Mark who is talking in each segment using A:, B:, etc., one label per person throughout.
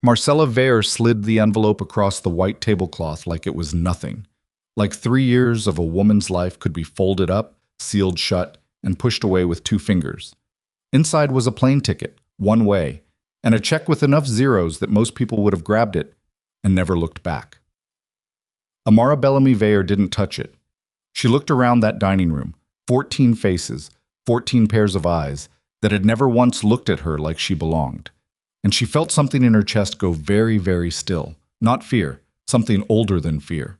A: Marcella Veyre slid the envelope across the white tablecloth like it was nothing. Like 3 years of a woman's life could be folded up, sealed shut, and pushed away with 2 fingers. Inside was a plane ticket, one way, and a check with enough zeros that most people would have grabbed it and never looked back. Amara Bellamy-Veyre didn't touch it. She looked around that dining room, 14 faces, 14 pairs of eyes that had never once looked at her like she belonged. And she felt something in her chest go very, very still. Not fear, something older than fear.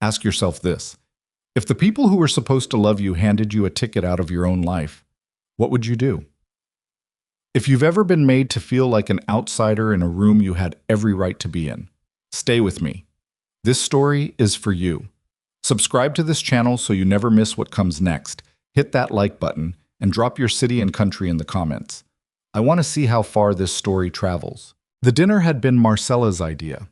A: Ask yourself this. If the people who were supposed to love you handed you a ticket out of your own life, what would you do? If you've ever been made to feel like an outsider in a room you had every right to be in, stay with me. This story is for you. Subscribe to this channel so you never miss what comes next. Hit that like button and drop your city and country in the comments. I want to see how far this story travels. The dinner had been Marcella's idea.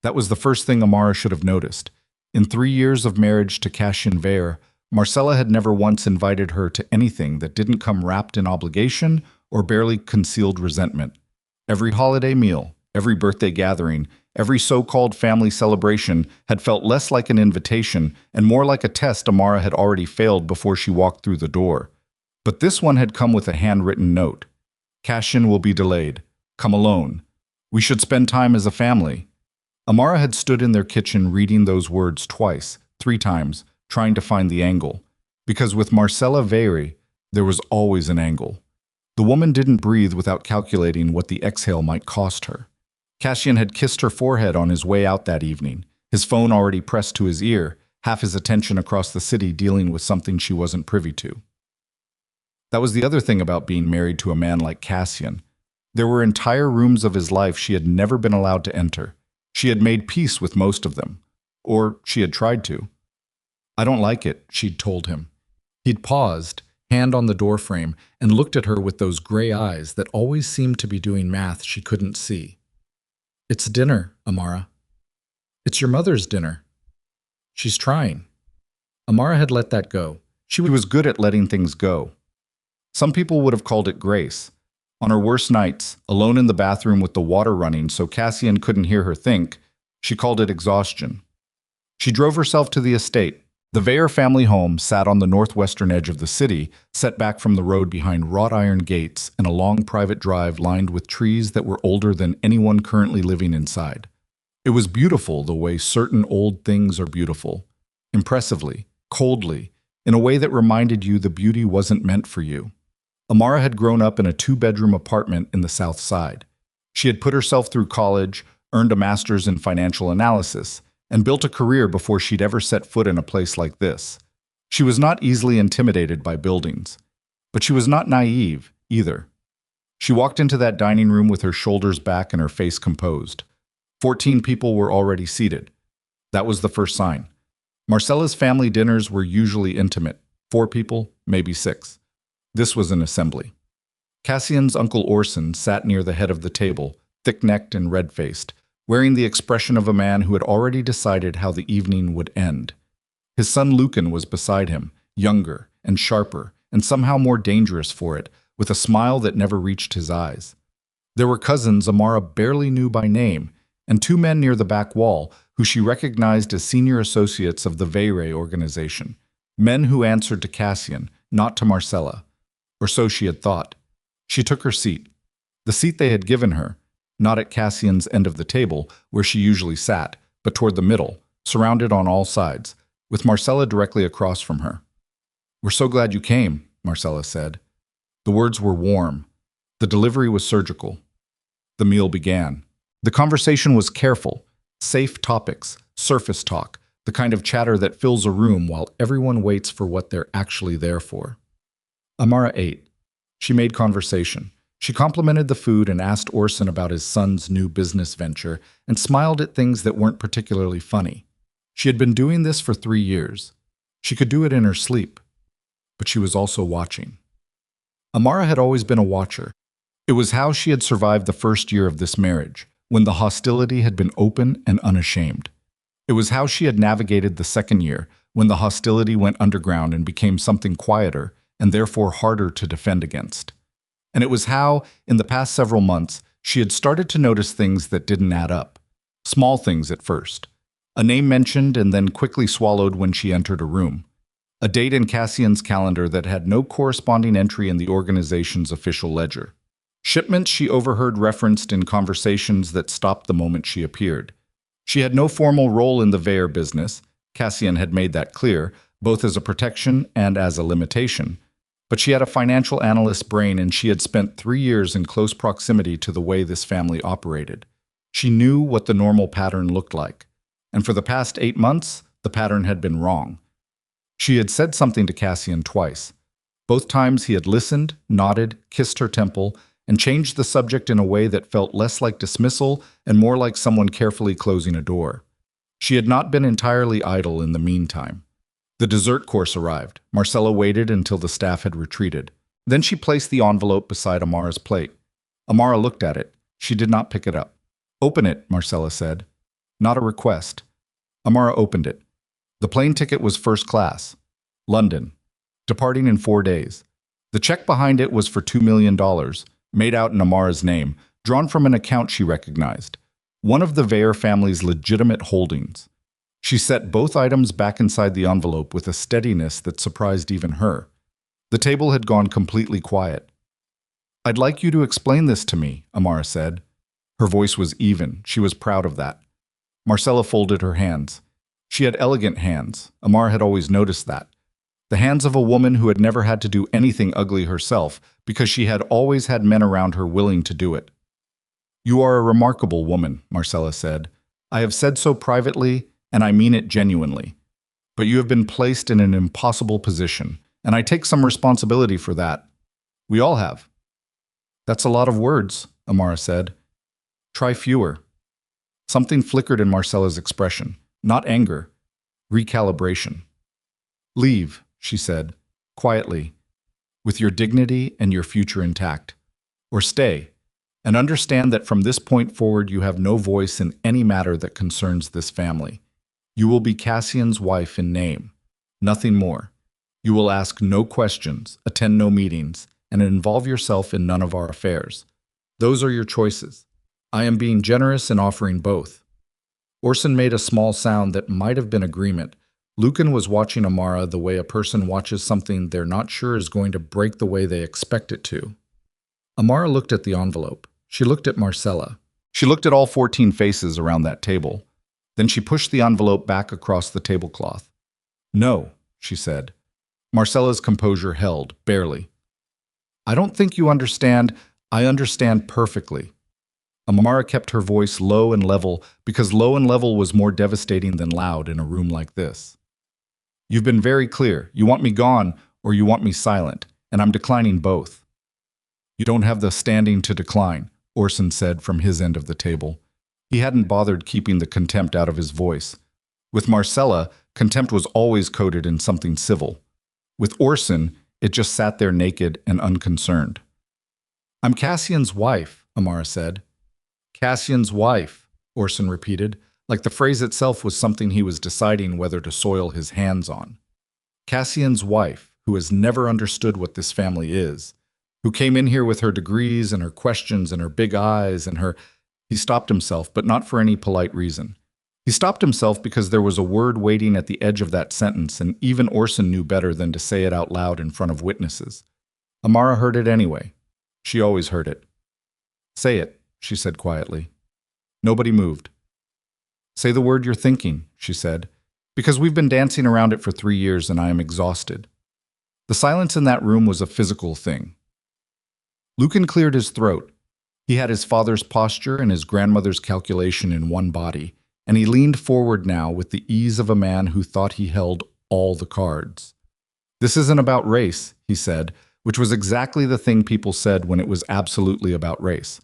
A: That was the first thing Amara should have noticed. In 3 years of marriage to Korean Veyre, Marcella had never once invited her to anything that didn't come wrapped in obligation or barely concealed resentment. Every holiday meal, every birthday gathering, every so-called family celebration had felt less like an invitation and more like a test Amara had already failed before she walked through the door. But this one had come with a handwritten note. Korean will be delayed. Come alone. We should spend time as a family. Amara had stood in their kitchen reading those words twice, 3 times, trying to find the angle. Because with Marcella Veyre, there was always an angle. The woman didn't breathe without calculating what the exhale might cost her. Korean had kissed her forehead on his way out that evening, his phone already pressed to his ear, half his attention across the city dealing with something she wasn't privy to. That was the other thing about being married to a man like Korean. There were entire rooms of his life she had never been allowed to enter. She had made peace with most of them. Or she had tried to. I don't like it, she'd told him. He'd paused, hand on the doorframe, and looked at her with those gray eyes that always seemed to be doing math she couldn't see. It's dinner, Amara. It's your mother's dinner. She's trying. Amara had let that go. She was good at letting things go. Some people would have called it grace. On her worst nights, alone in the bathroom with the water running so Korean couldn't hear her think, she called it exhaustion. She drove herself to the estate. The Veyre family home sat on the northwestern edge of the city, set back from the road behind wrought iron gates and a long private drive lined with trees that were older than anyone currently living inside. It was beautiful the way certain old things are beautiful. Impressively, coldly, in a way that reminded you the beauty wasn't meant for you. Amara had grown up in a 2-bedroom apartment in the South Side. She had put herself through college, earned a master's in financial analysis, and built a career before she'd ever set foot in a place like this. She was not easily intimidated by buildings, but she was not naive either. She walked into that dining room with her shoulders back and her face composed. 14 people were already seated. That was the first sign. Marcella's family dinners were usually intimate. 4 people, maybe 6. This was an assembly. Korean's Uncle Orson sat near the head of the table, thick-necked and red-faced, wearing the expression of a man who had already decided how the evening would end. His son Lucan was beside him, younger and sharper, and somehow more dangerous for it, with a smile that never reached his eyes. There were cousins Amara barely knew by name, and 2 men near the back wall who she recognized as senior associates of the Veyre organization, men who answered to Korean, not to Marcella. Or so she had thought. She took her seat. The seat they had given her, not at Korean's end of the table, where she usually sat, but toward the middle, surrounded on all sides, with Marcella directly across from her. "We're so glad you came," Marcella said. The words were warm. The delivery was surgical. The meal began. The conversation was careful, safe topics, surface talk, the kind of chatter that fills a room while everyone waits for what they're actually there for. Amara ate. She made conversation. She complimented the food and asked Orson about his son's new business venture and smiled at things that weren't particularly funny. She had been doing this for 3 years. She could do it in her sleep. But she was also watching. Amara had always been a watcher. It was how she had survived the first year of this marriage, when the hostility had been open and unashamed. It was how she had navigated the second year, when the hostility went underground and became something quieter, and therefore harder to defend against. And it was how, in the past several months, She had started to notice things that didn't add up. Small things at first. A name mentioned and then quickly swallowed when she entered a room. A date in Cassian's calendar that had no corresponding entry in the organization's official ledger. Shipments she overheard referenced in conversations that stopped the moment she appeared. She had no formal role in the Veyre business. Cassian had made that clear, both as a protection and as a limitation. But she had a financial analyst's brain, and she had spent 3 years in close proximity to the way this family operated. She knew what the normal pattern looked like. And for the past 8 months, the pattern had been wrong. She had said something to Cassian twice. Both times he had listened, nodded, kissed her temple, and changed the subject in a way that felt less like dismissal and more like someone carefully closing a door. She had not been entirely idle in the meantime. The dessert course arrived. Marcella waited until the staff had retreated. Then she placed the envelope beside Amara's plate. Amara looked at it. She did not pick it up. "Open it," Marcella said. "Not a request." Amara opened it. The plane ticket was first class. London. Departing in 4 days. The check behind it was for $2 million, made out in Amara's name, drawn from an account she recognized. One of the Veyre family's legitimate holdings. She set both items back inside the envelope with a steadiness that surprised even her. The table had gone completely quiet. "I'd like you to explain this to me," Amara said. Her voice was even. She was proud of that. Marcella folded her hands. She had elegant hands. Amara had always noticed that. The hands of a woman who had never had to do anything ugly herself because she had always had men around her willing to do it. "You are a remarkable woman," Marcella said. "I have said so privately, and I mean it genuinely. But you have been placed in an impossible position, and I take some responsibility for that. We all have." "That's a lot of words," Amara said. "Try fewer." Something flickered in Marcella's expression. Not anger. Recalibration. "Leave," she said, quietly, "with your dignity and your future intact. Or stay, and understand that from this point forward you have no voice in any matter that concerns this family. You will be Cassian's wife in name. Nothing more. You will ask no questions, attend no meetings, and involve yourself in none of our affairs. Those are your choices. I am being generous in offering both." Orson made a small sound that might have been agreement. Lucan was watching Amara the way a person watches something they're not sure is going to break the way they expect it to. Amara looked at the envelope. She looked at Marcella. She looked at all 14 faces around that table. Then she pushed the envelope back across the tablecloth. "No," she said. Marcella's composure held, barely. "I don't think you understand. I understand perfectly." Amara kept her voice low and level because low and level was more devastating than loud in a room like this. "You've been very clear. You want me gone or you want me silent, and I'm declining both." "You don't have the standing to decline," Orson said from his end of the table. He hadn't bothered keeping the contempt out of his voice. With Marcella, contempt was always coded in something civil. With Orson, it just sat there naked and unconcerned. "I'm Cassian's wife," Amara said. "Cassian's wife," Orson repeated, like the phrase itself was something he was deciding whether to soil his hands on. "Cassian's wife, who has never understood what this family is, who came in here with her degrees and her questions and her big eyes and her—" He stopped himself, but not for any polite reason. He stopped himself because there was a word waiting at the edge of that sentence, and even Orson knew better than to say it out loud in front of witnesses. Amara heard it anyway. She always heard it. "Say it," she said quietly. Nobody moved. "Say the word you're thinking," she said, "because we've been dancing around it for 3 years and I am exhausted." The silence in that room was a physical thing. Lucan cleared his throat. He had his father's posture and his grandmother's calculation in one body, and he leaned forward now with the ease of a man who thought he held all the cards. "This isn't about race," he said, which was exactly the thing people said when it was absolutely about race.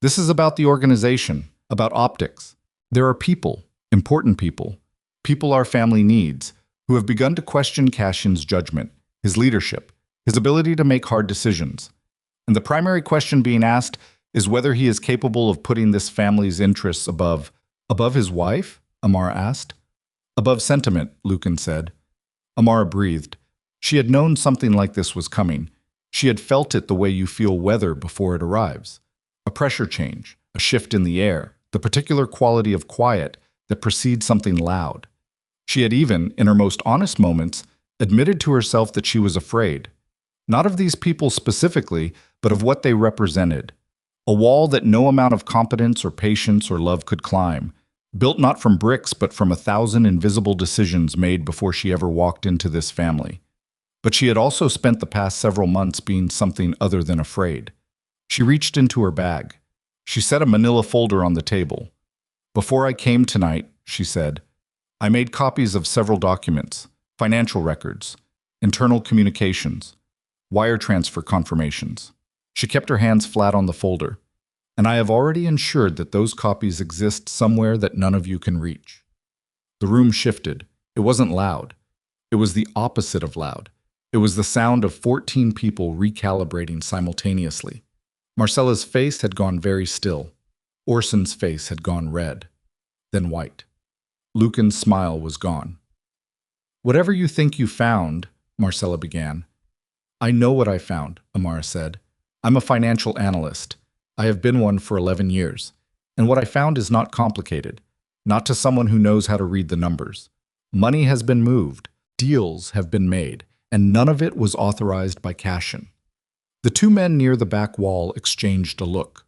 A: "This is about the organization, about optics. There are people, important people our family needs, who have begun to question Cassian's judgment, his leadership, his ability to make hard decisions. And the primary question being asked is whether he is capable of putting this family's interests above—" "Above his wife?" Amara asked. "Above sentiment," Lucan said. Amara breathed. She had known something like this was coming. She had felt it the way you feel weather before it arrives. A pressure change, a shift in the air, the particular quality of quiet that precedes something loud. She had even, in her most honest moments, admitted to herself that she was afraid. Not of these people specifically, but of what they represented. A wall that no amount of competence or patience or love could climb, built not from bricks but from 1,000 invisible decisions made before she ever walked into this family. But she had also spent the past several months being something other than afraid. She reached into her bag. She set a manila folder on the table. "Before I came tonight," she said, "I made copies of several documents, financial records, internal communications, wire transfer confirmations." She kept her hands flat on the folder. "And I have already ensured that those copies exist somewhere that none of you can reach." The room shifted. It wasn't loud. It was the opposite of loud. It was the sound of 14 people recalibrating simultaneously. Marcella's face had gone very still. Orson's face had gone red, then white. Lucan's smile was gone. "Whatever you think you found," Marcella began. "I know what I found," Amara said. "I'm a financial analyst. I have been one for 11 years. And what I found is not complicated, not to someone who knows how to read the numbers. Money has been moved, deals have been made, and none of it was authorized by Cashin." The two men near the back wall exchanged a look.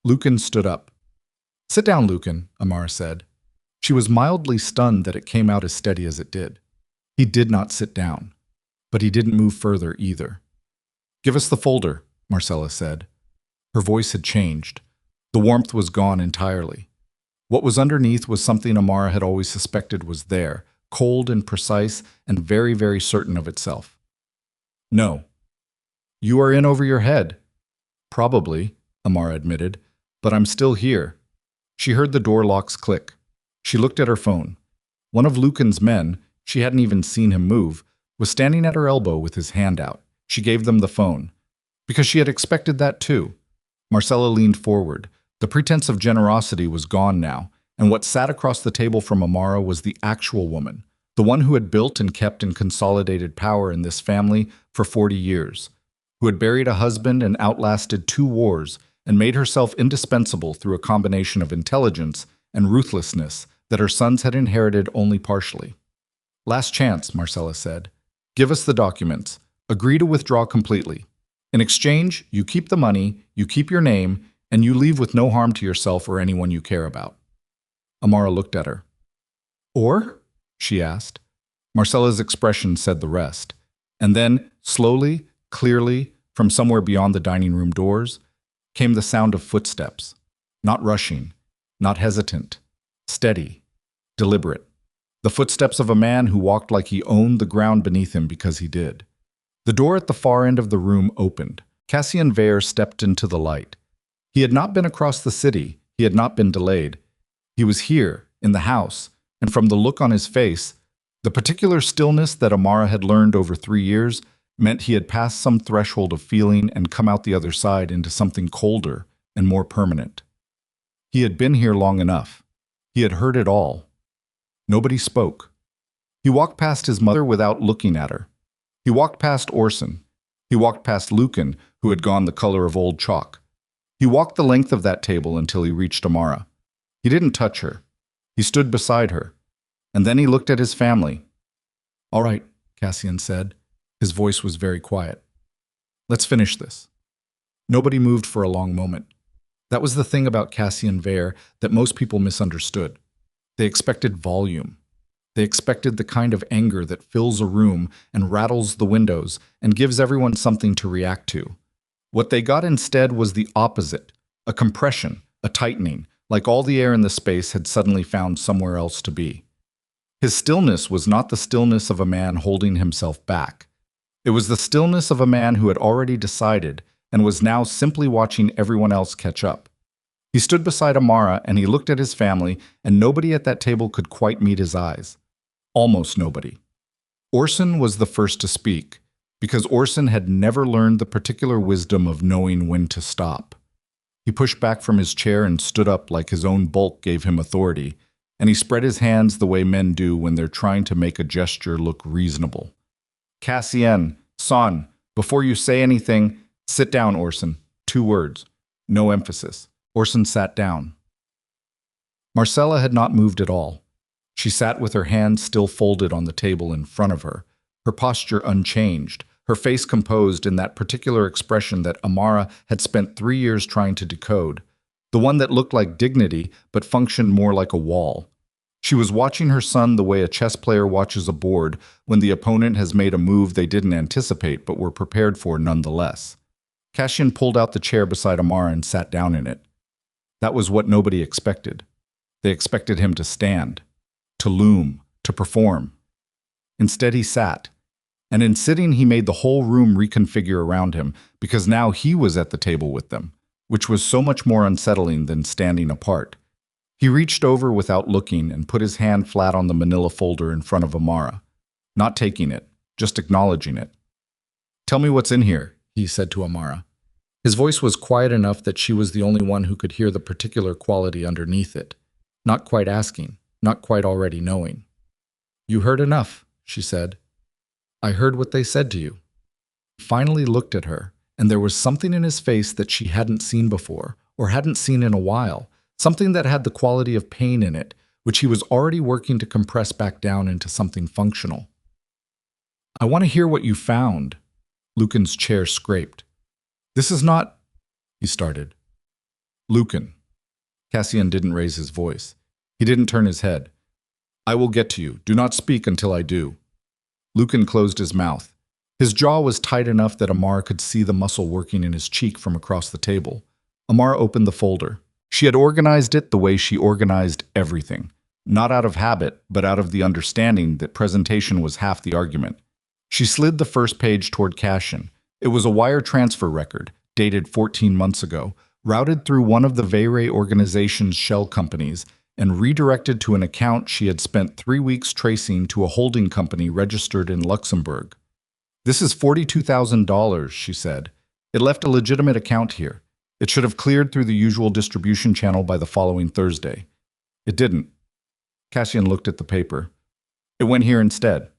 A: Lucan stood up. "Sit down, Lucan," Amara said. She was mildly stunned that it came out as steady as it did. He did not sit down, but he didn't move further either. "Give us the folder," Marcella said. Her voice had changed. The warmth was gone entirely. What was underneath was something Amara had always suspected was there, cold and precise and very, very certain of itself. "No." "You are in over your head." "Probably," Amara admitted, "but I'm still here." She heard the door locks click. She looked at her phone. One of Lucan's men, she hadn't even seen him move, was standing at her elbow with his hand out. She gave them the phone. Because she had expected that too. Marcella leaned forward. The pretense of generosity was gone now, and what sat across the table from Amara was the actual woman, the one who had built and kept and consolidated power in this family for 40 years, who had buried a husband and outlasted 2 wars and made herself indispensable through a combination of intelligence and ruthlessness that her sons had inherited only partially. "Last chance," Marcella said. "Give us the documents. Agree to withdraw completely. In exchange, you keep the money, you keep your name, and you leave with no harm to yourself or anyone you care about." Amara looked at her. "Or?" she asked. Marcella's expression said the rest. And then, slowly, clearly, from somewhere beyond the dining room doors, came the sound of footsteps. Not rushing, not hesitant, steady, deliberate. The footsteps of a man who walked like he owned the ground beneath him because he did. The door at the far end of the room opened. Korean Veyre stepped into the light. He had not been across the city. He had not been delayed. He was here, in the house, and from the look on his face, the particular stillness that Amara had learned over 3 years meant he had passed some threshold of feeling and come out the other side into something colder and more permanent. He had been here long enough. He had heard it all. Nobody spoke. He walked past his mother without looking at her. He walked past Orson. He walked past Lucan, who had gone the color of old chalk. He walked the length of that table until he reached Amara. He didn't touch her. He stood beside her. And then he looked at his family. "All right," Korean said. His voice was very quiet. "Let's finish this." Nobody moved for a long moment. That was the thing about Korean Veyre that most people misunderstood. They expected volume. They expected the kind of anger that fills a room and rattles the windows and gives everyone something to react to. What they got instead was the opposite, a compression, a tightening, like all the air in the space had suddenly found somewhere else to be. His stillness was not the stillness of a man holding himself back. It was the stillness of a man who had already decided and was now simply watching everyone else catch up. He stood beside Amara and he looked at his family, and nobody at that table could quite meet his eyes. Almost nobody. Orson was the first to speak, because Orson had never learned the particular wisdom of knowing when to stop. He pushed back from his chair and stood up like his own bulk gave him authority, and he spread his hands the way men do when they're trying to make a gesture look reasonable. "Korean, son, before you say anything, sit down, Orson. 2 words. No emphasis. Orson sat down. Marcella had not moved at all. She sat with her hands still folded on the table in front of her posture unchanged, her face composed in that particular expression that Amara had spent 3 years trying to decode, the one that looked like dignity but functioned more like a wall. She was watching her son the way a chess player watches a board when the opponent has made a move they didn't anticipate but were prepared for nonetheless. Cassian pulled out the chair beside Amara and sat down in it. That was what nobody expected. They expected him to stand, to loom, to perform. Instead, he sat. And in sitting, he made the whole room reconfigure around him, because now he was at the table with them, which was so much more unsettling than standing apart. He reached over without looking and put his hand flat on the manila folder in front of Amara, not taking it, just acknowledging it. "Tell me what's in here," he said to Amara. His voice was quiet enough that she was the only one who could hear the particular quality underneath it, not quite asking, not quite already knowing. "You heard enough," she said. "I heard what they said to you." He finally looked at her, and there was something in his face that she hadn't seen before, or hadn't seen in a while, something that had the quality of pain in it, which he was already working to compress back down into something functional. "I want to hear what you found." Lucan's chair scraped. "This is not—" he started. "Lucan." Cassian didn't raise his voice. He didn't turn his head. "I will get to you. Do not speak until I do." Lucan closed his mouth. His jaw was tight enough that Amara could see the muscle working in his cheek from across the table. Amara opened the folder. She had organized it the way she organized everything, not out of habit, but out of the understanding that presentation was half the argument. She slid the first page toward Cassian. It was a wire transfer record, dated 14 months ago, routed through one of the Veyre organization's shell companies, and redirected to an account she had spent 3 weeks tracing to a holding company registered in Luxembourg. "This is $42,000, she said. "It left a legitimate account here. It should have cleared through the usual distribution channel by the following Thursday. It didn't." Cassian looked at the paper. "It went here instead."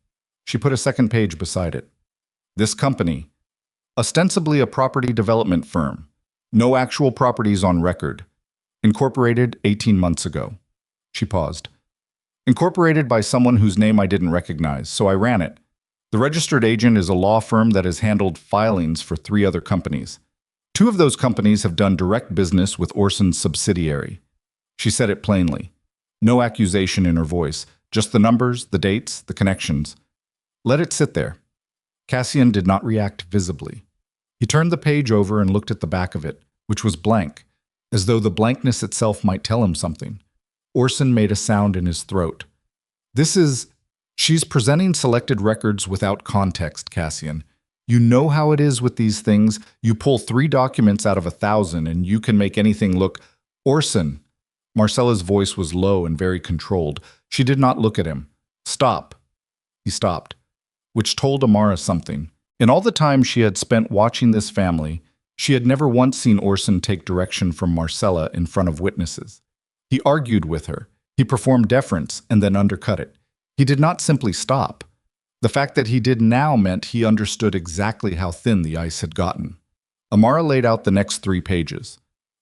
A: She put a second page beside it. "This company, ostensibly a property development firm, no actual properties on record, incorporated 18 months ago." She paused. "Incorporated by someone whose name I didn't recognize, so I ran it. The registered agent is a law firm that has handled filings for 3 other companies. 2 of those companies have done direct business with Orson's subsidiary." She said it plainly. No accusation in her voice, just the numbers, the dates, the connections. "Let it sit there." Cassian did not react visibly. He turned the page over and looked at the back of it, which was blank, as though the blankness itself might tell him something. Orson made a sound in his throat. She's presenting selected records without context, Cassian. You know how it is with these things. You pull 3 documents out of 1,000 and you can make anything look— Orson. Marcella's voice was low and very controlled. She did not look at him. "Stop." He stopped, which told Amara something. In all the time she had spent watching this family, she had never once seen Orson take direction from Marcella in front of witnesses. He argued with her. He performed deference and then undercut it. He did not simply stop. The fact that he did now meant he understood exactly how thin the ice had gotten. Amara laid out the next 3 pages.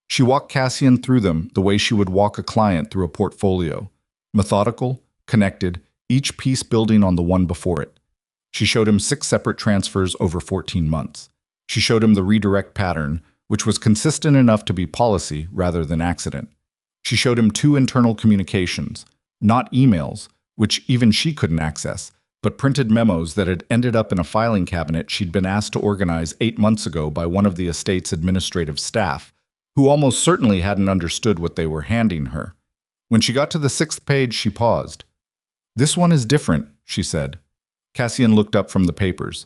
A: She walked Cassian through them the way she would walk a client through a portfolio. Methodical, connected, each piece building on the one before it. She showed him 6 separate transfers over 14 months. She showed him the redirect pattern, which was consistent enough to be policy rather than accident. She showed him 2 internal communications, not emails, which even she couldn't access, but printed memos that had ended up in a filing cabinet she'd been asked to organize 8 months ago by one of the estate's administrative staff, who almost certainly hadn't understood what they were handing her. When she got to the 6th page, she paused. "This one is different," she said. Cassian looked up from the papers.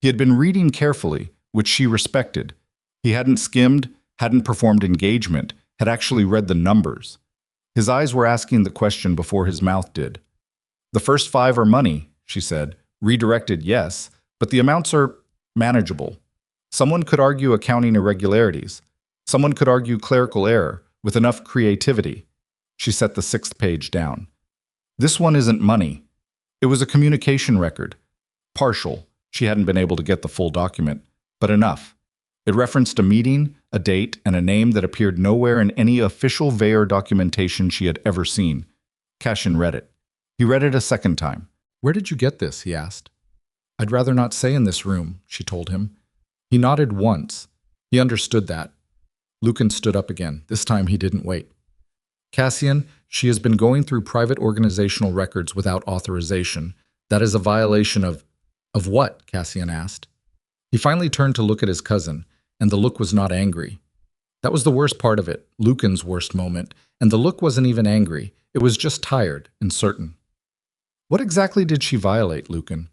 A: He had been reading carefully, which she respected. He hadn't skimmed, hadn't performed engagement, had actually read the numbers. His eyes were asking the question before his mouth did. "The first 5 are money," she said. "Redirected, yes, but the amounts are manageable. Someone could argue accounting irregularities. Someone could argue clerical error, with enough creativity." She set the 6th page down. "This one isn't money. It was a communication record. Partial. She hadn't been able to get the full document, but enough. It referenced a meeting, a date, and a name that appeared nowhere in any official Veyre documentation she had ever seen. Cassian read it. He read it a second time.
B: "Where did you get this?" he asked. "I'd rather not say in this room," she told him. He nodded once. He understood that. Lucan stood up again. This time he didn't wait. "Cassian, she has been going through private organizational records without authorization. That is a violation of..." "Of what?" Cassian asked. He finally turned to look at his cousin, and the look was not angry. That was the worst part of it, Lucan's worst moment, and the look wasn't even angry. It was just tired and certain. "What exactly did she violate, Lucan?"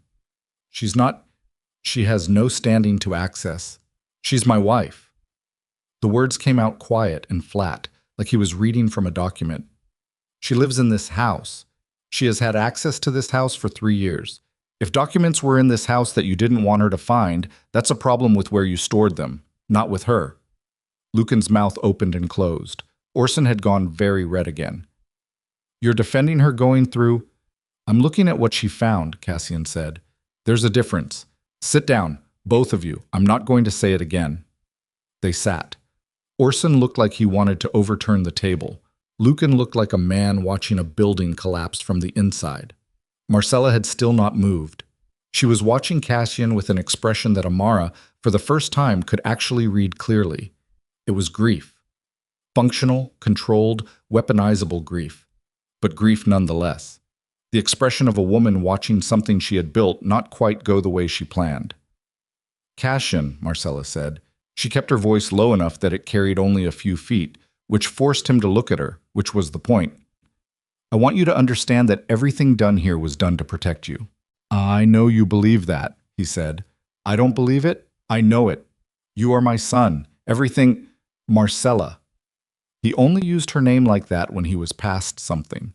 B: She has no standing to access. She's my wife." The words came out quiet and flat, like he was reading from a document. "She lives in this house. She has had access to this house for 3 years. If documents were in this house that you didn't want her to find, that's a problem with where you stored them, not with her." Lucan's mouth opened and closed. Orson had gone very red again. "You're defending her going through..." "I'm looking at what she found," Cassian said. "There's a difference. Sit down, both of you. I'm not going to say it again." They sat. Orson looked like he wanted to overturn the table. Lucan looked like a man watching a building collapse from the inside. Marcella had still not moved. She was watching Cassian with an expression that Amara, for the first time, could actually read clearly. It was grief. Functional, controlled, weaponizable grief. But grief nonetheless. The expression of a woman watching something she had built not quite go the way she planned. "Cassian," Marcella said. She kept her voice low enough that it carried only a few feet, which forced him to look at her, which was the point. "I want you to understand that everything done here was done to protect you." "I know you believe that," he said. "I don't believe it. I know it. You are my son. Everything..." "Marcella." He only used her name like that when he was past something.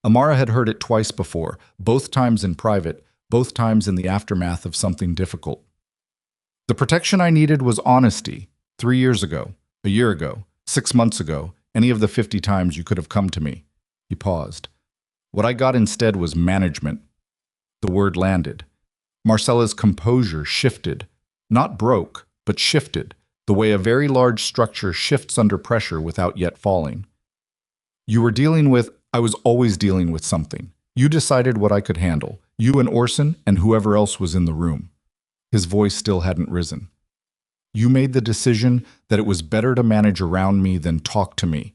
B: Amara had heard it twice before, both times in private, both times in the aftermath of something difficult. "The protection I needed was honesty. 3 years ago, a year ago, 6 months ago, any of the 50 times you could have come to me." He paused. "What I got instead was management." The word landed. Marcella's composure shifted. Not broke, but shifted, the way a very large structure shifts under pressure without yet falling. "You were dealing with..." "I was always dealing with something. You decided what I could handle. You and Orson and whoever else was in the room." His voice still hadn't risen. "You made the decision that it was better to manage around me than talk to me.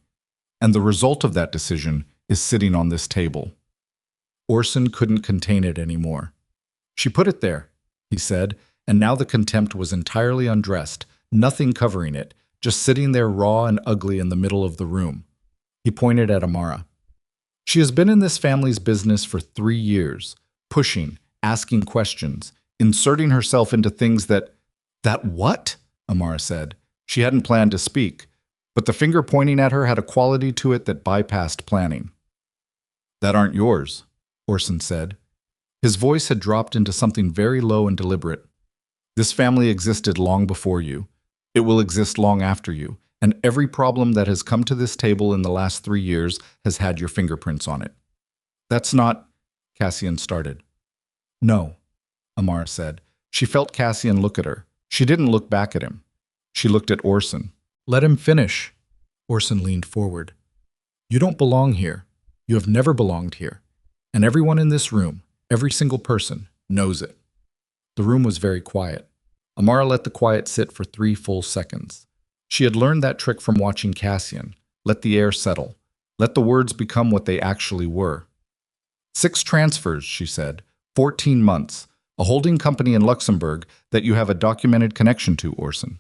B: And the result of that decision is sitting on this table." Orson couldn't contain it anymore. "She put it there," he said, and now the contempt was entirely undressed, nothing covering it, just sitting there raw and ugly in the middle of the room. He pointed at Amara. "She has been in this family's business for 3 years, pushing, asking questions, inserting herself into things that..." "That what?" Amara said. She hadn't planned to speak, but the finger pointing at her had a quality to it that bypassed planning. "That aren't yours," Orson said. His voice had dropped into something very low and deliberate. "This family existed long before you. It will exist long after you, and every problem that has come to this table in the last 3 years has had your fingerprints on it." "That's not..." Cassian started. "No," Amara said. She felt Cassian look at her. She didn't look back at him. She looked at Orson. "Let him finish." Orson leaned forward. "You don't belong here. You have never belonged here. And everyone in this room, every single person, knows it." The room was very quiet. Amara let the quiet sit for 3 full seconds. She had learned that trick from watching Cassian. Let the air settle. Let the words become what they actually were. 6 transfers, she said. 14 months. A holding company in Luxembourg that you have a documented connection to, Orson.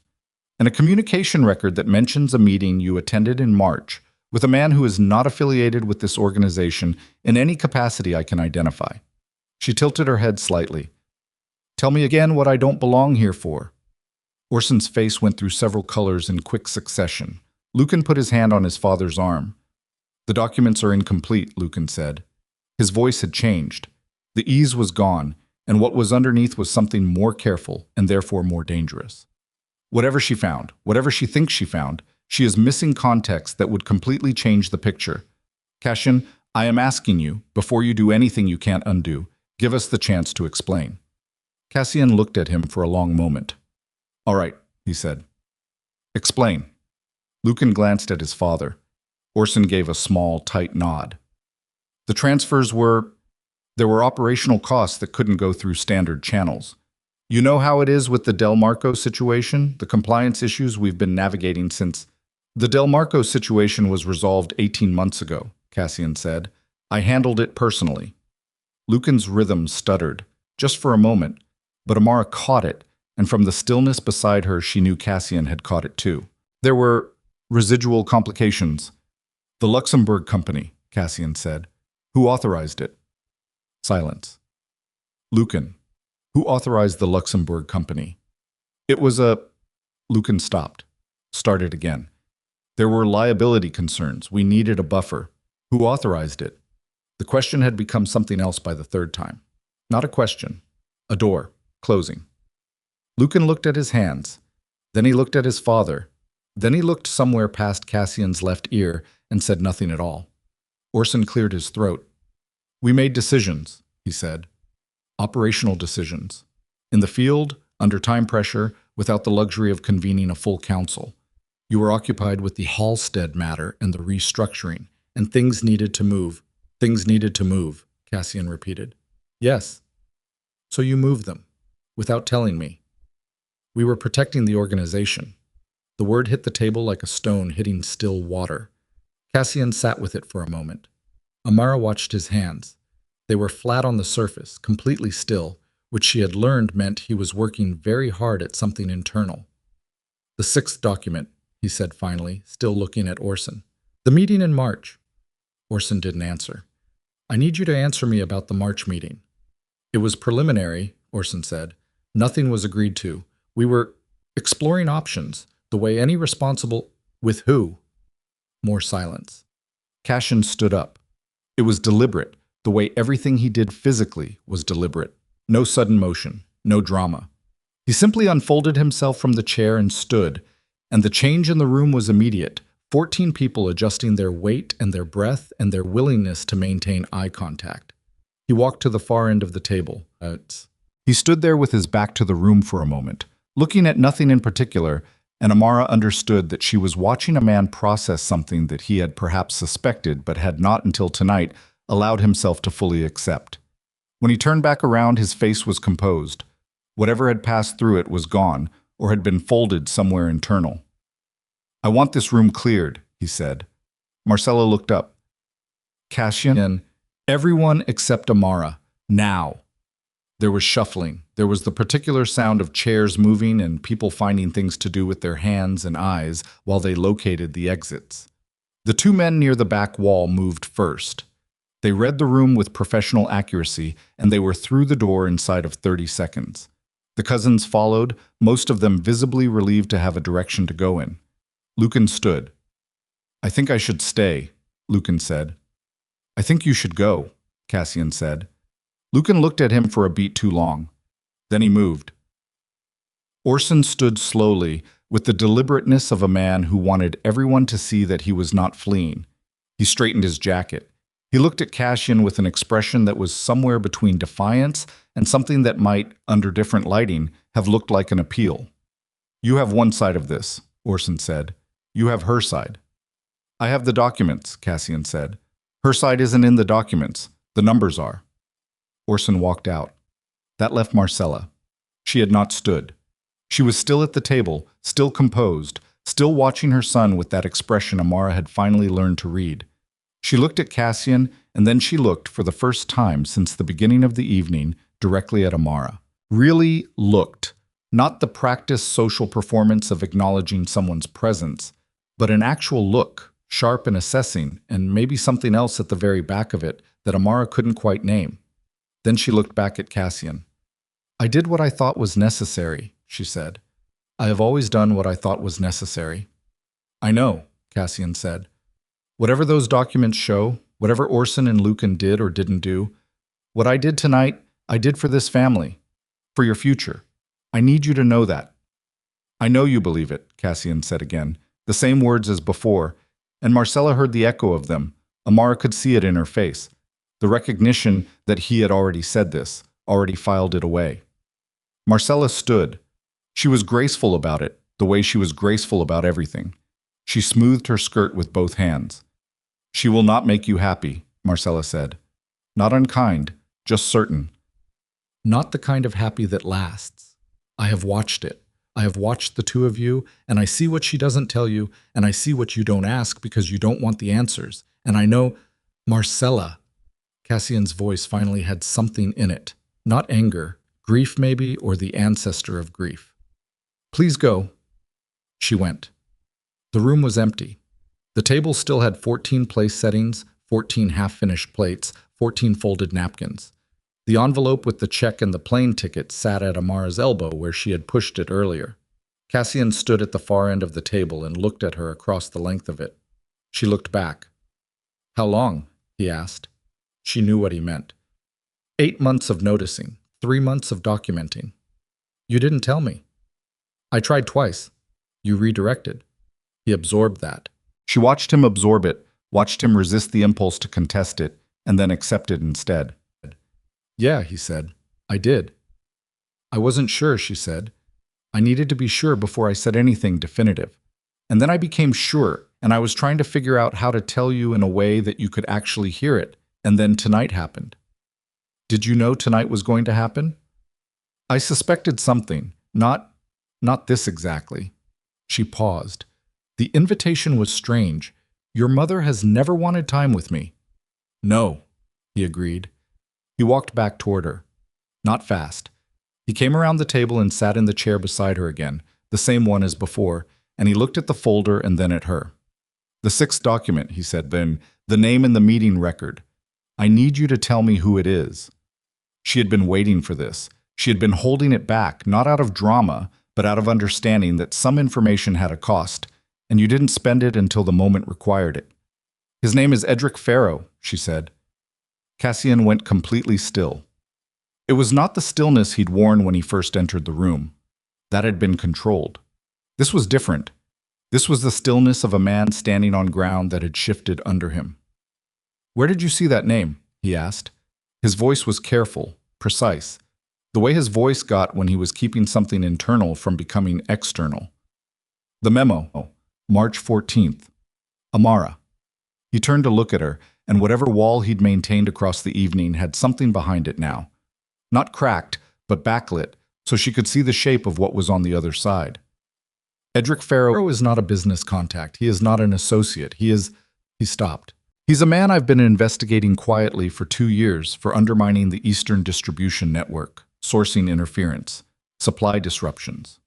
B: And a communication record that mentions a meeting you attended in March with a man who is not affiliated with this organization in any capacity I can identify. She tilted her head slightly. "Tell me again what I don't belong here for." Orson's face went through several colors in quick succession. Lucan put his hand on his father's arm. "The documents are incomplete," Lucan said. His voice had changed. The ease was gone, and what was underneath was something more careful and therefore more dangerous. "Whatever she found, whatever she thinks she found, she is missing context that would completely change the picture. Cassian, I am asking you, before you do anything you can't undo, give us the chance to explain." Cassian looked at him for a long moment. "All right," he said.
A: Explain. Lucan glanced at his father. Orson gave a small, tight nod. The transfers there were operational costs that couldn't go through standard channels. You know how it is with the Del Marco situation, the compliance issues we've been navigating since. The Del Marco situation was resolved 18 months ago, Cassian said. I handled it personally. Lucan's rhythm stuttered, just for a moment, but Amara caught it, and from the stillness beside her she knew Cassian had caught it too. There were residual complications. The Luxembourg company, Cassian said. Who authorized it? Silence. Lucan. Who authorized the Luxembourg company? It was a... Lucan stopped. Started again. There were liability concerns. We needed a buffer. Who authorized it? The question had become something else by the third time. Not a question. A door. Closing. Lucan looked at his hands. Then he looked at his father. Then he looked somewhere past Cassian's left ear and said nothing at all. Orson cleared his throat. We made decisions, he said. Operational decisions. In the field, under time pressure, without the luxury of convening a full council. You were occupied with the Halstead matter and the restructuring, and things needed to move. Things needed to move, Cassian repeated. Yes. So you moved them, without telling me. We were protecting the organization. The word hit the table like a stone hitting still water. Cassian sat with it for a moment. Amara watched his hands. They were flat on the surface, completely still, which she had learned meant he was working very hard at something internal. The sixth document, he said finally, still looking at Orson. The meeting in March. Orson didn't answer. I need you to answer me about the March meeting. It was preliminary, Orson said. Nothing was agreed to. We were exploring options, the way any responsible... With who? More silence. Cassian stood up. It was deliberate. The way everything he did physically was deliberate. No sudden motion, no drama. He simply unfolded himself from the chair and stood, and the change in the room was immediate. 14 people adjusting their weight and their breath and their willingness to maintain eye contact. He walked to the far end of the table. He stood there with his back to the room for a moment, looking at nothing in particular, and Amara understood that she was watching a man process something that he had perhaps suspected but had not until tonight allowed himself to fully accept. When he turned back around, his face was composed. Whatever had passed through it was gone, or had been folded somewhere internal. I want this room cleared, he said. Marcella looked up. Cassian, everyone except Amara, now. There was shuffling. There was the particular sound of chairs moving and people finding things to do with their hands and eyes while they located the exits. The two men near the back wall moved first. They read the room with professional accuracy, and they were through the door inside of 30 seconds. The cousins followed, most of them visibly relieved to have a direction to go in. Lucan stood. I think I should stay, Lucan said. I think you should go, Cassian said. Lucan looked at him for a beat too long. Then he moved. Orson stood slowly, with the deliberateness of a man who wanted everyone to see that he was not fleeing. He straightened his jacket. He looked at Cassian with an expression that was somewhere between defiance and something that might, under different lighting, have looked like an appeal. You have one side of this, Orson said. You have her side. I have the documents, Cassian said. Her side isn't in the documents. The numbers are. Orson walked out. That left Marcella. She had not stood. She was still at the table, still composed, still watching her son with that expression Amara had finally learned to read. She looked at Cassian, and then she looked, for the first time since the beginning of the evening, directly at Amara. Really looked. Not the practiced social performance of acknowledging someone's presence, but an actual look, sharp and assessing, and maybe something else at the very back of it that Amara couldn't quite name. Then she looked back at Cassian. I did what I thought was necessary, she said. I have always done what I thought was necessary. I know, Cassian said. Whatever those documents show, whatever Orson and Lucan did or didn't do, what I did tonight, I did for this family, for your future. I need you to know that. I know you believe it, Cassian said again, the same words as before, and Marcella heard the echo of them. Amara could see it in her face, the recognition that he had already said this, already filed it away. Marcella stood. She was graceful about it, the way she was graceful about everything. She smoothed her skirt with both hands. "She will not make you happy," Marcella said. "Not unkind, just certain."
B: Not the kind of happy that lasts. I have watched it. I have watched the two of you, and I see what she doesn't tell you, and I see what you don't ask because you don't want the answers. And I know, Marcella. Cassian's voice finally had something in it. Not anger, grief maybe, or the ancestor of grief. "Please go." She went. The room was empty. The table still had 14 place settings, 14 half-finished plates, 14 folded napkins. The envelope with the check and the plane ticket sat at Amara's elbow where she had pushed it earlier. Cassian stood at the far end of the table and looked at her across the length of it. She looked back. "How long?" he asked. She knew what he meant. 8 months of noticing, 3 months of documenting. "You didn't tell me." "I tried twice. You redirected." He absorbed that.
A: She watched him absorb it, watched him resist the impulse to contest it, and then accept it instead.
B: "Yeah," he said. "I did." "I wasn't sure," she said. "I needed to be sure before I said anything definitive. And then I became sure, and I was trying to figure out how to tell you in a way that you could actually hear it, and then tonight happened." "Did you know tonight was going to happen?" "I suspected something. Not this exactly." She paused. "The invitation was strange. Your mother has never wanted time with me." "No," he agreed. He walked back toward her. Not fast. He came around the table and sat in the chair beside her again, the same one as before, and he looked at the folder and then at her. "The 6th document," he said then, "the name in the meeting record. I need you to tell me who it is." She had been waiting for this. She had been holding it back, not out of drama, but out of understanding that some information had a cost, and you didn't spend it until the moment required it. "His name is Edric Farrow," she said. Cassian went completely still. It was not the stillness he'd worn when he first entered the room. That had been controlled. This was different. This was the stillness of a man standing on ground that had shifted under him. "Where did you see that name?" he asked. His voice was careful, precise, the way his voice got when he was keeping something internal from becoming external. "The memo, March 14th. Amara." He turned to look at her, and whatever wall he'd maintained across the evening had something behind it now. Not cracked, but backlit, so she could see the shape of what was on the other side. "Edric Farrow is not a business contact. He is not an associate. He stopped. "He's a man I've been investigating quietly for 2 years for undermining the Eastern distribution network, sourcing interference, supply disruptions."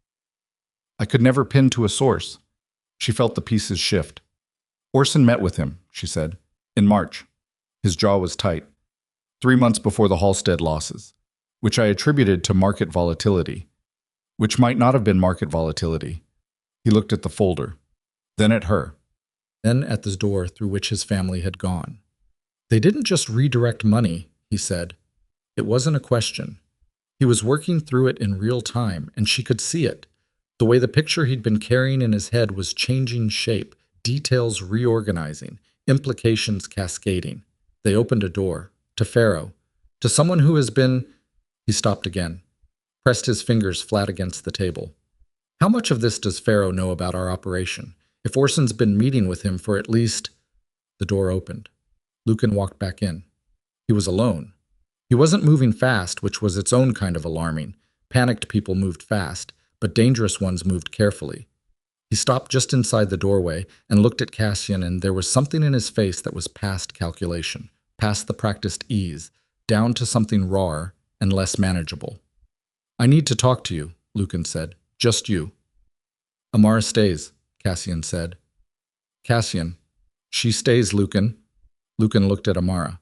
B: I could never pin to a source. She felt the pieces shift. "Orson met with him," she said. "In March." His jaw was tight. 3 months before the Halstead losses, which I attributed to market volatility, which might not have been market volatility. He looked at the folder, then at her, then at the door through which his family had gone. "They didn't just redirect money," he said. It wasn't a question. He was working through it in real time, and she could see it. The way the picture he'd been carrying in his head was changing shape, details reorganizing, implications cascading. They opened a door. To Farrow. To someone who has been... He stopped again, pressed his fingers flat against the table. "How much of this does Farrow know about our operation? If Orson's been meeting with him for at least..." The door opened. Lucan walked back in. He was alone. He wasn't moving fast, which was its own kind of alarming. Panicked people moved fast, but dangerous ones moved carefully. He stopped just inside the doorway and looked at Cassian, and there was something in his face that was past calculation, past the practiced ease, down to something rawer and less manageable. "I need to talk to you," Lucan said. "Just you." "Amara stays," Cassian said. "Cassian." "She stays, Lucan." Lucan looked at Amara.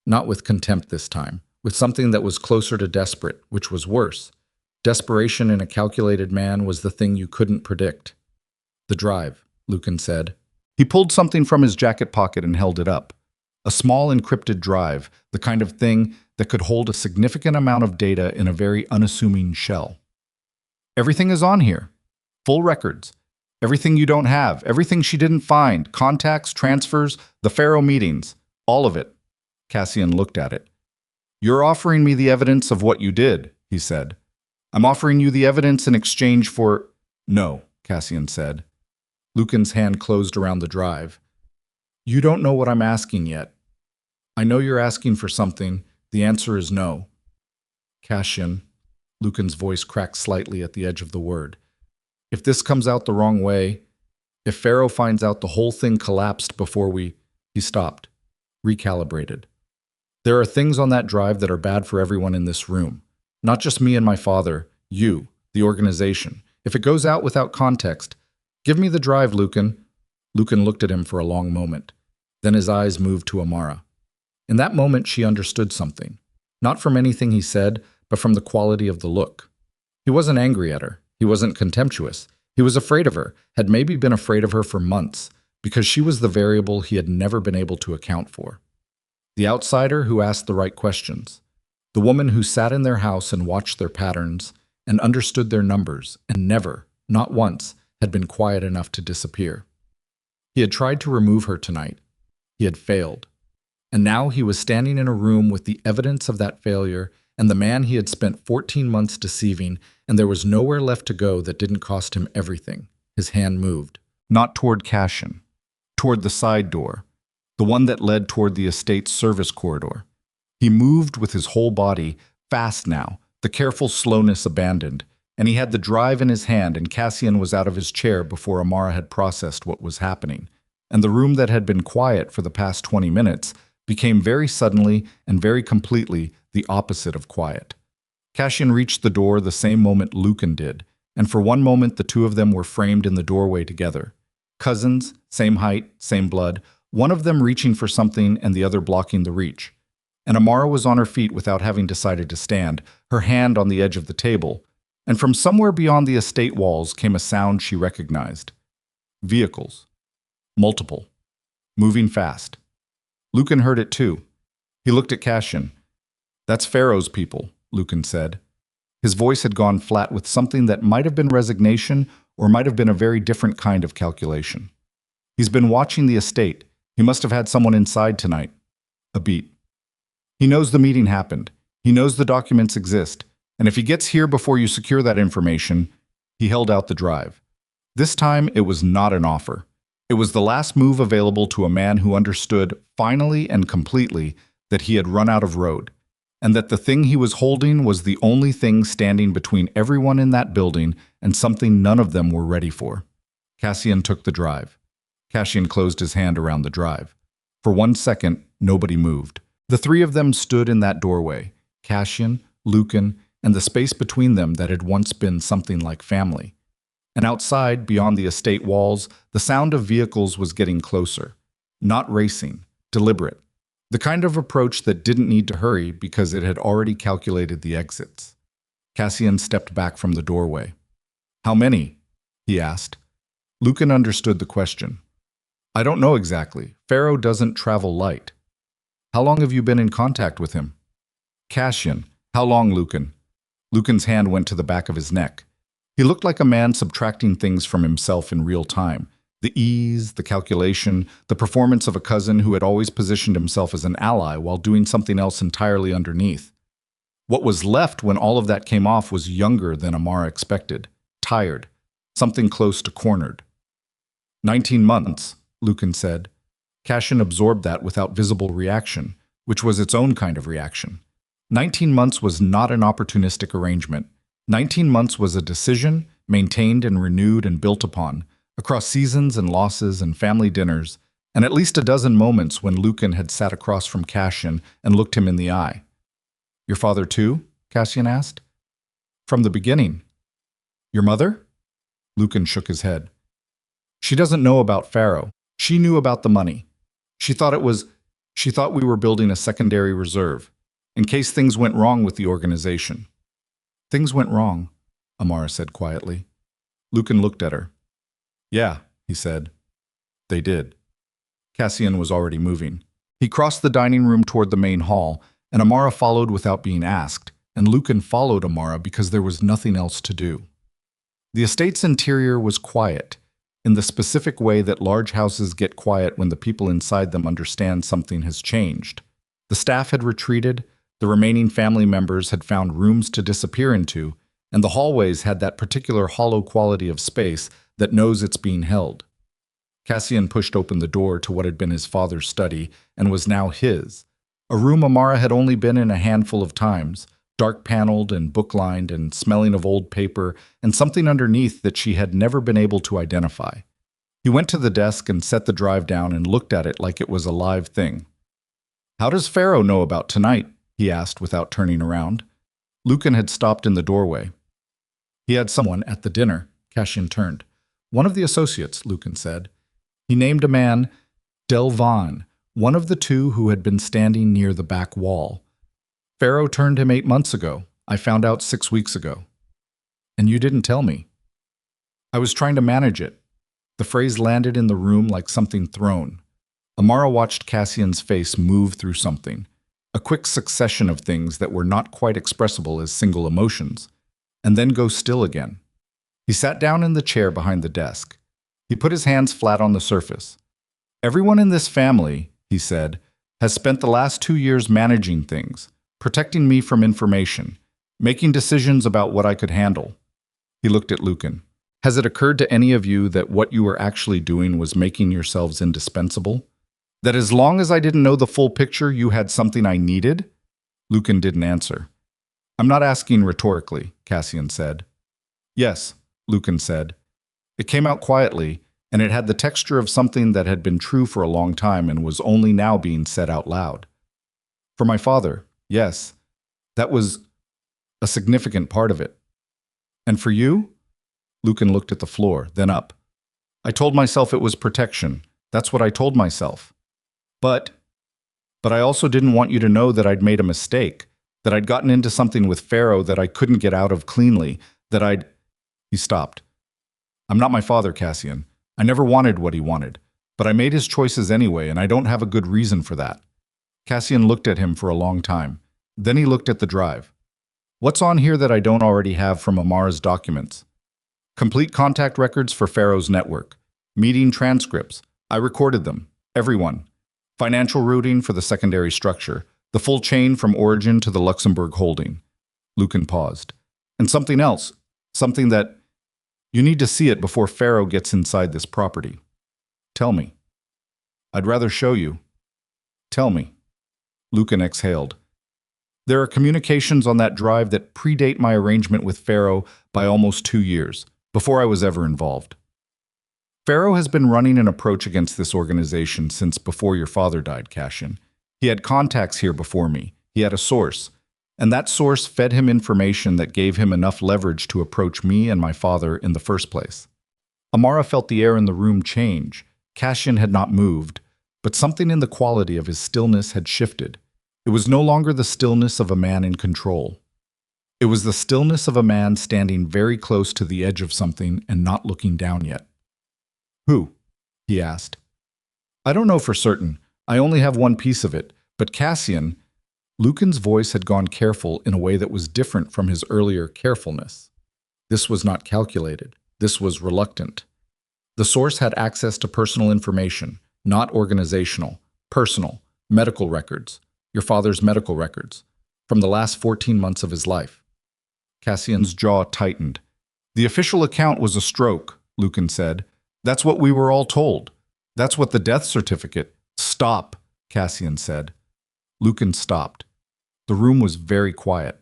B: Not with contempt this time, with something that was closer to desperate, which was worse. Desperation in a calculated man was the thing you couldn't predict. "The drive," Lucan said. He pulled something from his jacket pocket and held it up. A small encrypted drive, the kind of thing that could hold a significant amount of data in a very unassuming shell. "Everything is on here. Full records. Everything you don't have, everything she didn't find, contacts, transfers, the Farrow meetings, all of it." Cassian looked at it. "You're offering me the evidence of what you did," he said. "I'm offering you the evidence in exchange for..." "No," Cassian said. Lucan's hand closed around the drive. You don't know what I'm asking yet. I know you're asking for something. The answer is no. Cassian, Lucan's voice cracked slightly at the edge of the word. If this comes out the wrong way, if Pharaoh finds out the whole thing collapsed before He stopped, recalibrated. There are things on that drive that are bad for everyone in this room. Not just me and my father, you, the organization. If it goes out without context, give me the drive, Lucan. Lucan looked at him for a long moment. Then his eyes moved to Amara. In that moment, she understood something. Not from anything he said, but from the quality of the look. He wasn't angry at her. He wasn't contemptuous. He was afraid of her, had maybe been afraid of her for months, because she was the variable he had never been able to account for. The outsider who asked the right questions. The woman who sat in their house and watched their patterns and understood their numbers and never, not once, had been quiet enough to disappear. He had tried to remove her tonight. He had failed. And now he was standing in a room with the evidence of that failure and the man he had spent 14 months deceiving, and there was nowhere left to go that didn't cost him everything. His hand moved. Not toward Cassian. Toward the side door. The one that led toward the estate's service corridor. He moved with his whole body, fast now, the careful slowness abandoned, and he had the drive in his hand, and Cassian was out of his chair before Amara had processed what was happening. And the room that had been quiet for the past 20 minutes became very suddenly and very completely the opposite of quiet. Cassian reached the door the same moment Lucan did, and for one moment the two of them were framed in the doorway together. Cousins, same height, same blood, one of them reaching for something and the other blocking the reach. And Amara was on her feet without having decided to stand, her hand on the edge of the table, and from somewhere beyond the estate walls came a sound she recognized. Vehicles. Multiple. Moving fast. Lucan heard it too. He looked at Cassian. That's Pharaoh's people, Lucan said. His voice had gone flat with something that might have been resignation or might have been a very different kind of calculation. He's been watching the estate. He must have had someone inside tonight. A beat. He knows the meeting happened. He knows the documents exist. And if he gets here before you secure that information, he held out the drive. This time, it was not an offer. It was the last move available to a man who understood, finally and completely, that he had run out of road, and that the thing he was holding was the only thing standing between everyone in that building and something none of them were ready for. Cassian took the drive. Cassian closed his hand around the drive. For 1 second, nobody moved. The three of them stood in that doorway, Cassian, Lucan, and the space between them that had once been something like family. And outside, beyond the estate walls, the sound of vehicles was getting closer. Not racing, deliberate. The kind of approach that didn't need to hurry because it had already calculated the exits. Cassian stepped back from the doorway. How many? He asked. Lucan understood the question. I don't know exactly. Pharaoh doesn't travel light. How long have you been in contact with him? Cassian. How long, Lucan? Lucan's hand went to the back of his neck. He looked like a man subtracting things from himself in real time. The ease, the calculation, the performance of a cousin who had always positioned himself as an ally while doing something else entirely underneath. What was left when all of that came off was younger than Amara expected, tired, something close to cornered. 19 months, Lucan said. Cassian absorbed that without visible reaction, which was its own kind of reaction. 19 months was not an opportunistic arrangement. 19 months was a decision, maintained and renewed and built upon, across seasons and losses and family dinners, and at least a dozen moments when Lucan had sat across from Cassian and looked him in the eye. Your father too? Cassian asked. From the beginning. Your mother? Lucan shook his head. She doesn't know about Pharaoh. She knew about the money. She thought we were building a secondary reserve, in case things went wrong with the organization. Things went wrong, Amara said quietly. Lucan looked at her. Yeah, he said. They did. Cassian was already moving. He crossed the dining room toward the main hall, and Amara followed without being asked, and Lucan followed Amara because there was nothing else to do. The estate's interior was quiet, in the specific way that large houses get quiet when the people inside them understand something has changed. The staff had retreated, the remaining family members had found rooms to disappear into, and the hallways had that particular hollow quality of space that knows it's being held. Cassian pushed open the door to what had been his father's study and was now his, a room Amara had only been in a handful of times, dark-paneled and book-lined and smelling of old paper and something underneath that she had never been able to identify. He went to the desk and set the drive down and looked at it like it was a live thing. "How does Pharaoh know about tonight?" he asked without turning around. Lucan had stopped in the doorway. "He had someone at the dinner." Cassian turned. "One of the associates," Lucan said. He named a man, Delvan, one of the two who had been standing near the back wall. "Pharaoh turned him 8 months ago. I found out 6 weeks ago." "And you didn't tell me." "I was trying to manage it." The phrase landed in the room like something thrown. Amara watched Cassian's face move through something, a quick succession of things that were not quite expressible as single emotions, and then go still again. He sat down in the chair behind the desk. He put his hands flat on the surface. "Everyone in this family," he said, "has spent the last 2 years managing things, protecting me from information, making decisions about what I could handle." He looked at Lucan. "Has it occurred to any of you that what you were actually doing was making yourselves indispensable? That as long as I didn't know the full picture, you had something I needed?" Lucan didn't answer. "I'm not asking rhetorically," Cassian said. "Yes," Lucan said. It came out quietly, and it had the texture of something that had been true for a long time and was only now being said out loud. "For my father, yes. That was a significant part of it." "And for you?" Lucan looked at the floor, then up. "I told myself it was protection. That's what I told myself. But I also didn't want you to know that I'd made a mistake, that I'd gotten into something with Pharaoh that I couldn't get out of cleanly, that I'd—" He stopped. "I'm not my father, Cassian. I never wanted what he wanted, but I made his choices anyway, and I don't have a good reason for that." Cassian looked at him for a long time. Then he looked at the drive. "What's on here that I don't already have from Amara's documents?" "Complete contact records for Pharaoh's network. Meeting transcripts. I recorded them. Everyone. Financial routing for the secondary structure. The full chain from origin to the Luxembourg holding." Lucan paused. "And something else. Something that... You need to see it before Pharaoh gets inside this property." "Tell me." "I'd rather show you." "Tell me." Lucan exhaled. "There are communications on that drive that predate my arrangement with Pharaoh by almost 2 years, before I was ever involved. Pharaoh has been running an approach against this organization since before your father died, Cassian. He had contacts here before me. He had a source. And that source fed him information that gave him enough leverage to approach me and my father in the first place." Amara felt the air in the room change. Cassian had not moved, but something in the quality of his stillness had shifted. It was no longer the stillness of a man in control. It was the stillness of a man standing very close to the edge of something and not looking down yet. "Who?" he asked. "I don't know for certain. I only have one piece of it. But Cassian..." Lucan's voice had gone careful in a way that was different from his earlier carefulness. This was not calculated. This was reluctant. The source had access to personal information, not organizational, personal, medical records, your father's medical records, from the last 14 months of his life. Cassian's jaw tightened. "The official account was a stroke," Lucan said. "That's what we were all told. That's what the death certificate—" "Stop," Cassian said. Lucan stopped. The room was very quiet.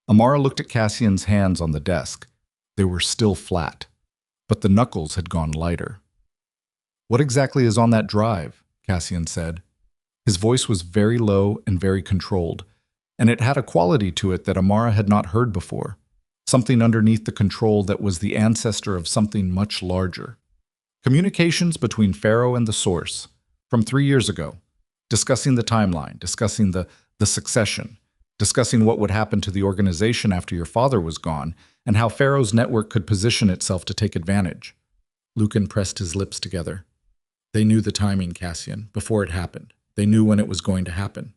B: Amara looked at Cassian's hands on the desk. They were still flat, but the knuckles had gone lighter. "What exactly is on that drive?" Cassian said. His voice was very low and very controlled, and it had a quality to it that Amara had not heard before, something underneath the control that was the ancestor of something much larger. "Communications between Pharaoh and the source, from 3 years ago, discussing the timeline, discussing the succession, discussing what would happen to the organization after your father was gone, and how Pharaoh's network could position itself to take advantage." Lucan pressed his lips together. "They knew the timing, Cassian, before it happened. They knew when it was going to happen."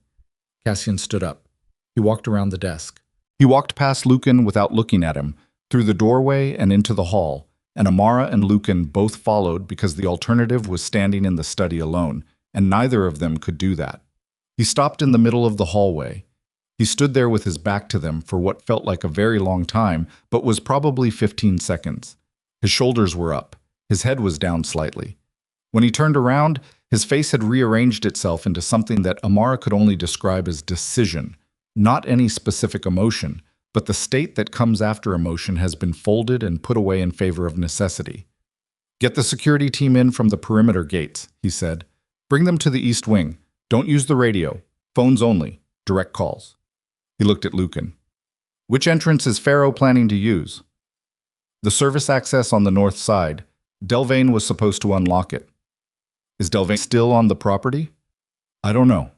B: Cassian stood up. He walked around the desk. He walked past Lucan without looking at him, through the doorway and into the hall, and Amara and Lucan both followed because the alternative was standing in the study alone, and neither of them could do that. He stopped in the middle of the hallway. He stood there with his back to them for what felt like a very long time, but was probably 15 seconds. His shoulders were up.
A: His head was down slightly. When he turned around, his face had rearranged itself into something that Amara could only describe as decision. Not any specific emotion, but the state that comes after emotion has been folded and put away in favor of necessity. "Get the security team in from the perimeter gates," he said. "Bring them to the east wing. Don't use the radio. Phones only. Direct calls." He looked at Lucan. "Which entrance is Pharaoh planning to use?" "The service access on the north side. Delvane was supposed to unlock it." "Is Delvane still on the property?" "I don't know."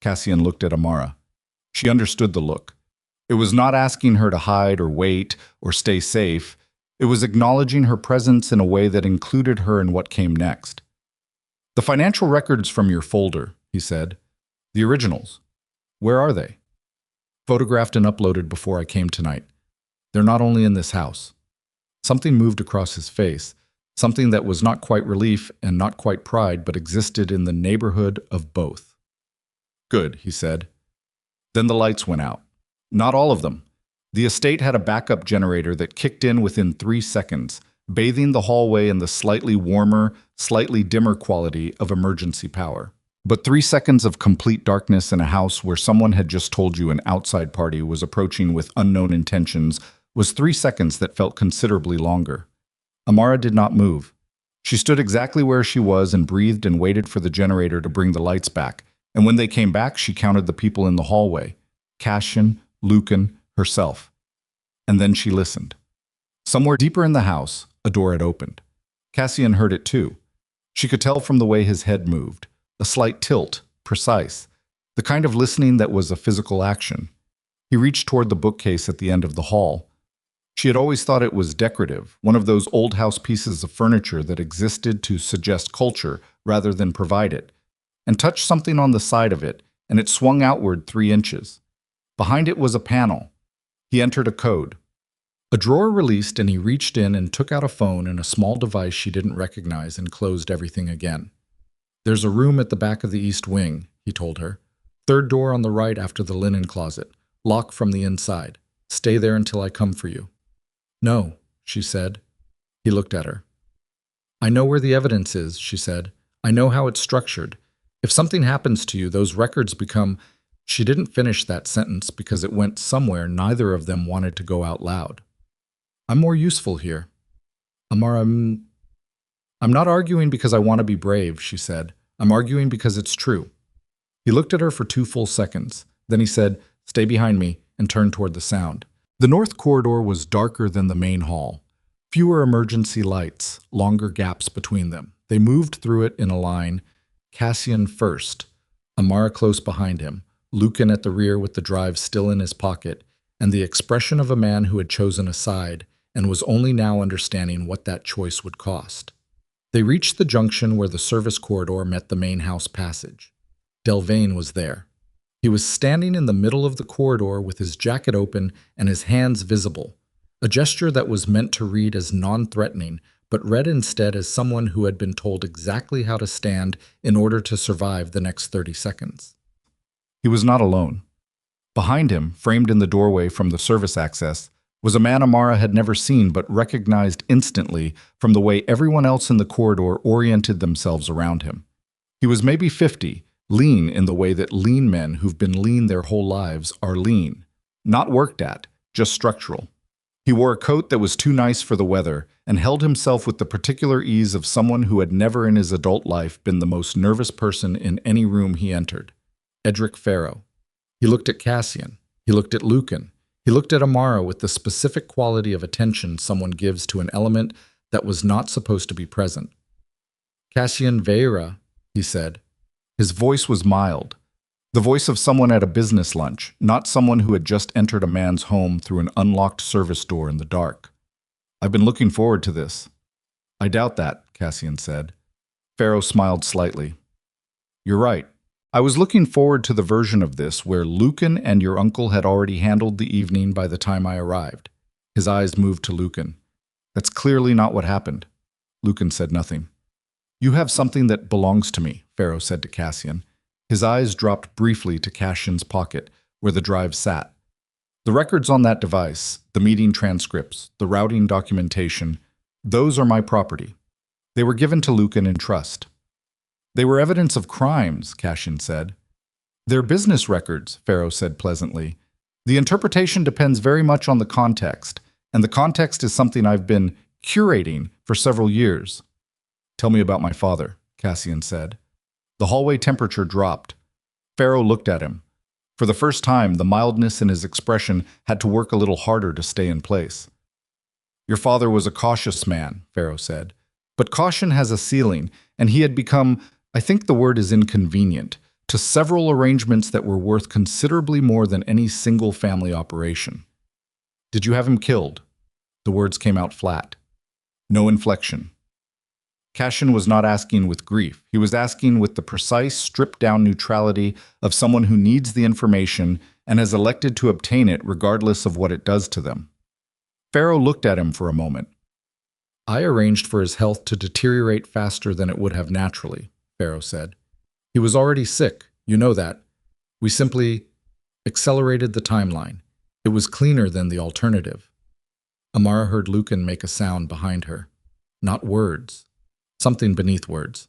A: Cassian looked at Amara. She understood the look. It was not asking her to hide or wait or stay safe. It was acknowledging her presence in a way that included her in what came next. "The financial records from your folder," he said. "The originals. Where are they?" "Photographed and uploaded before I came tonight. They're not only in this house." Something moved across his face, something that was not quite relief and not quite pride, but existed in the neighborhood of both. "Good," he said. Then the lights went out. Not all of them. The estate had a backup generator that kicked in within 3 seconds, bathing the hallway in the slightly warmer, slightly dimmer quality of emergency power. But 3 seconds of complete darkness in a house where someone had just told you an outside party was approaching with unknown intentions was 3 seconds that felt considerably longer. Amara did not move. She stood exactly where she was and breathed and waited for the generator to bring the lights back. And when they came back, she counted the people in the hallway. Cassian, Lucan, herself. And then she listened. Somewhere deeper in the house, a door had opened. Cassian heard it too. She could tell from the way his head moved. A slight tilt, precise. The kind of listening that was a physical action. He reached toward the bookcase at the end of the hall. She had always thought it was decorative, one of those old house pieces of furniture that existed to suggest culture rather than provide it, and touched something on the side of it, and it swung outward 3 inches. Behind it was a panel. He entered a code. A drawer released, and he reached in and took out a phone and a small device she didn't recognize and closed everything again. "There's a room at the back of the east wing," he told her. "Third door on the right after the linen closet. Lock from the inside. Stay there until I come for you." "No," she said. He looked at her. "I know where the evidence is," she said. "I know how it's structured. If something happens to you, those records become—" She didn't finish that sentence because it went somewhere neither of them wanted to go out loud. "I'm more useful here." "Amara, I'm not arguing because I want to be brave," she said. "I'm arguing because it's true." He looked at her for 2 full seconds. Then he said, "Stay behind me," and turned toward the sound. The north corridor was darker than the main hall. Fewer emergency lights, longer gaps between them. They moved through it in a line, Cassian first, Amara close behind him, Lucan at the rear with the drive still in his pocket, and the expression of a man who had chosen a side and was only now understanding what that choice would cost. They reached the junction where the service corridor met the main house passage. Delvane was there. He was standing in the middle of the corridor with his jacket open and his hands visible, a gesture that was meant to read as non-threatening, but read instead as someone who had been told exactly how to stand in order to survive the next 30 seconds. He was not alone. Behind him, framed in the doorway from the service access, was a man Amara had never seen but recognized instantly from the way everyone else in the corridor oriented themselves around him. He was maybe 50, lean in the way that lean men who've been lean their whole lives are lean. Not worked at, just structural. He wore a coat that was too nice for the weather and held himself with the particular ease of someone who had never in his adult life been the most nervous person in any room he entered. Edric Pharaoh. He looked at Cassian. He looked at Lucan. He looked at Amara with the specific quality of attention someone gives to an element that was not supposed to be present. "Cassian Veyre," he said. His voice was mild. The voice of someone at a business lunch, not someone who had just entered a man's home through an unlocked service door in the dark. "I've been looking forward to this." "I doubt that," Cassian said. Pharaoh smiled slightly. "You're right. I was looking forward to the version of this where Lucan and your uncle had already handled the evening by the time I arrived." His eyes moved to Lucan. "That's clearly not what happened." Lucan said nothing. "You have something that belongs to me," Pharaoh said to Cassian. His eyes dropped briefly to Cassian's pocket, where the drive sat. "The records on that device, the meeting transcripts, the routing documentation, those are my property. They were given to Lucan in trust. They were evidence of crimes, Cassian said. They're business records, Pharaoh said pleasantly. The interpretation depends very much on the context, and the context is something I've been curating for several years. Tell me about my father, Cassian said. The hallway temperature dropped. Pharaoh looked at him. For the first time, the mildness in his expression had to work a little harder to stay in place. Your father was a cautious man, Pharaoh said. But caution has a ceiling, and he had become, I think the word is inconvenient, to several arrangements that were worth considerably more than any single family operation. Did you have him killed? The words came out flat. No inflection. Cassian was not asking with grief. He was asking with the precise, stripped-down neutrality of someone who needs the information and has elected to obtain it regardless of what it does to them. Pharaoh looked at him for a moment. I arranged for his health to deteriorate faster than it would have naturally, Pharaoh said. He was already sick, you know that. We simply accelerated the timeline. It was cleaner than the alternative. Amara heard Lucan make a sound behind her. Not words. Something beneath words.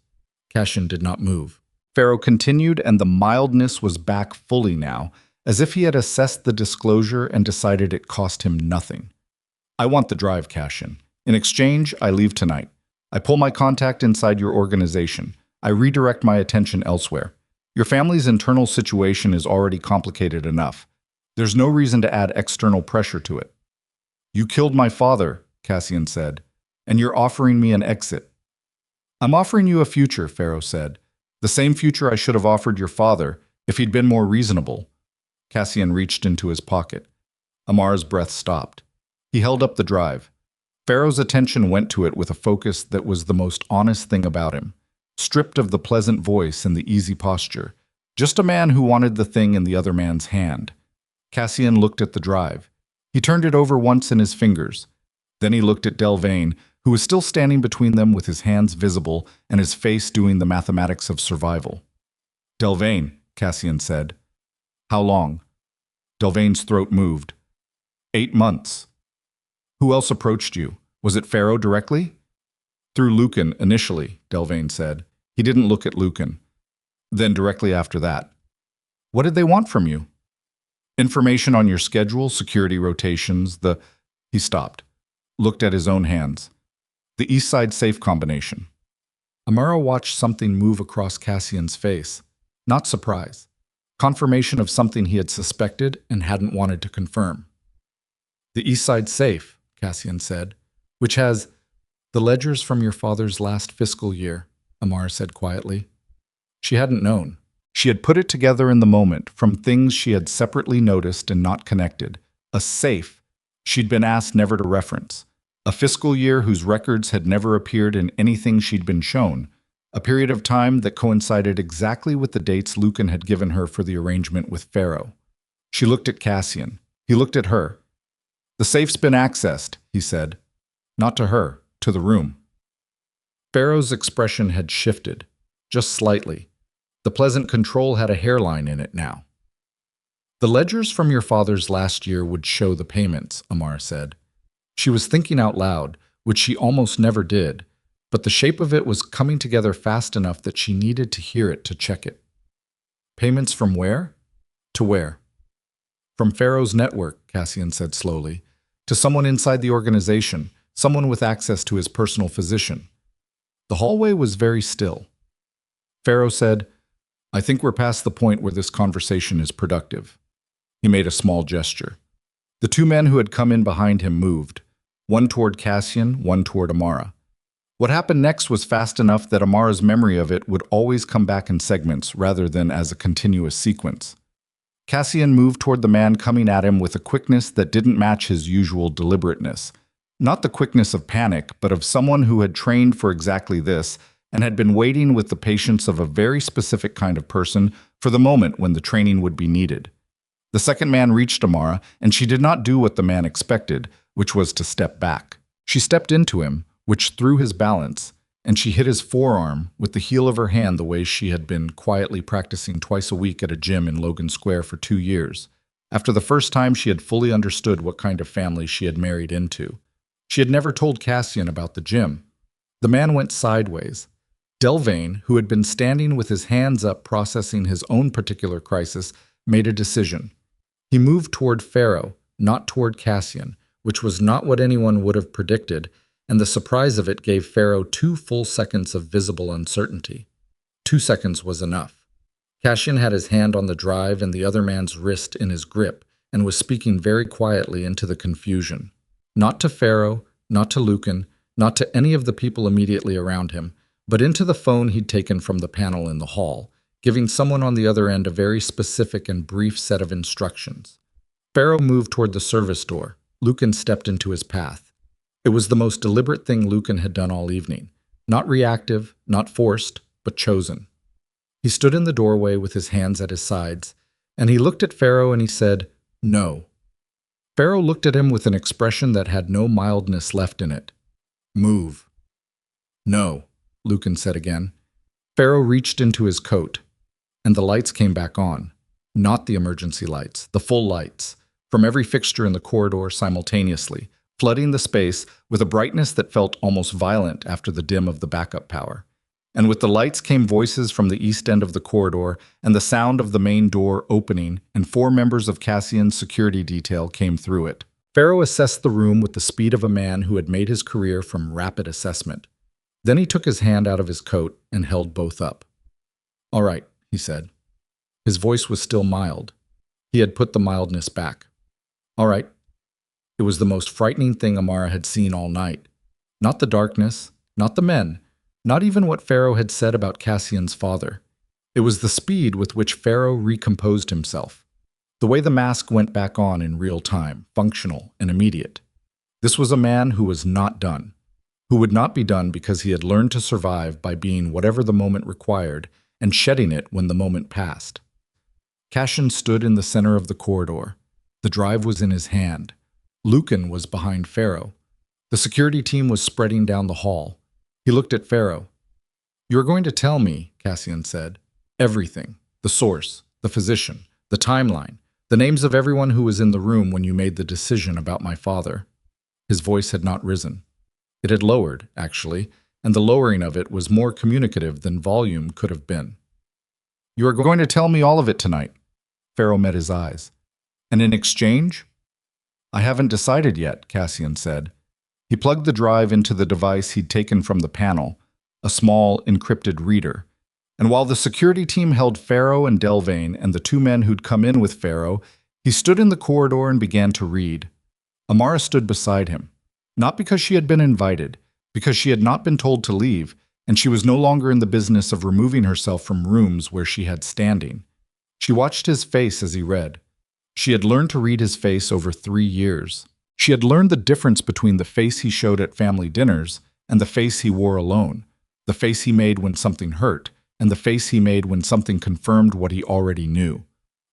A: Cassian did not move. Pharaoh continued, and the mildness was back fully now, as if he had assessed the disclosure and decided it cost him nothing. I want the drive, Cassian. In exchange, I leave tonight. I pull my contact inside your organization. I redirect my attention elsewhere. Your family's internal situation is already complicated enough. There's no reason to add external pressure to it. You killed my father, Cassian said, and you're offering me an exit. I'm offering you a future, Pharaoh said. The same future I should have offered your father if he'd been more reasonable. Cassian reached into his pocket. Amara's breath stopped. He held up the drive. Pharaoh's attention went to it with a focus that was the most honest thing about him. Stripped of the pleasant voice and the easy posture. Just a man who wanted the thing in the other man's hand. Cassian looked at the drive. He turned it over once in his fingers. Then he looked at Delvain, who was still standing between them with his hands visible and his face doing the mathematics of survival. Delvain, Cassian said. How long? Delvain's throat moved. 8 months. Who else approached you? Was it Pharaoh directly? Through Lucan, initially, Delvain said. He didn't look at Lucan. Then directly after that. What did they want from you? Information on your schedule, security rotations, He stopped. Looked at his own hands. The East Side safe combination. Amara watched something move across Cassian's face. Not surprise. Confirmation of something he had suspected and hadn't wanted to confirm. The East Side safe, Cassian said, which has the ledgers from your father's last fiscal year, Amara said quietly. She hadn't known. She had put it together in the moment from things she had separately noticed and not connected. A safe she'd been asked never to reference. A fiscal year whose records had never appeared in anything she'd been shown. A period of time that coincided exactly with the dates Lucan had given her for the arrangement with Pharaoh. She looked at Cassian. He looked at her. The safe's been accessed, he said. Not to her, to the room. Pharaoh's expression had shifted, just slightly. The pleasant control had a hairline in it now. The ledgers from your father's last year would show the payments, Amara said. She was thinking out loud, which she almost never did, but the shape of it was coming together fast enough that she needed to hear it to check it. Payments from where? To where? From Pharaoh's network, Cassian said slowly, to someone inside the organization, someone with access to his personal physician. The hallway was very still. Pharaoh said, I think we're past the point where this conversation is productive. He made a small gesture. The two men who had come in behind him moved, one toward Cassian, one toward Amara. What happened next was fast enough that Amara's memory of it would always come back in segments rather than as a continuous sequence. Cassian moved toward the man coming at him with a quickness that didn't match his usual deliberateness. Not the quickness of panic, but of someone who had trained for exactly this and had been waiting with the patience of a very specific kind of person for the moment when the training would be needed. The second man reached Amara, and she did not do what the man expected, which was to step back. She stepped into him, which threw his balance, and she hit his forearm with the heel of her hand the way she had been quietly practicing twice a week at a gym in Logan Square for 2 years, after the first time she had fully understood what kind of family she had married into. She had never told Cassian about the gym.
B: The man went sideways. Delvane, who had been standing with his hands up processing his own particular crisis, made a decision. He moved toward Pharaoh, not toward Cassian, which was not what anyone would have predicted, and the surprise of it gave Pharaoh 2 full seconds of visible uncertainty. 2 seconds was enough. Cassian had his hand on the drive and the other man's wrist in his grip, and was speaking very quietly into the confusion. Not to Pharaoh, not to Lucan, not to any of the people immediately around him, but into the phone he'd taken from the panel in the hall, giving someone on the other end a very specific and brief set of instructions. Pharaoh moved toward the service door. Lucan stepped into his path. It was the most deliberate thing Lucan had done all evening. Not reactive, not forced, but chosen. He stood in the doorway with his hands at his sides, and he looked at Pharaoh and he said, "No." Pharaoh looked at him with an expression that had no mildness left in it. "Move." "No," Lucan said again. Pharaoh reached into his coat, and the lights came back on. Not the emergency lights, the full lights, from every fixture in the corridor simultaneously, flooding the space with a brightness that felt almost violent after the dim of the backup power. And with the lights came voices from the east end of the corridor, and the sound of the main door opening, and 4 members of Cassian's security detail came through it. Pharaoh assessed the room with the speed of a man who had made his career from rapid assessment. Then he took his hand out of his coat and held both up. "All right," he said. His voice was still mild. He had put the mildness back. "All right." It was the most frightening thing Amara had seen all night. Not the darkness, not the men, not even what Pharaoh had said about Cassian's father. It was the speed with which Pharaoh recomposed himself. The way the mask went back on in real time, functional and immediate. This was a man who was not done, who would not be done because he had learned to survive by being whatever the moment required and shedding it when the moment passed. Cassian stood in the center of the corridor. The drive was in his hand. Lucan was behind Pharaoh. The security team was spreading down the hall. He looked at Pharaoh. "You are going to tell me," Cassian said, "everything, the source, the physician, the timeline, the names of everyone who was in the room when you made the decision about my father." His voice had not risen. It had lowered, actually, and the lowering of it was more communicative than volume could have been. "You are going to tell me all of it tonight." Pharaoh met his eyes. "And in exchange?" "I haven't decided yet," Cassian said. He plugged the drive into the device he'd taken from the panel, a small, encrypted reader. And while the security team held Pharaoh and Delvane and the 2 men who'd come in with Pharaoh, he stood in the corridor and began to read. Amara stood beside him. Not because she had been invited, because she had not been told to leave, and she was no longer in the business of removing herself from rooms where she had standing. She watched his face as he read. She had learned to read his face over 3 years. She had learned the difference between the face he showed at family dinners and the face he wore alone, the face he made when something hurt, and the face he made when something confirmed what he already knew.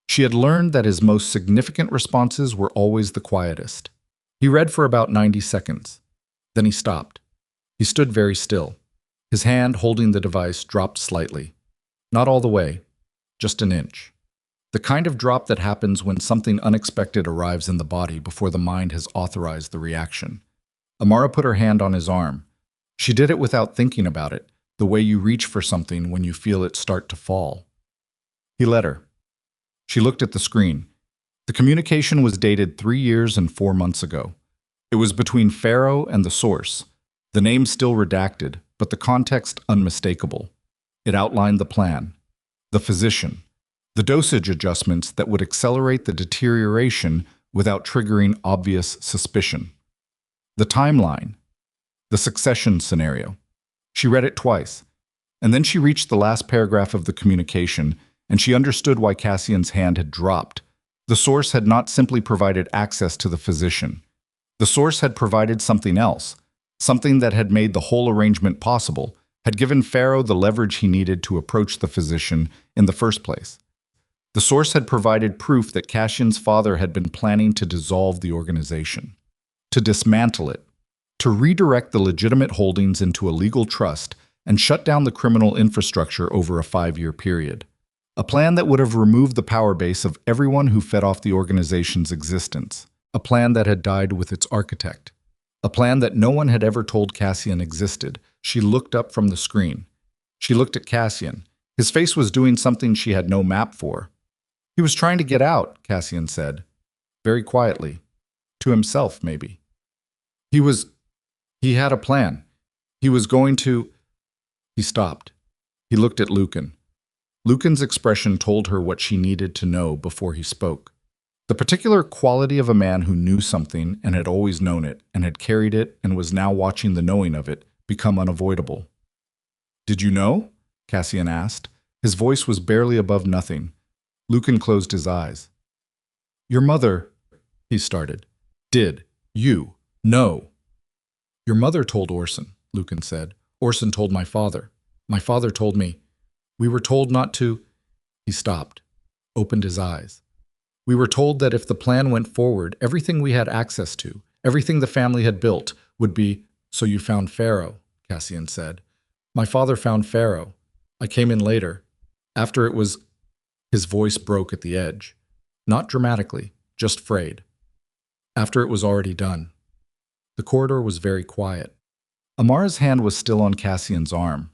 B: She had learned that his most significant responses were always the quietest. He read for about 90 seconds. Then he stopped. He stood very still. His hand holding the device dropped slightly. Not all the way, just an inch. The kind of drop that happens when something unexpected arrives in the body before the mind has authorized the reaction. Amara put her hand on his arm. She did it without thinking about it, the way you reach for something when you feel it start to fall. He let her. She looked at the screen. The communication was dated 3 years and 4 months ago. It was between Pharaoh and the source. The name still redacted, but the context unmistakable. It outlined the plan. The physician. The dosage adjustments that would accelerate the deterioration without triggering obvious suspicion. The timeline. The succession scenario. She read it twice, and then she reached the last paragraph of the communication, and she understood why Cassian's hand had dropped. The source had not simply provided access to the physician. The source had provided something else, something that had made the whole arrangement possible, had given Pharaoh the leverage he needed to approach the physician in the first place. The source had provided proof that Cassian's father had been planning to dissolve the organization, to dismantle it, to redirect the legitimate holdings into a legal trust and shut down the criminal infrastructure over a 5-year period. A plan that would have removed the power base of everyone who fed off the organization's existence. A plan that had died with its architect. A plan that no one had ever told Cassian existed, She looked up from the screen. She looked at Cassian. His face was doing something she had no map for. He was trying to get out, Cassian said, very quietly. To himself, maybe. He had a plan. He was going to... He stopped. He looked at Lucan. Lucan's expression told her what she needed to know before he spoke. The particular quality of a man who knew something and had always known it and had carried it and was now watching the knowing of it become unavoidable. "Did you know?" Cassian asked. His voice was barely above nothing. Lucan closed his eyes. "Your mother," he started. "Did you know?" "Your mother told Orson," Lucan said. "Orson told my father. My father told me. We were told not to..." He stopped, opened his eyes. "We were told that if the plan went forward, everything we had access to, everything the family had built, would be..." "So you found Pharaoh," Cassian said. "My father found Pharaoh. I came in later. After it was..." His voice broke at the edge. Not dramatically, just frayed. "After it was already done." The corridor was very quiet. Amara's hand was still on Cassian's arm.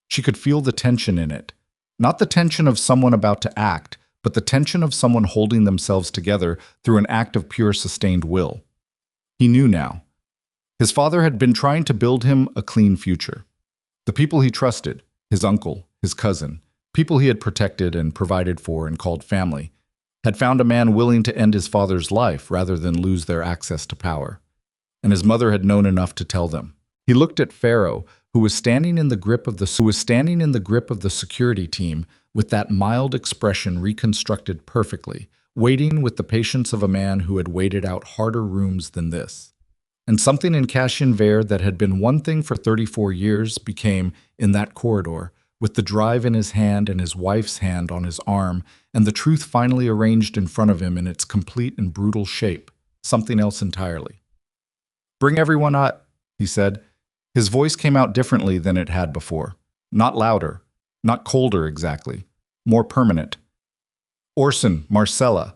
B: She could feel the tension in it. Not the tension of someone about to act, but the tension of someone holding themselves together through an act of pure sustained will. He knew now. His father had been trying to build him a clean future. The people he trusted, his uncle, his cousin, people he had protected and provided for and called family, had found a man willing to end his father's life rather than lose their access to power. And his mother had known enough to tell them. He looked at Pharaoh, who was standing in the grip of the security team with that mild expression reconstructed perfectly, waiting with the patience of a man who had waited out harder rooms than this. And something in Korean Mafia that had been one thing for 34 years became, in that corridor, with the drive in his hand and his wife's hand on his arm, and the truth finally arranged in front of him in its complete and brutal shape, something else entirely. "Bring everyone up," he said. His voice came out differently than it had before. Not louder, not colder exactly, more permanent. "Orson, Marcella,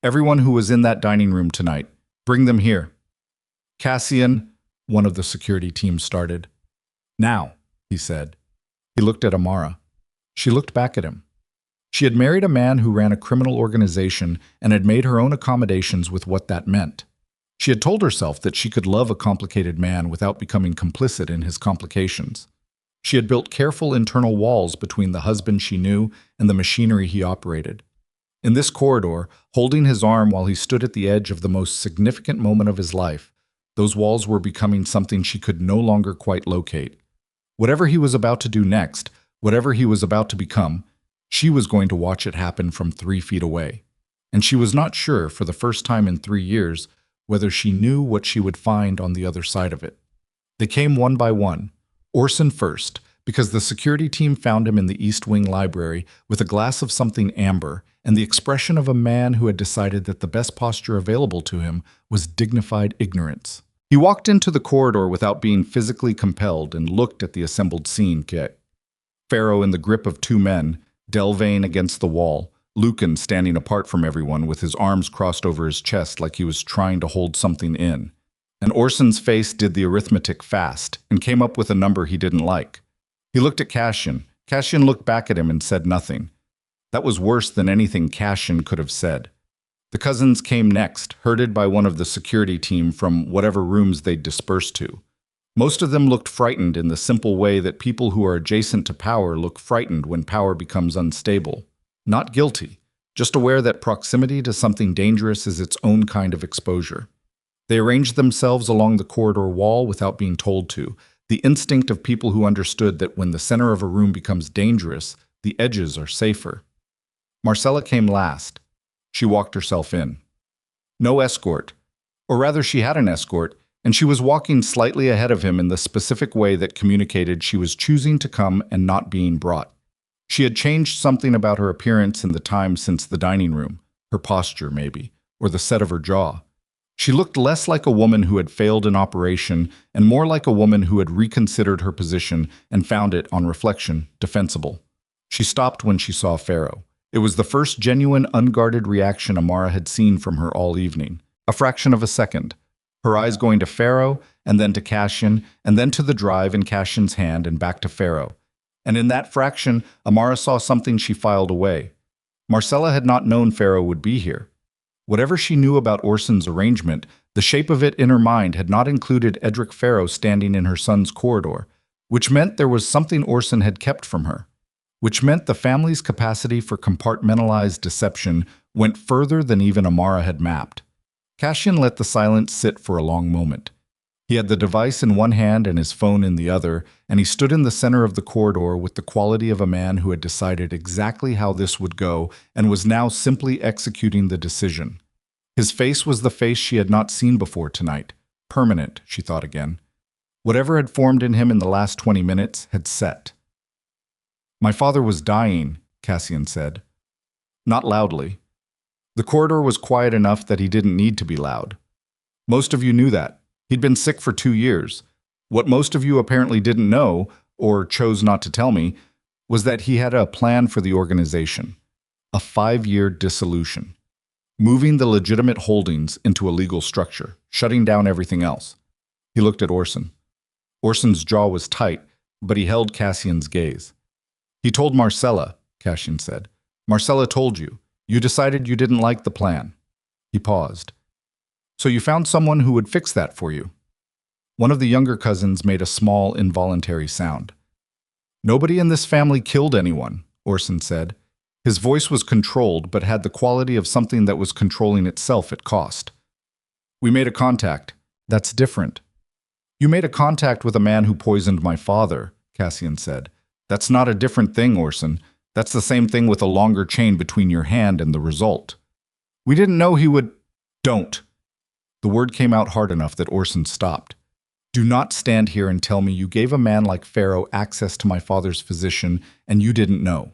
B: everyone who was in that dining room tonight, bring them here." "Cassian," one of the security team started. "Now," he said. He looked at Amara. She looked back at him. She had married a man who ran a criminal organization and had made her own accommodations with what that meant. She had told herself that she could love a complicated man without becoming complicit in his complications. She had built careful internal walls between the husband she knew and the machinery he operated. In this corridor, holding his arm while he stood at the edge of the most significant moment of his life, those walls were becoming something she could no longer quite locate. Whatever he was about to do next, whatever he was about to become, she was going to watch it happen from 3 feet away. And she was not sure, for the first time in 3 years, whether she knew what she would find on the other side of it. They came one by one. Orson first, because the security team found him in the East Wing library with a glass of something amber and the expression of a man who had decided that the best posture available to him was dignified ignorance. He walked into the corridor without being physically compelled and looked at the assembled scene. Pharaoh in the grip of 2 men, Delvain against the wall, Lucan standing apart from everyone with his arms crossed over his chest like he was trying to hold something in. And Orson's face did the arithmetic fast and came up with a number he didn't like. He looked at Cassian. Cassian looked back at him and said nothing. That was worse than anything Cassian could have said. The cousins came next, herded by one of the security team from whatever rooms they'd dispersed to. Most of them looked frightened in the simple way that people who are adjacent to power look frightened when power becomes unstable. Not guilty, just aware that proximity to something dangerous is its own kind of exposure. They arranged themselves along the corridor wall without being told to, the instinct of people who understood that when the center of a room becomes dangerous, the edges are safer. Marcella came last. She walked herself in. No escort. Or rather, she had an escort, and she was walking slightly ahead of him in the specific way that communicated she was choosing to come and not being brought. She had changed something about her appearance in the time since the dining room, her posture maybe, or the set of her jaw. She looked less like a woman who had failed an operation and more like a woman who had reconsidered her position and found it, on reflection, defensible. She stopped when she saw Pharaoh. It was the first genuine, unguarded reaction Amara had seen from her all evening. A fraction of a second.
A: her eyes going to Pharaoh, and then to Cassian, and then to the drive in Cassian's hand and back to Pharaoh. And in that fraction, Amara saw something she filed away. Marcella had not known Pharaoh would be here. Whatever she knew about Orson's arrangement, the shape of it in her mind had not included Edric Pharaoh standing in her son's corridor, which meant there was something Orson had kept from her, which meant the family's capacity for compartmentalized deception went further than even Amara had mapped. Cassian let the silence sit for a long moment. He had the device in one hand and his phone in the other, and he stood in the center of the corridor with the quality of a man who had decided exactly how this would go and was now simply executing the decision. His face was the face she had not seen before tonight. Permanent, she thought again. Whatever had formed in him in the last 20 minutes had set. "My father was dying," Cassian said. Not loudly. The corridor was quiet enough that he didn't need to be loud. Most of you knew that. He'd been sick for 2 years. What most of you apparently didn't know, or chose not to tell me, was that he had a plan for the organization. A 5-year dissolution. Moving the legitimate holdings into a legal structure, shutting down everything else. He looked at Orson. Orson's jaw was tight, but he held Cassian's gaze. "He told Marcella," Cassian said. "Marcella told you. You decided you didn't like the plan." He paused. "So you found someone who would fix that for you?" One of the younger cousins made a small, involuntary sound. "Nobody in this family killed anyone," Orson said. His voice was controlled, but had the quality of something that was controlling itself at cost. "We made a contact. That's different." "You made a contact with a man who poisoned my father," Cassian said. "That's not a different thing, Orson. That's the same thing with a longer chain between your hand and the result." "We didn't know he would—" "Don't." The word came out hard enough that Orson stopped. "Do not stand here and tell me you gave a man like Pharaoh access to my father's physician and you didn't know.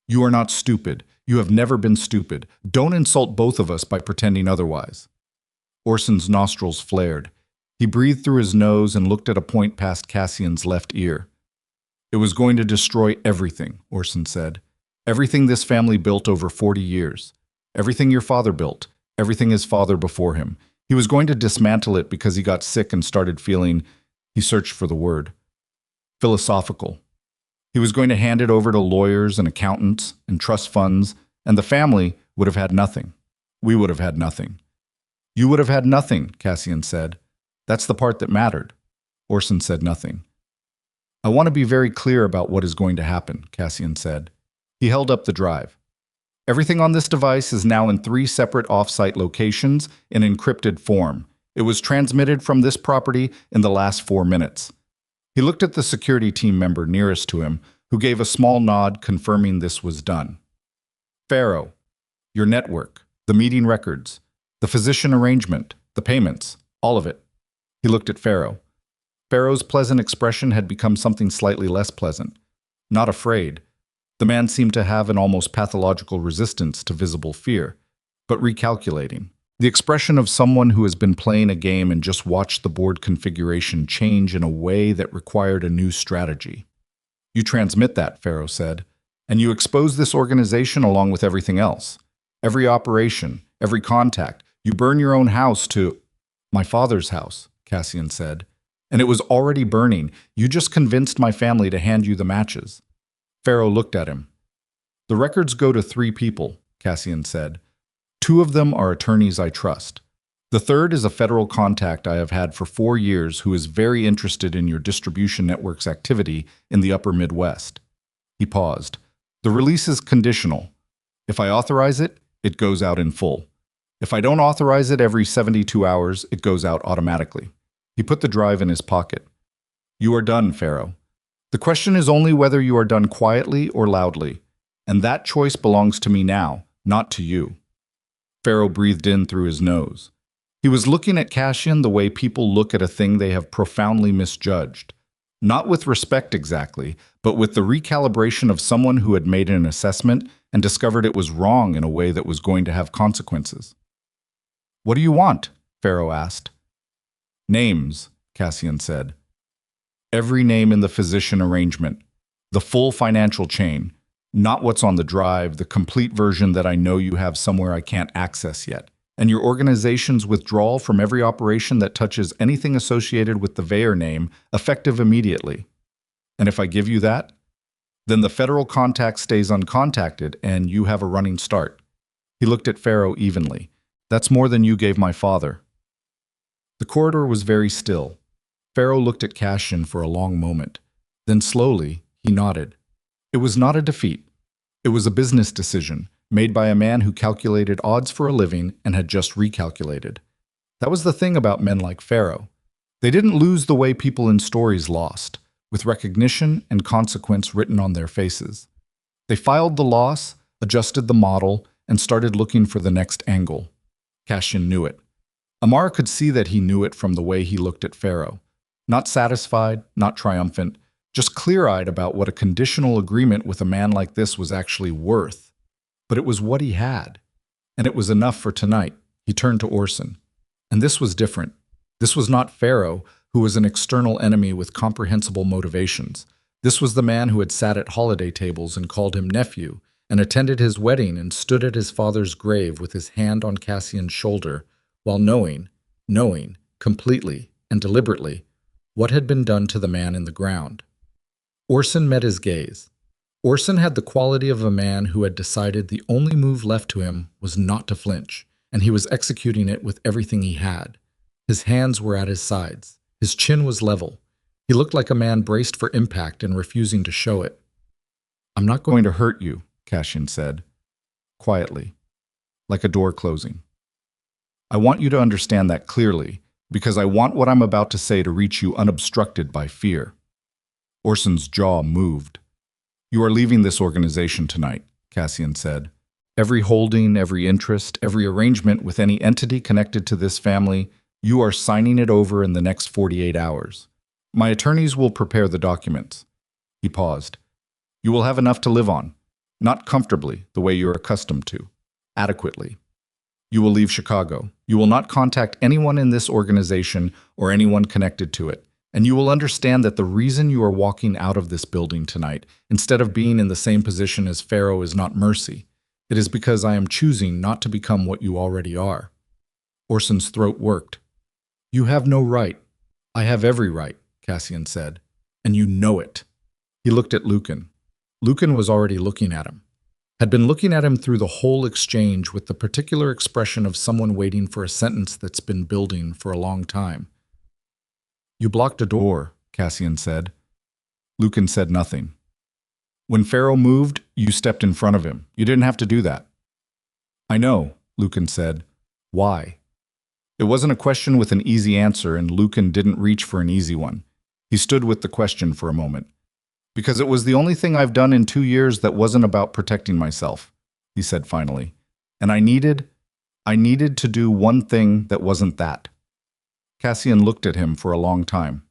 A: You are not stupid. You have never been stupid. Don't insult both of us by pretending otherwise." Orson's nostrils flared. He breathed through his nose and looked at a point past Cassian's left ear. "It was going to destroy everything," Orson said. "Everything this family built over 40 years. Everything your father built. Everything his father before him. He was going to dismantle it because he got sick and started feeling," he searched for the word, "philosophical. He was going to hand it over to lawyers and accountants and trust funds, and the family would have had nothing. We would have had nothing." "You would have had nothing," Cassian said. "That's the part that mattered." Orson said nothing. "I want to be very clear about what is going to happen," Cassian said. He held up the drive. "Everything on this device is now in 3 separate off-site locations in encrypted form. It was transmitted from this property in the last 4 minutes." He looked at the security team member nearest to him, who gave a small nod confirming this was done. "Pharaoh, your network, the meeting records, the physician arrangement, the payments, all of it." He looked at Pharaoh. Pharaoh's pleasant expression had become something slightly less pleasant. Not afraid. The man seemed to have an almost pathological resistance to visible fear, but recalculating. The expression of someone who has been playing a game and just watched the board configuration change in a way that required a new strategy. "You transmit that," Pharaoh said, "and you expose this organization along with everything else. Every operation, every contact. You burn your own house to—" "My father's house," Cassian said. "And it was already burning. You just convinced my family to hand you the matches." Pharaoh looked at him. "The records go to 3 people," Cassian said. 2 of them are attorneys I trust. The third is a federal contact I have had for 4 years who is very interested in your distribution network's activity in the upper Midwest." He paused. "The release is conditional. If I authorize it, it goes out in full. If I don't authorize it every 72 hours, it goes out automatically." He put the drive in his pocket. "You are done, Pharaoh. The question is only whether you are done quietly or loudly, and that choice belongs to me now, not to you." Pharaoh breathed in through his nose. He was looking at Cassian the way people look at a thing they have profoundly misjudged. Not with respect exactly, but with the recalibration of someone who had made an assessment and discovered it was wrong in a way that was going to have consequences. "What do you want?" Pharaoh asked. "Names," Cassian said. "Every name in the physician arrangement. The full financial chain. Not what's on the drive, the complete version that I know you have somewhere I can't access yet. and your organization's withdrawal from every operation that touches anything associated with the Veyre name, effective immediately. And if I give you that, then the federal contact stays uncontacted and you have a running start. He looked at Pharaoh evenly. That's more than you gave my father. The corridor was very still. Pharaoh looked at Cassian for a long moment. Then slowly, he nodded. It was not a defeat. It was a business decision, made by a man who calculated odds for a living and had just recalculated. That was the thing about men like Pharaoh. They didn't lose the way people in stories lost, with recognition and consequence written on their faces. They filed the loss, adjusted the model, and started looking for the next angle. Cassian knew it. Amara could see that he knew it from the way he looked at Pharaoh. Not satisfied, not triumphant, just clear-eyed about what a conditional agreement with a man like this was actually worth. But it was what he had. And it was enough for tonight. He turned to Orson. And this was different. This was not Pharaoh, who was an external enemy with comprehensible motivations. This was the man who had sat at holiday tables and called him nephew, and attended his wedding and stood at his father's grave with his hand on Cassian's shoulder, while knowing, completely and deliberately, what had been done to the man in the ground. Orson met his gaze. Orson had the quality of a man who had decided the only move left to him was not to flinch, and he was executing it with everything he had. His hands were at his sides. His chin was level. He looked like a man braced for impact and refusing to show it. "I'm not going to hurt you," Cassian said, quietly, like a door closing. "I want you to understand that clearly, because I want what I'm about to say to reach you unobstructed by fear." Orson's jaw moved. "You are leaving this organization tonight," Cassian said. "Every holding, every interest, every arrangement with any entity connected to this family, you are signing it over in the next 48 hours. My attorneys will prepare the documents." He paused. "You will have enough to live on. Not comfortably, the way you're accustomed to. Adequately. You will leave Chicago. You will not contact anyone in this organization or anyone connected to it. And you will understand that the reason you are walking out of this building tonight, instead of being in the same position as Pharaoh, is not mercy. It is because I am choosing not to become what you already are." Orson's throat worked. "You have no right." "I have every right," Cassian said. "And you know it." He looked at Lucan. Lucan was already looking at him. Had been looking at him through the whole exchange with the particular expression of someone waiting for a sentence that's been building for a long time. "You blocked a door," Cassian said. Lucan said nothing. "When Pharaoh moved, you stepped in front of him. You didn't have to do that." "I know," Lucan said. "Why?" It wasn't a question with an easy answer, and Lucan didn't reach for an easy one. He stood with the question for a moment. "Because it was the only thing I've done in 2 years that wasn't about protecting myself," he said finally. "And I needed to do one thing that wasn't that." Cassian looked at him for a long time.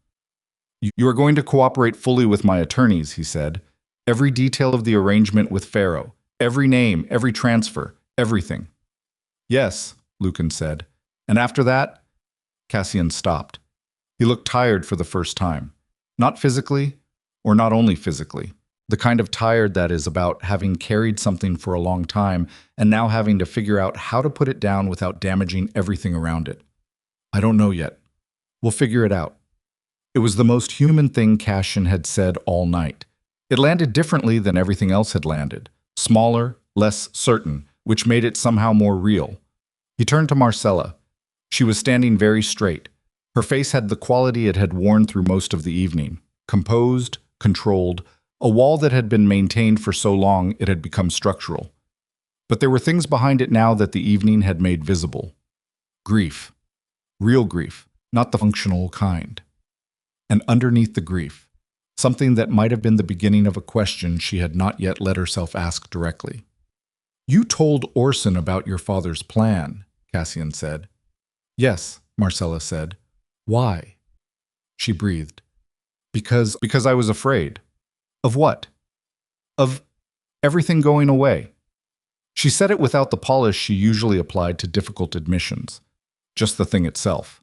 A: "You are going to cooperate fully with my attorneys," he said. "Every detail of the arrangement with Pharaoh, every name, every transfer, everything." "Yes," Lucan said. "And after that?" Cassian stopped. He looked tired for the first time. Not physically, or not only physically. The kind of tired that is about having carried something for a long time and now having to figure out how to put it down without damaging everything around it. "I don't know yet. We'll figure it out." It was the most human thing Cassian had said all night. It landed differently than everything else had landed. Smaller, less certain, which made it somehow more real. He turned to Marcella. She was standing very straight. Her face had the quality it had worn through most of the evening. Composed, controlled, a wall that had been maintained for so long it had become structural. But there were things behind it now that the evening had made visible. Grief. Real grief, not the functional kind. And underneath the grief, something that might have been the beginning of a question she had not yet let herself ask directly. "You told Orson about your father's plan," Cassian said. "Yes," Marcella said. "Why?" She breathed. Because I was afraid." "Of what?" "Of everything going away." She said it without the polish she usually applied to difficult admissions. Just the thing itself.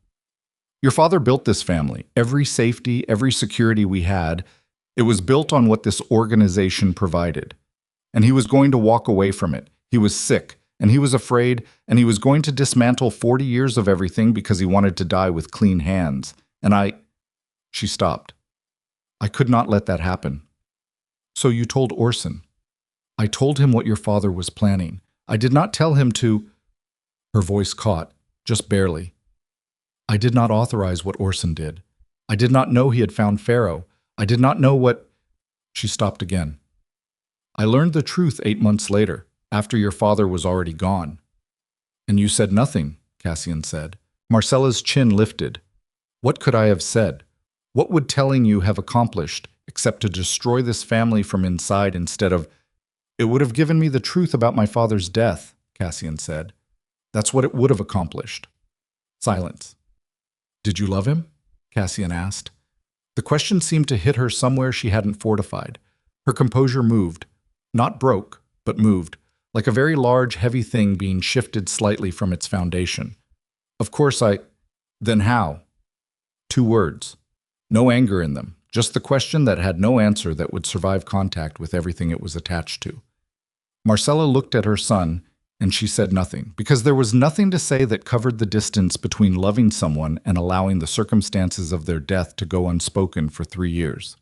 A: "Your father built this family. Every safety, every security we had, it was built on what this organization provided. And he was going to walk away from it. He was sick, and he was afraid, and he was going to dismantle 40 years of everything because he wanted to die with clean hands. And She stopped. I could not let that happen. So you told Orson. I told him what your father was planning. I did not tell him to. Her voice caught, just barely. I did not authorize what Orson did. I did not know he had found Pharaoh. I did not know what. She stopped again. I learned the truth 8 months later, after your father was already gone. And you said nothing, Cassian said. Marcella's chin lifted. What could I have said? What would telling you have accomplished, except to destroy this family from inside instead of... It would have given me the truth about my father's death, Cassian said. That's what it would have accomplished. Silence. Did you love him? Cassian asked. The question seemed to hit her somewhere she hadn't fortified. Her composure moved. Not broke, but moved, like a very large, heavy thing being shifted slightly from its foundation. Of course Then how? 2 words. No anger in them, just the question that had no answer that would survive contact with everything it was attached to. Marcella looked at her son, and she said nothing, because there was nothing to say that covered the distance between loving someone and allowing the circumstances of their death to go unspoken for 3 years.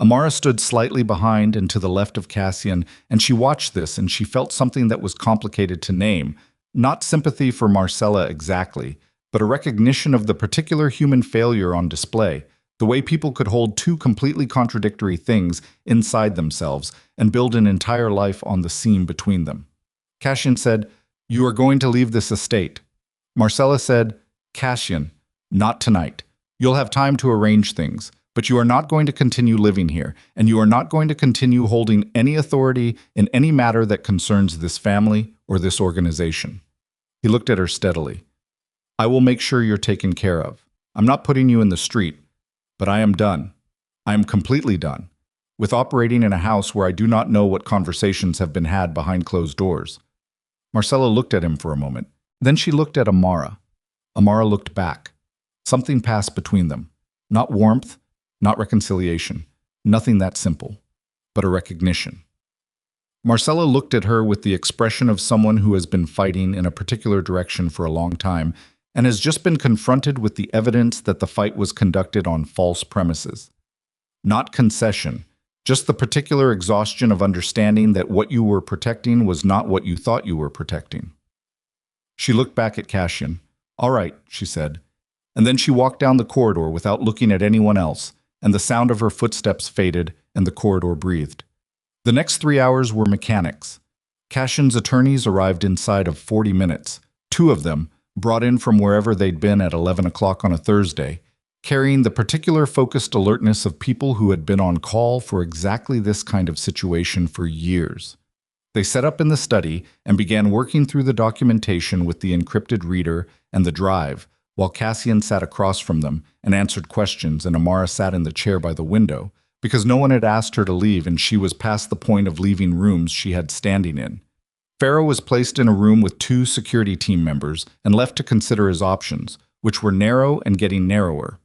A: Amara stood slightly behind and to the left of Cassian, and she watched this, and she felt something that was complicated to name, not sympathy for Marcella exactly, but a recognition of the particular human failure on display, the way people could hold 2 completely contradictory things inside themselves and build an entire life on the seam between them. Cassian said, You are going to leave this estate. Marcella said, Cassian, not tonight. You'll have time to arrange things, but you are not going to continue living here, and you are not going to continue holding any authority in any matter that concerns this family or this organization. He looked at her steadily. I will make sure you're taken care of. I'm not putting you in the street, but I am done. I am completely done with operating in a house where I do not know what conversations have been had behind closed doors. Marcella looked at him for a moment. Then she looked at Amara. Amara looked back. Something passed between them. Not warmth, not reconciliation, nothing that simple, but a recognition. Marcella looked at her with the expression of someone who has been fighting in a particular direction for a long time and has just been confronted with the evidence that the fight was conducted on false premises. Not concession, just the particular exhaustion of understanding that what you were protecting was not what you thought you were protecting. She looked back at Cassian. All right, she said. And then she walked down the corridor without looking at anyone else, and the sound of her footsteps faded, and the corridor breathed. The next 3 hours were mechanics. Cassian's attorneys arrived inside of 40 minutes, 2 of them, brought in from wherever they'd been at 11 o'clock on a Thursday, carrying the particular focused alertness of people who had been on call for exactly this kind of situation for years. They set up in the study and began working through the documentation with the encrypted reader and the drive, while Cassian sat across from them and answered questions, and Amara sat in the chair by the window, because no one had asked her to leave and she was past the point of leaving rooms she had standing in. Pharaoh was placed in a room with 2 security team members and left to consider his options, which were narrow and getting narrower.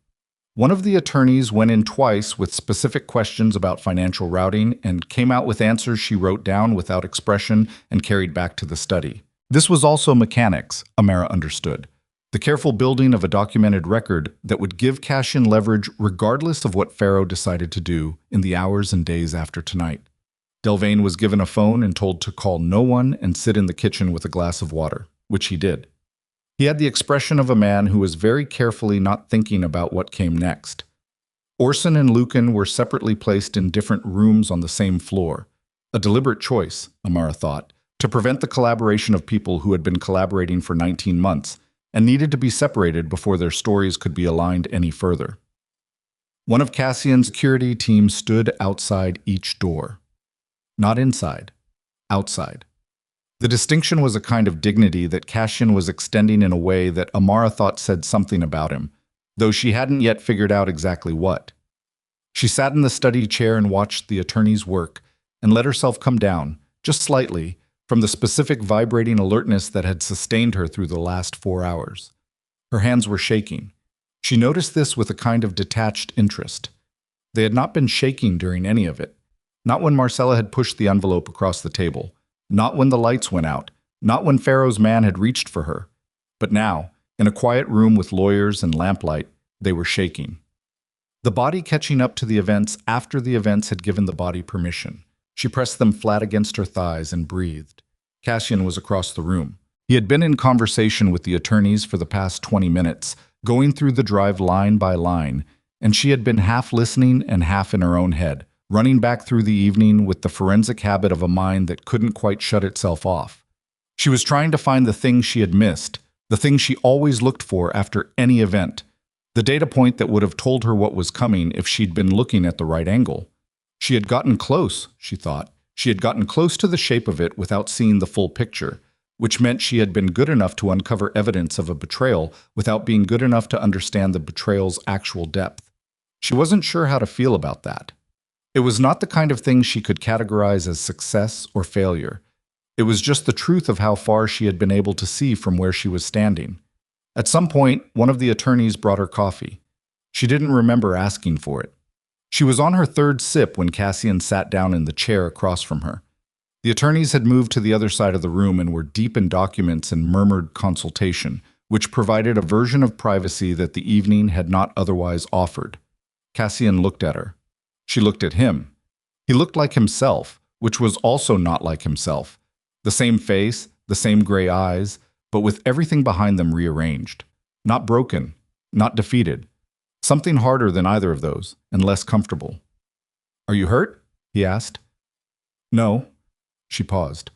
A: One of the attorneys went in twice with specific questions about financial routing and came out with answers she wrote down without expression and carried back to the study. This was also mechanics, Amara understood. The careful building of a documented record that would give Cassian leverage regardless of what Pharaoh decided to do in the hours and days after tonight. Delvain was given a phone and told to call no one and sit in the kitchen with a glass of water, which he did. He had the expression of a man who was very carefully not thinking about what came next. Orson and Lucan were separately placed in different rooms on the same floor. A deliberate choice, Amara thought, to prevent the collaboration of people who had been collaborating for 19 months and needed to be separated before their stories could be aligned any further. One of Cassian's security team stood outside each door. Not inside, outside. The distinction was a kind of dignity that Cassian was extending in a way that Amara thought said something about him, though she hadn't yet figured out exactly what. She sat in the study chair and watched the attorney's work and let herself come down, just slightly, from the specific vibrating alertness that had sustained her through the last 4 hours. Her hands were shaking. She noticed this with a kind of detached interest. They had not been shaking during any of it. Not when Marcella had pushed the envelope across the table. Not when the lights went out. Not when Pharaoh's man had reached for her. But now, in a quiet room with lawyers and lamplight, they were shaking. The body catching up to the events after the events had given the body permission. She pressed them flat against her thighs and breathed. Cassian was across the room. He had been in conversation with the attorneys for the past 20 minutes, going through the drive line by line, and she had been half listening and half in her own head, running back through the evening with the forensic habit of a mind that couldn't quite shut itself off. She was trying to find the thing she had missed, the thing she always looked for after any event, the data point that would have told her what was coming if she'd been looking at the right angle. She had gotten close, she thought. She had gotten close to the shape of it without seeing the full picture, which meant she had been good enough to uncover evidence of a betrayal without being good enough to understand the betrayal's actual depth. She wasn't sure how to feel about that. It was not the kind of thing she could categorize as success or failure. It was just the truth of how far she had been able to see from where she was standing. At some point, one of the attorneys brought her coffee. She didn't remember asking for it. She was on her third sip when Cassian sat down in the chair across from her. The attorneys had moved to the other side of the room and were deep in documents and murmured consultation, which provided a version of privacy that the evening had not otherwise offered. Cassian looked at her. She looked at him. He looked like himself, which was also not like himself. The same face, the same gray eyes, but with everything behind them rearranged. Not broken, not defeated. Something harder than either of those, and less comfortable. "Are you hurt?" he asked. "No." She paused.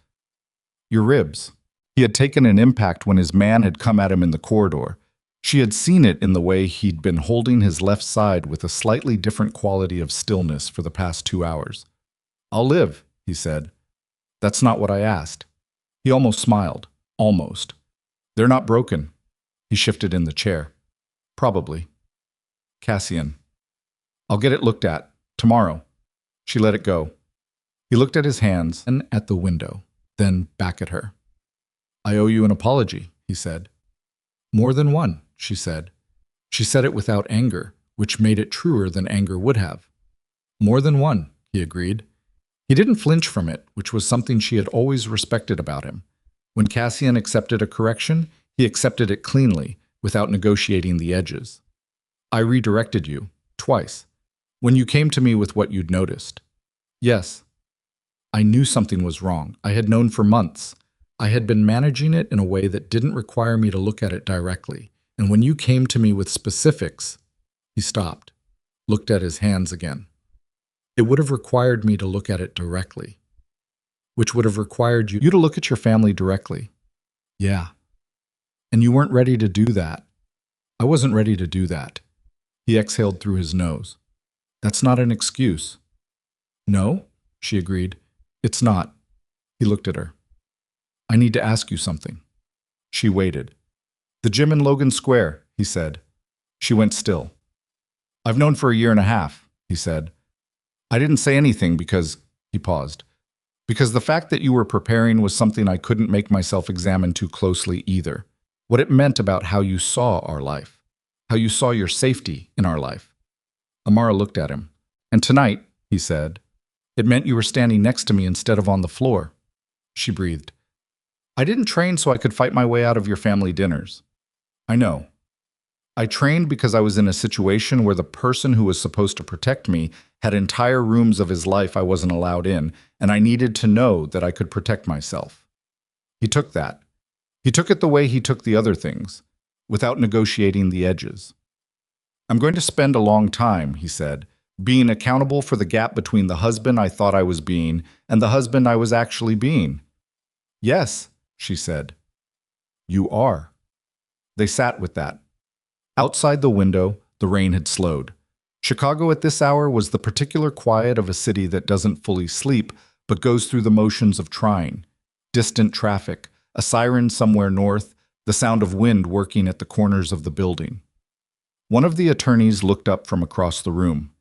A: "Your ribs." He had taken an impact when his man had come at him in the corridor. She had seen it in the way he'd been holding his left side with a slightly different quality of stillness for the past 2 hours. "I'll live," he said. "That's not what I asked." He almost smiled. Almost. "They're not broken." He shifted in the chair. "Probably." "Cassian." "I'll get it looked at. Tomorrow." She let it go. He looked at his hands and at the window, then back at her. "I owe you an apology," he said. "More than one," she said. She said it without anger, which made it truer than anger would have. "More than one," he agreed. He didn't flinch from it, which was something she had always respected about him. When Cassian accepted a correction, he accepted it cleanly, without negotiating the edges. "I redirected you, twice, when you came to me with what you'd noticed." "Yes." "I knew something was wrong. I had known for months. I had been managing it in a way that didn't require me to look at it directly. And when you came to me with specifics," he stopped, looked at his hands again. "It would have required me to look at it directly." "Which would have required you to look at your family directly." "Yeah." "And you weren't ready to do that." "I wasn't ready to do that." He exhaled through his nose. "That's not an excuse." "No," she agreed. "It's not." He looked at her. "I need to ask you something." She waited. "The gym in Logan Square," he said. She went still. "I've known for 1.5 years," he said. "I didn't say anything because," he paused, "because the fact that you were preparing was something I couldn't make myself examine too closely either. What it meant about how you saw our life, how you saw your safety in our life." Amara looked at him. "And tonight," he said, "it meant you were standing next to me instead of on the floor." She breathed. "I didn't train so I could fight my way out of your family dinners." "I know. I trained because I was in a situation where the person who was supposed to protect me had entire rooms of his life I wasn't allowed in, and I needed to know that I could protect myself." He took that. He took it the way he took the other things, without negotiating the edges. "I'm going to spend a long time," he said, "being accountable for the gap between the husband I thought I was being and the husband I was actually being." "Yes," she said. "You are." They sat with that. Outside the window, the rain had slowed. Chicago at this hour was the particular quiet of a city that doesn't fully sleep, but goes through the motions of trying. Distant traffic, a siren somewhere north, the sound of wind working at the corners of the building. One of the attorneys looked up from across the room.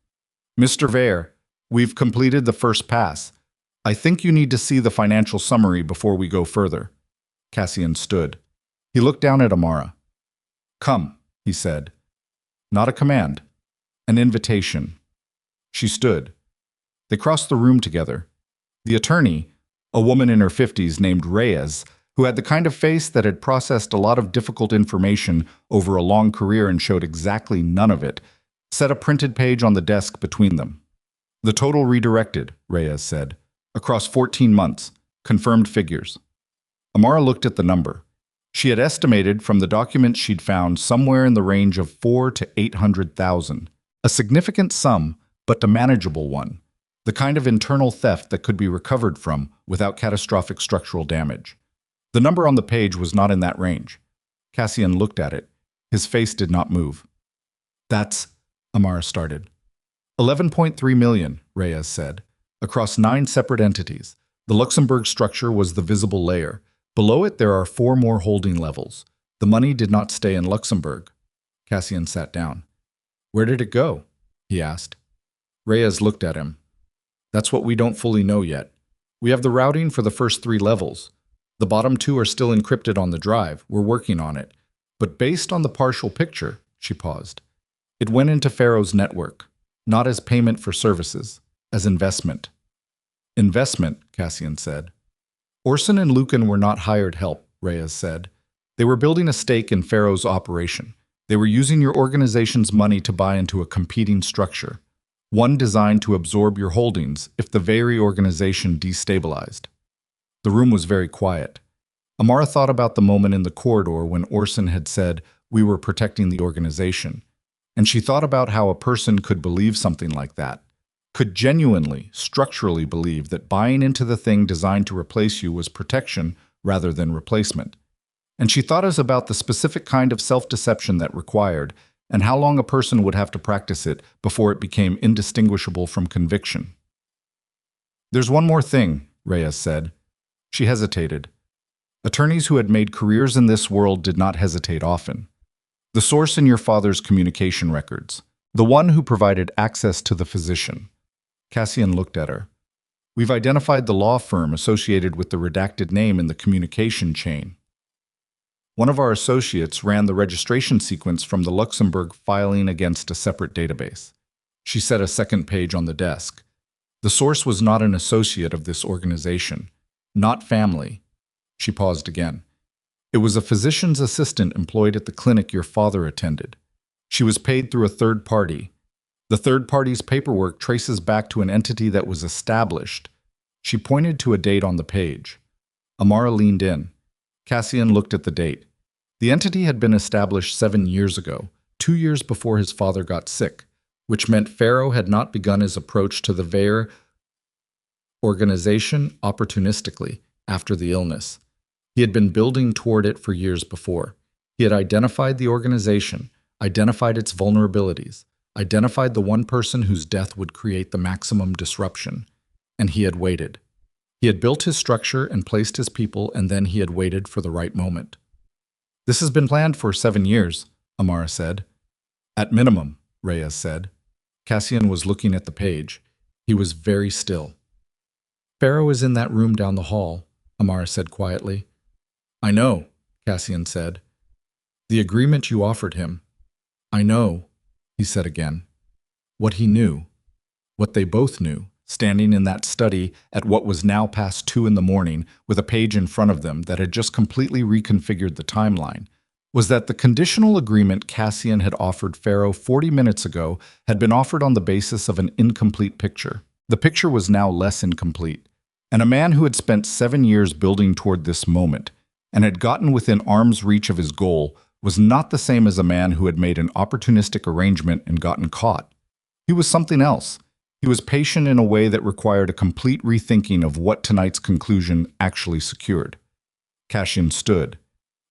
A: "Mr. Veyre, we've completed the first pass. I think you need to see the financial summary before we go further." Cassian stood. He looked down at Amara. "Come," he said. Not a command. An invitation. She stood. They crossed the room together. The attorney, a woman in her 50s named Reyes, who had the kind of face that had processed a lot of difficult information over a long career and showed exactly none of it, set a printed page on the desk between them. The total redirected, Reyes said, across 14 months, confirmed figures. Amara looked at the number. She had estimated from the documents she'd found somewhere in the range of 4 to 800,000, a significant sum, but a manageable one, the kind of internal theft that could be recovered from without catastrophic structural damage. The number on the page was not in that range. Cassian looked at it. His face did not move. That's, Amara started. 11.3 million, Reyes said, across 9 separate entities. The Luxembourg structure was the visible layer. Below it, there are 4 more holding levels. The money did not stay in Luxembourg. Cassian sat down. Where did it go? He asked. Reyes looked at him. That's what we don't fully know yet. We have the routing for the first 3 levels. The bottom 2 are still encrypted on the drive. We're working on it. But based on the partial picture, she paused, it went into Pharaoh's network, not as payment for services, as investment. Investment, Cassian said. Orson and Lucan were not hired help, Reyes said. They were building a stake in Pharaoh's operation. They were using your organization's money to buy into a competing structure, one designed to absorb your holdings if the Veyre organization destabilized. The room was very quiet. Amara thought about the moment in the corridor when Orson had said, "We were protecting the organization." And she thought about how a person could believe something like that, could genuinely, structurally believe that buying into the thing designed to replace you was protection rather than replacement. And she thought about the specific kind of self-deception that required, and how long a person would have to practice it before it became indistinguishable from conviction. There's one more thing, Reyes said. She hesitated. Attorneys who had made careers in this world did not hesitate often. The source in your father's communication records, the one who provided access to the physician. Cassian looked at her. We've identified the law firm associated with the redacted name in the communication chain. One of our associates ran the registration sequence from the Luxembourg filing against a separate database. She set a second page on the desk. The source was not an associate of this organization. Not family. She paused again. It was a physician's assistant employed at the clinic your father attended. She was paid through a third party. The third party's paperwork traces back to an entity that was established. She pointed to a date on the page. Amara leaned in. Cassian looked at the date. The entity had been established 7 years ago, 2 years before his father got sick, which meant Pharaoh had not begun his approach to the Veyre organization opportunistically after the illness. He had been building toward it for years before. He had identified the organization, identified its vulnerabilities, identified the one person whose death would create the maximum disruption, and he had waited. He had built his structure and placed his people, and then he had waited for the right moment. This has been planned for 7 years, Amara said. At minimum, Reyes said. Cassian was looking at the page. He was very still. Pharaoh is in that room down the hall, Amara said quietly. I know, Cassian said. The agreement you offered him. I know, he said again. What he knew, what they both knew, standing in that study at what was now past 2 in the morning with a page in front of them that had just completely reconfigured the timeline, was that the conditional agreement Cassian had offered Pharaoh 40 minutes ago had been offered on the basis of an incomplete picture. The picture was now less incomplete. And a man who had spent 7 years building toward this moment and had gotten within arm's reach of his goal was not the same as a man who had made an opportunistic arrangement and gotten caught. He was something else. He was patient in a way that required a complete rethinking of what tonight's conclusion actually secured. Cassian stood.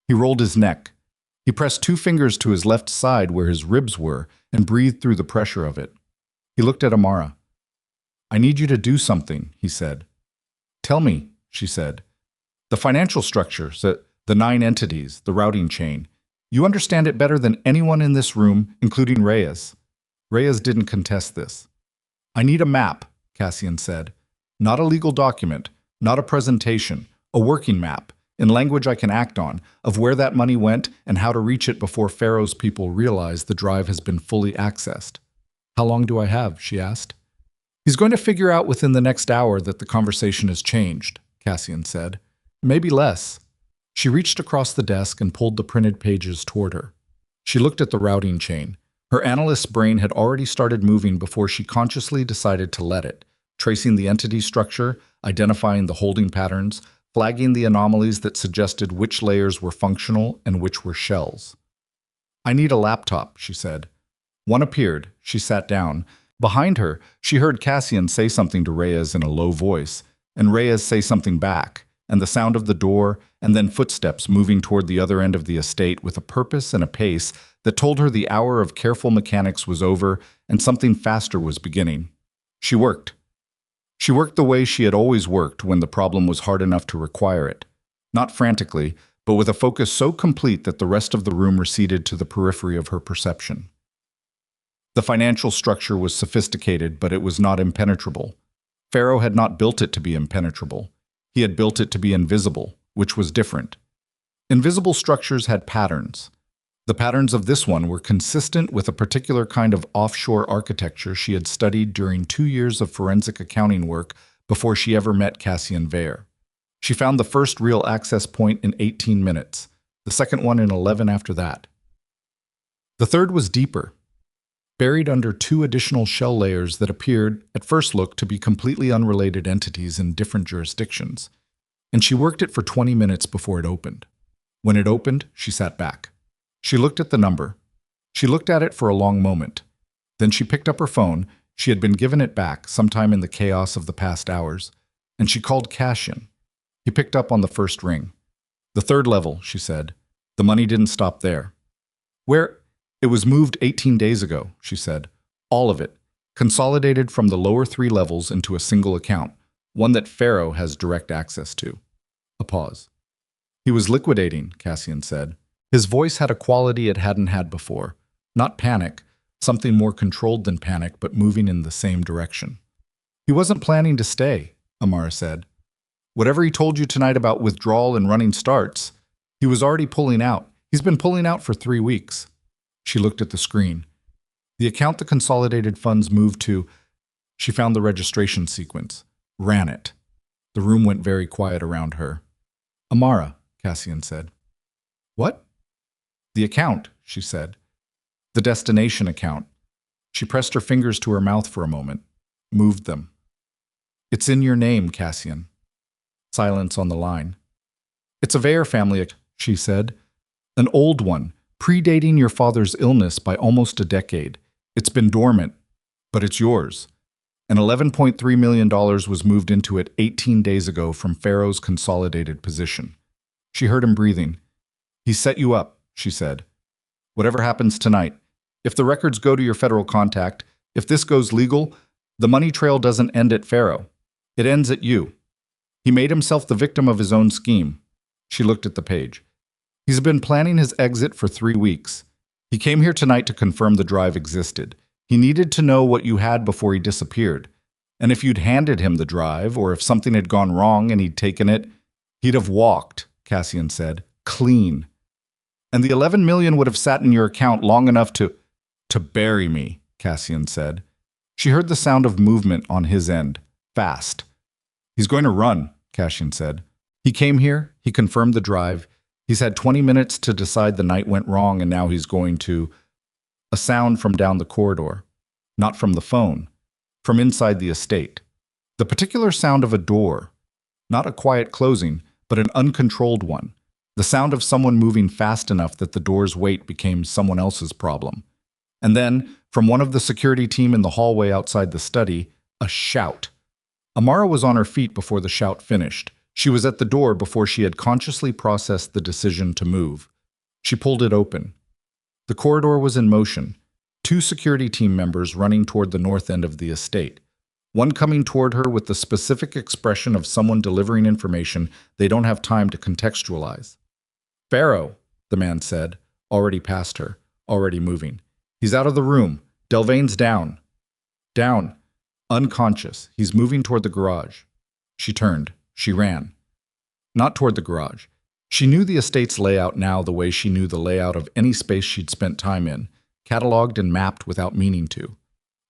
A: He rolled his neck. He pressed 2 fingers to his left side where his ribs were and breathed through the pressure of it. He looked at Amara. I need you to do something, he said. Tell me, she said. The financial structure, the 9 entities, the routing chain. You understand it better than anyone in this room, including Reyes. Reyes didn't contest this. I need a map, Cassian said. Not a legal document, not a presentation, a working map, in language I can act on, of where that money went and how to reach it before Pharaoh's people realize the drive has been fully accessed. How long do I have? She asked. He's going to figure out within the next hour that the conversation has changed, Cassian said. Maybe less.
B: She reached across the desk and pulled the printed pages toward her. She looked at the routing chain. Her analyst's brain had already started moving before she consciously decided to let it, tracing the entity structure, identifying the holding patterns, flagging the anomalies that suggested which layers were functional and which were shells. "I need a laptop," she said. One appeared. She sat down. Behind her, she heard Cassian say something to Reyes in a low voice, and Reyes say something back, and the sound of the door, and then footsteps moving toward the other end of the estate with a purpose and a pace that told her the hour of careful mechanics was over and something faster was beginning. She worked. She worked the way she had always worked when the problem was hard enough to require it. Not frantically, but with a focus so complete that the rest of the room receded to the periphery of her perception. The financial structure was sophisticated, but it was not impenetrable. Pharaoh had not built it to be impenetrable. He had built it to be invisible, which was different. Invisible structures had patterns. The patterns of this one were consistent with a particular kind of offshore architecture she had studied during 2 years of forensic accounting work before she ever met Korean Veyre. She found the first real access point in 18 minutes, the second one in 11 after that. The third was deeper, buried under 2 additional shell layers that appeared, at first look, to be completely unrelated entities in different jurisdictions. And she worked it for 20 minutes before it opened. When it opened, she sat back. She looked at the number. She looked at it for a long moment. Then she picked up her phone. She had been given it back sometime in the chaos of the past hours, and she called Cassian. He picked up on the first ring. "The third level," she said. "The money didn't stop there." "Where?" "It was moved 18 days ago," she said. "All of it, consolidated from the lower 3 levels into a single account, one that Pharaoh has direct access to." A pause. "He was liquidating," Cassian said. His voice had a quality it hadn't had before. Not panic, something more controlled than panic, but moving in the same direction. "He wasn't planning to stay," Amara said. "Whatever he told you tonight about withdrawal and running starts, he was already pulling out. He's been pulling out for 3 weeks. She looked at the screen. The account the consolidated funds moved to, she found the registration sequence, ran it. The room went very quiet around her. "Amara," Cassian said. "What?" "The account," she said. "The destination account." She pressed her fingers to her mouth for a moment, moved them. "It's in your name, Cassian." Silence on the line. "It's a Veyre family," she said. "An old one, predating your father's illness by almost a decade. It's been dormant, but it's yours. And $11.3 million was moved into it 18 days ago from Pharaoh's consolidated position." She heard him breathing. "He set you up," she said. "Whatever happens tonight, if the records go to your federal contact, if this goes legal, the money trail doesn't end at Pharaoh. It ends at you. He made himself the victim of his own scheme." She looked at the page. "He's been planning his exit for 3 weeks. He came here tonight to confirm the drive existed. He needed to know what you had before he disappeared. And if you'd handed him the drive, or if something had gone wrong and he'd taken it, he'd have walked," Cassian said, "clean. And the 11 million would have sat in your account long enough to bury me," Cassian said. She heard the sound of movement on his end, fast. "He's going to run," Cassian said. "He came here, he confirmed the drive. He's had 20 minutes to decide the night went wrong, and now he's going to—" A sound from down the corridor. Not from the phone. From inside the estate. The particular sound of a door. Not a quiet closing, but an uncontrolled one. The sound of someone moving fast enough that the door's weight became someone else's problem. And then, from one of the security team in the hallway outside the study, a shout. Amara was on her feet before the shout finished. She was at the door before she had consciously processed the decision to move. She pulled it open. The corridor was in motion. 2 security team members running toward the north end of the estate. One coming toward her with the specific expression of someone delivering information they don't have time to contextualize. "Pharaoh," the man said, already past her, already moving. "He's out of the room. Delvain's down." "Down." "Unconscious. He's moving toward the garage." She turned. She ran. Not toward the garage. She knew the estate's layout now the way she knew the layout of any space she'd spent time in, cataloged and mapped without meaning to.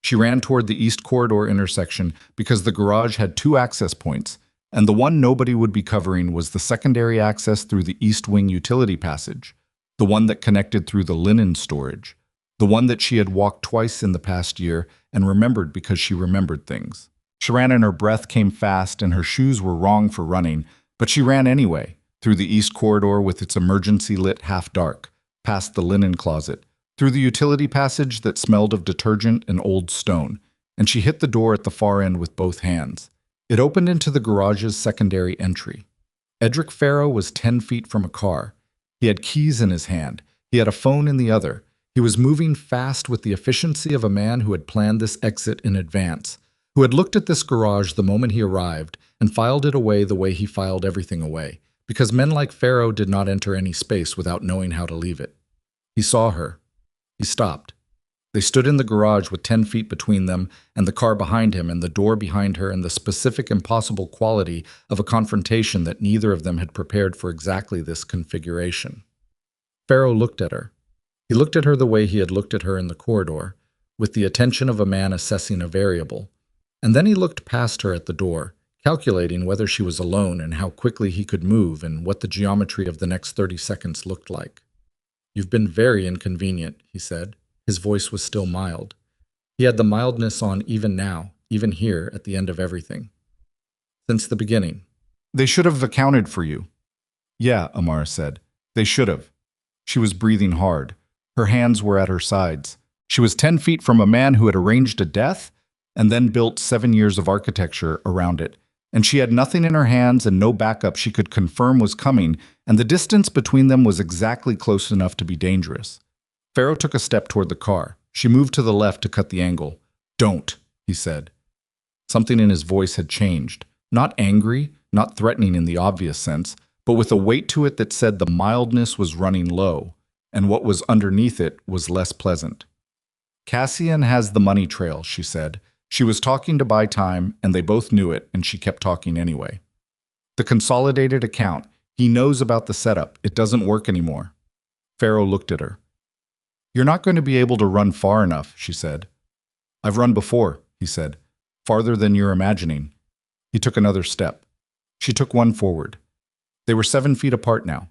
B: She ran toward the east corridor intersection because the garage had 2 access points,
A: And the one nobody would be covering was the secondary access through the East Wing utility passage, the one that connected through the linen storage, the one that she had walked twice in the past year and remembered because she remembered things. She ran and her breath came fast and her shoes were wrong for running, but she ran anyway, through the east corridor with its emergency lit half dark, past the linen closet, through the utility passage that smelled of detergent and old stone, and she hit the door at the far end with both hands. It opened into the garage's secondary entry. Edric Farrow was 10 feet from a car. He had keys in his hand. He had a phone in the other. He was moving fast with the efficiency of a man who had planned this exit in advance, who had looked at this garage the moment he arrived and filed it away the way he filed everything away, because men like Farrow did not enter any space without knowing how to leave it. He saw her. He stopped. They stood in the garage with 10 feet between them and the car behind him and the door behind her and the specific impossible quality of a confrontation that neither of them had prepared for exactly this configuration. Farrow looked at her. He looked at her the way he had looked at her in the corridor, with the attention of a man assessing a variable. And then he looked past her at the door, calculating whether she was alone and how quickly he could move and what the geometry of the next 30 seconds looked like. "You've been very inconvenient," he said. His voice was still mild. He had the mildness on even now, even here at the end of everything. "Since the beginning." "They should have accounted for you." "Yeah," Amara said. "They should have." She was breathing hard. Her hands were at her sides. She was 10 feet from a man who had arranged a death and then built 7 years of architecture around it. And she had nothing in her hands and no backup she could confirm was coming, and the distance between them was exactly close enough to be dangerous. Farrow took a step toward the car. She moved to the left to cut the angle. "Don't," he said. Something in his voice had changed. Not angry, not threatening in the obvious sense, but with a weight to it that said the mildness was running low, and what was underneath it was less pleasant. "Cassian has the money trail," she said. She was talking to buy time, and they both knew it, and she kept talking anyway. "The consolidated account. He knows about the setup. It doesn't work anymore." Farrow looked at her. "You're not going to be able to run far enough," she said. "I've run before," he said. "Farther than you're imagining." He took another step. She took one forward. They were 7 feet apart now.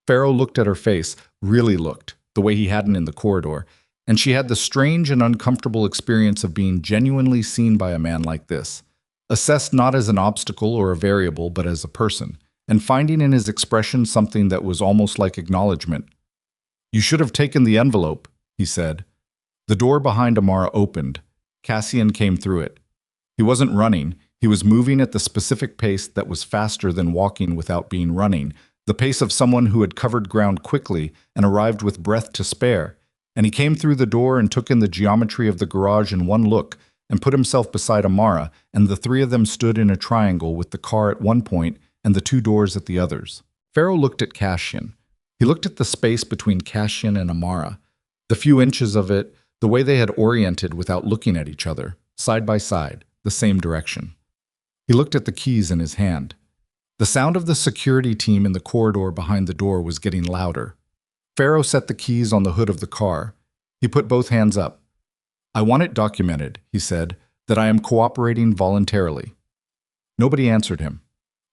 A: Farrow looked at her face, really looked, the way he hadn't in the corridor, and she had the strange and uncomfortable experience of being genuinely seen by a man like this, assessed not as an obstacle or a variable, but as a person, and finding in his expression something that was almost like acknowledgement. "You should have taken the envelope," he said. The door behind Amara opened. Cassian came through it. He wasn't running. He was moving at the specific pace that was faster than walking without being running, the pace of someone who had covered ground quickly and arrived with breath to spare. And he came through the door and took in the geometry of the garage in one look and put himself beside Amara, and the three of them stood in a triangle with the car at one point and the two doors at the others. Farrow looked at Cassian. He looked at the space between Cassian and Amara, the few inches of it, the way they had oriented without looking at each other, side by side, the same direction. He looked at the keys in his hand. The sound of the security team in the corridor behind the door was getting louder. Farrow set the keys on the hood of the car. He put both hands up. "I want it documented," he said, "that I am cooperating voluntarily." Nobody answered him.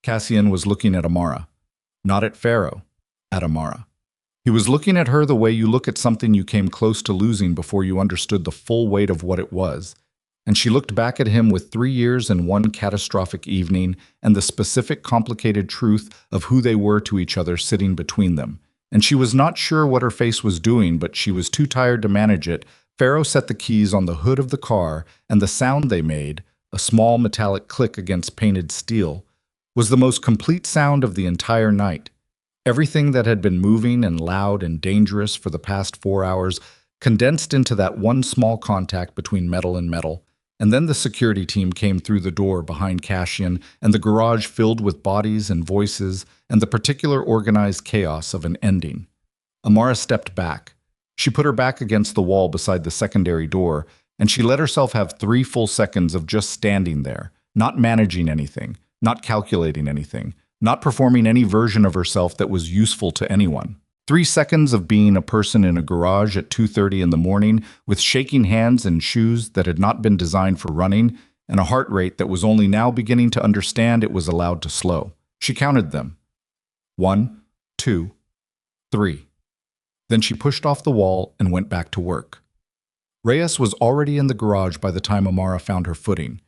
A: Cassian was looking at Amara. Not at Farrow, at Amara. He was looking at her the way you look at something you came close to losing before you understood the full weight of what it was. And she looked back at him with 3 years and one catastrophic evening and the specific complicated truth of who they were to each other sitting between them. And she was not sure what her face was doing, but she was too tired to manage it. Farrow set the keys on the hood of the car, and the sound they made, a small metallic click against painted steel, was the most complete sound of the entire night. Everything that had been moving and loud and dangerous for the past 4 hours condensed into that one small contact between metal and metal. And then the security team came through the door behind Cassian, and the garage filled with bodies and voices and the particular organized chaos of an ending. Amara stepped back. She put her back against the wall beside the secondary door, and she let herself have 3 full seconds of just standing there, not managing anything, not calculating anything, not performing any version of herself that was useful to anyone. 3 seconds of being a person in a garage at 2:30 in the morning with shaking hands and shoes that had not been designed for running, and a heart rate that was only now beginning to understand it was allowed to slow. She counted them. 1, 2, 3. Then she pushed off the wall and went back to work. Reyes was already in the garage by the time Amara found her footing.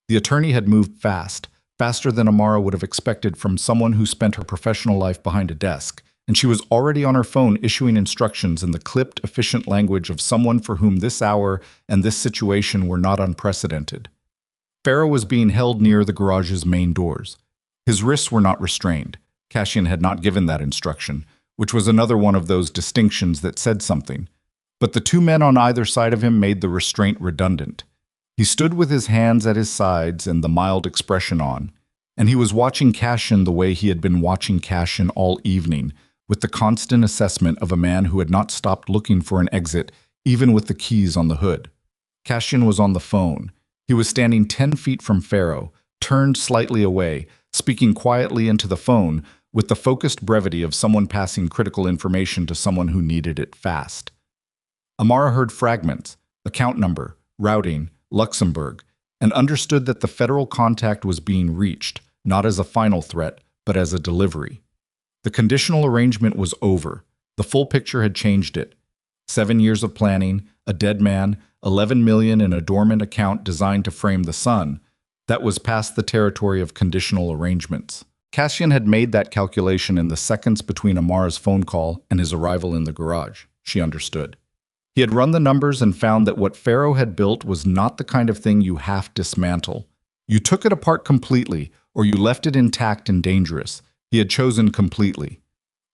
A: The attorney had moved fast, faster than Amara would have expected from someone who spent her professional life behind a desk, and she was already on her phone issuing instructions in the clipped, efficient language of someone for whom this hour and this situation were not unprecedented. Pharaoh was being held near the garage's main doors. His wrists were not restrained. Cassian had not given that instruction, which was another one of those distinctions that said something. But the two men on either side of him made the restraint redundant. He stood with his hands at his sides and the mild expression on, and he was watching Cassian the way he had been watching Cassian all evening, with the constant assessment of a man who had not stopped looking for an exit, even with the keys on the hood. Cassian was on the phone. He was standing 10 feet from Pharaoh, turned slightly away, speaking quietly into the phone, with the focused brevity of someone passing critical information to someone who needed it fast. Amara heard fragments, account number, routing, Luxembourg, and understood that the federal contact was being reached, not as a final threat, but as a delivery. The conditional arrangement was over. The full picture had changed it. 7 years of planning, a dead man, 11 million in a dormant account designed to frame the sun. That was past the territory of conditional arrangements. Cassian had made that calculation in the seconds between Amara's phone call and his arrival in the garage. She understood. He had run the numbers and found that what Pharaoh had built was not the kind of thing you half dismantle. You took it apart completely, or you left it intact and dangerous. He had chosen completely.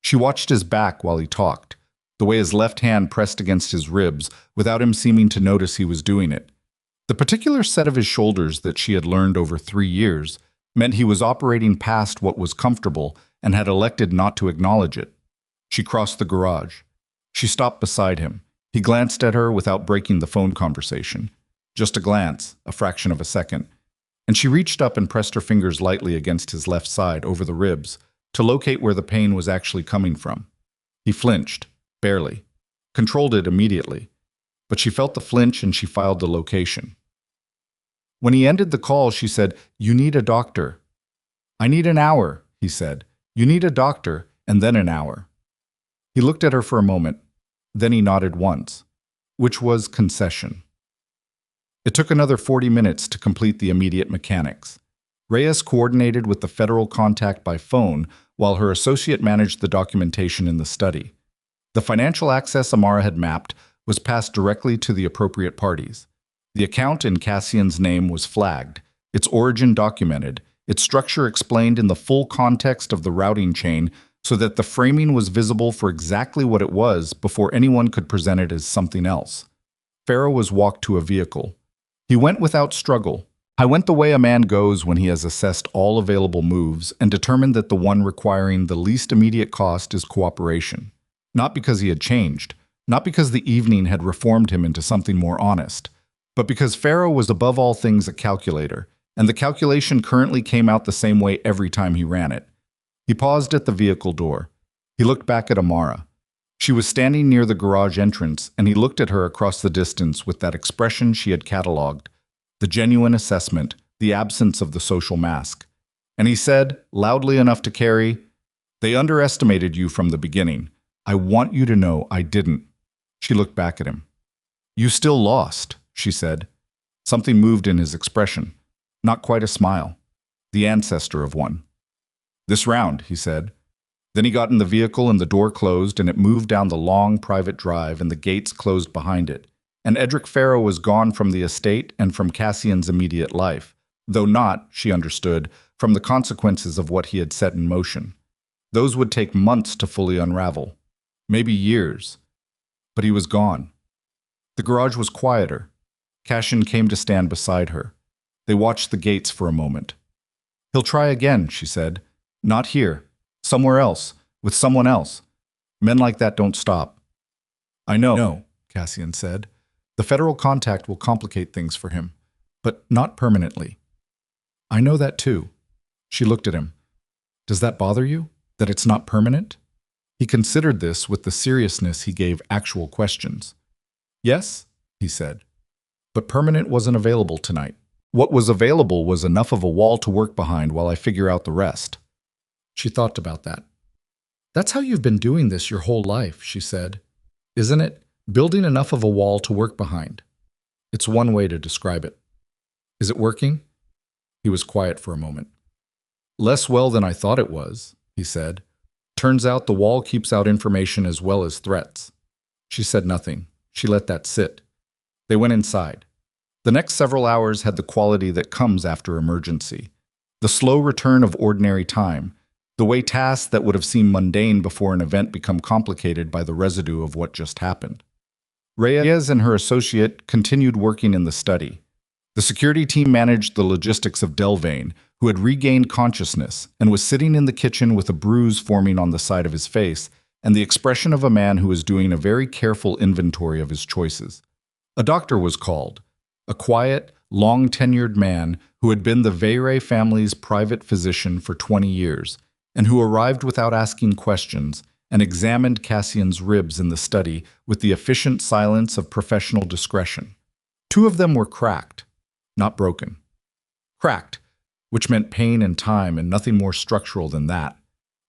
A: She watched his back while he talked, the way his left hand pressed against his ribs without him seeming to notice he was doing it. The particular set of his shoulders that she had learned over 3 years meant he was operating past what was comfortable and had elected not to acknowledge it. She crossed the garage. She stopped beside him. He glanced at her without breaking the phone conversation. Just a glance, a fraction of a second. And she reached up and pressed her fingers lightly against his left side, over the ribs, to locate where the pain was actually coming from. He flinched, barely. Controlled it immediately. But she felt the flinch and she filed the location. When he ended the call, she said, "You need a doctor." "I need an hour," he said. "You need a doctor, and then an hour." He looked at her for a moment. Then he nodded once, which was concession. It took another 40 minutes to complete the immediate mechanics. Reyes coordinated with the federal contact by phone, while her associate managed the documentation in the study. The financial access Amara had mapped was passed directly to the appropriate parties. The account in Cassian's name was flagged, its origin documented, its structure explained in the full context of the routing chain so that the framing was visible for exactly what it was before anyone could present it as something else. Pharaoh was walked to a vehicle. He went without struggle. I went the way a man goes when he has assessed all available moves and determined that the one requiring the least immediate cost is cooperation. Not because he had changed, not because the evening had reformed him into something more honest, but because Pharaoh was above all things a calculator, and the calculation currently came out the same way every time he ran it. He paused at the vehicle door. He looked back at Amara. She was standing near the garage entrance, and he looked at her across the distance with that expression she had catalogued, the genuine assessment, the absence of the social mask. And he said, loudly enough to carry, "They underestimated you from the beginning. I want you to know I didn't." She looked back at him. "You still lost," she said. Something moved in his expression. Not quite a smile. The ancestor of one. "This round," he said. Then he got in the vehicle and the door closed and it moved down the long private drive and the gates closed behind it. And Edric Pharaoh was gone from the estate and from Cassian's immediate life, though not, she understood, from the consequences of what he had set in motion. Those would take months to fully unravel. Maybe years. But he was gone. The garage was quieter. Cassian came to stand beside her. They watched the gates for a moment. "He'll try again," she said. "Not here. Somewhere else. With someone else. Men like that don't stop." "I know," "No," Cassian said. "The federal contact will complicate things for him, but not permanently." "I know that too." She looked at him. "Does that bother you? That it's not permanent?" He considered this with the seriousness he gave actual questions. "Yes," he said. "But permanent wasn't available tonight." What was available was enough of a wall to work behind while I figure out the rest.
B: She thought about that. That's how you've been doing this your whole life, she said. Isn't it? Building enough of a wall to work behind. It's one way to describe it. Is it working? He was quiet for a moment. Less well than I thought it was, he said. Turns out the wall keeps out information as well as threats. She said nothing. She let that sit. They went inside. The next several hours had the quality that comes after emergency. The slow return of ordinary time, the way tasks that would have seemed mundane before an event become complicated by the residue of what just happened. Reyes and her associate continued working in the study. The security team managed the logistics of Delvain, who had regained consciousness and was sitting in the kitchen with a bruise forming on the side of his face and the expression of a man who was doing a very careful inventory of his choices. A doctor was called, a quiet, long-tenured man who had been the Veyre family's private physician for 20 years and who arrived without asking questions and examined Cassian's ribs in the study with the efficient silence of professional discretion. 2 of them were cracked, not broken. Cracked, which meant pain and time and nothing more structural than that.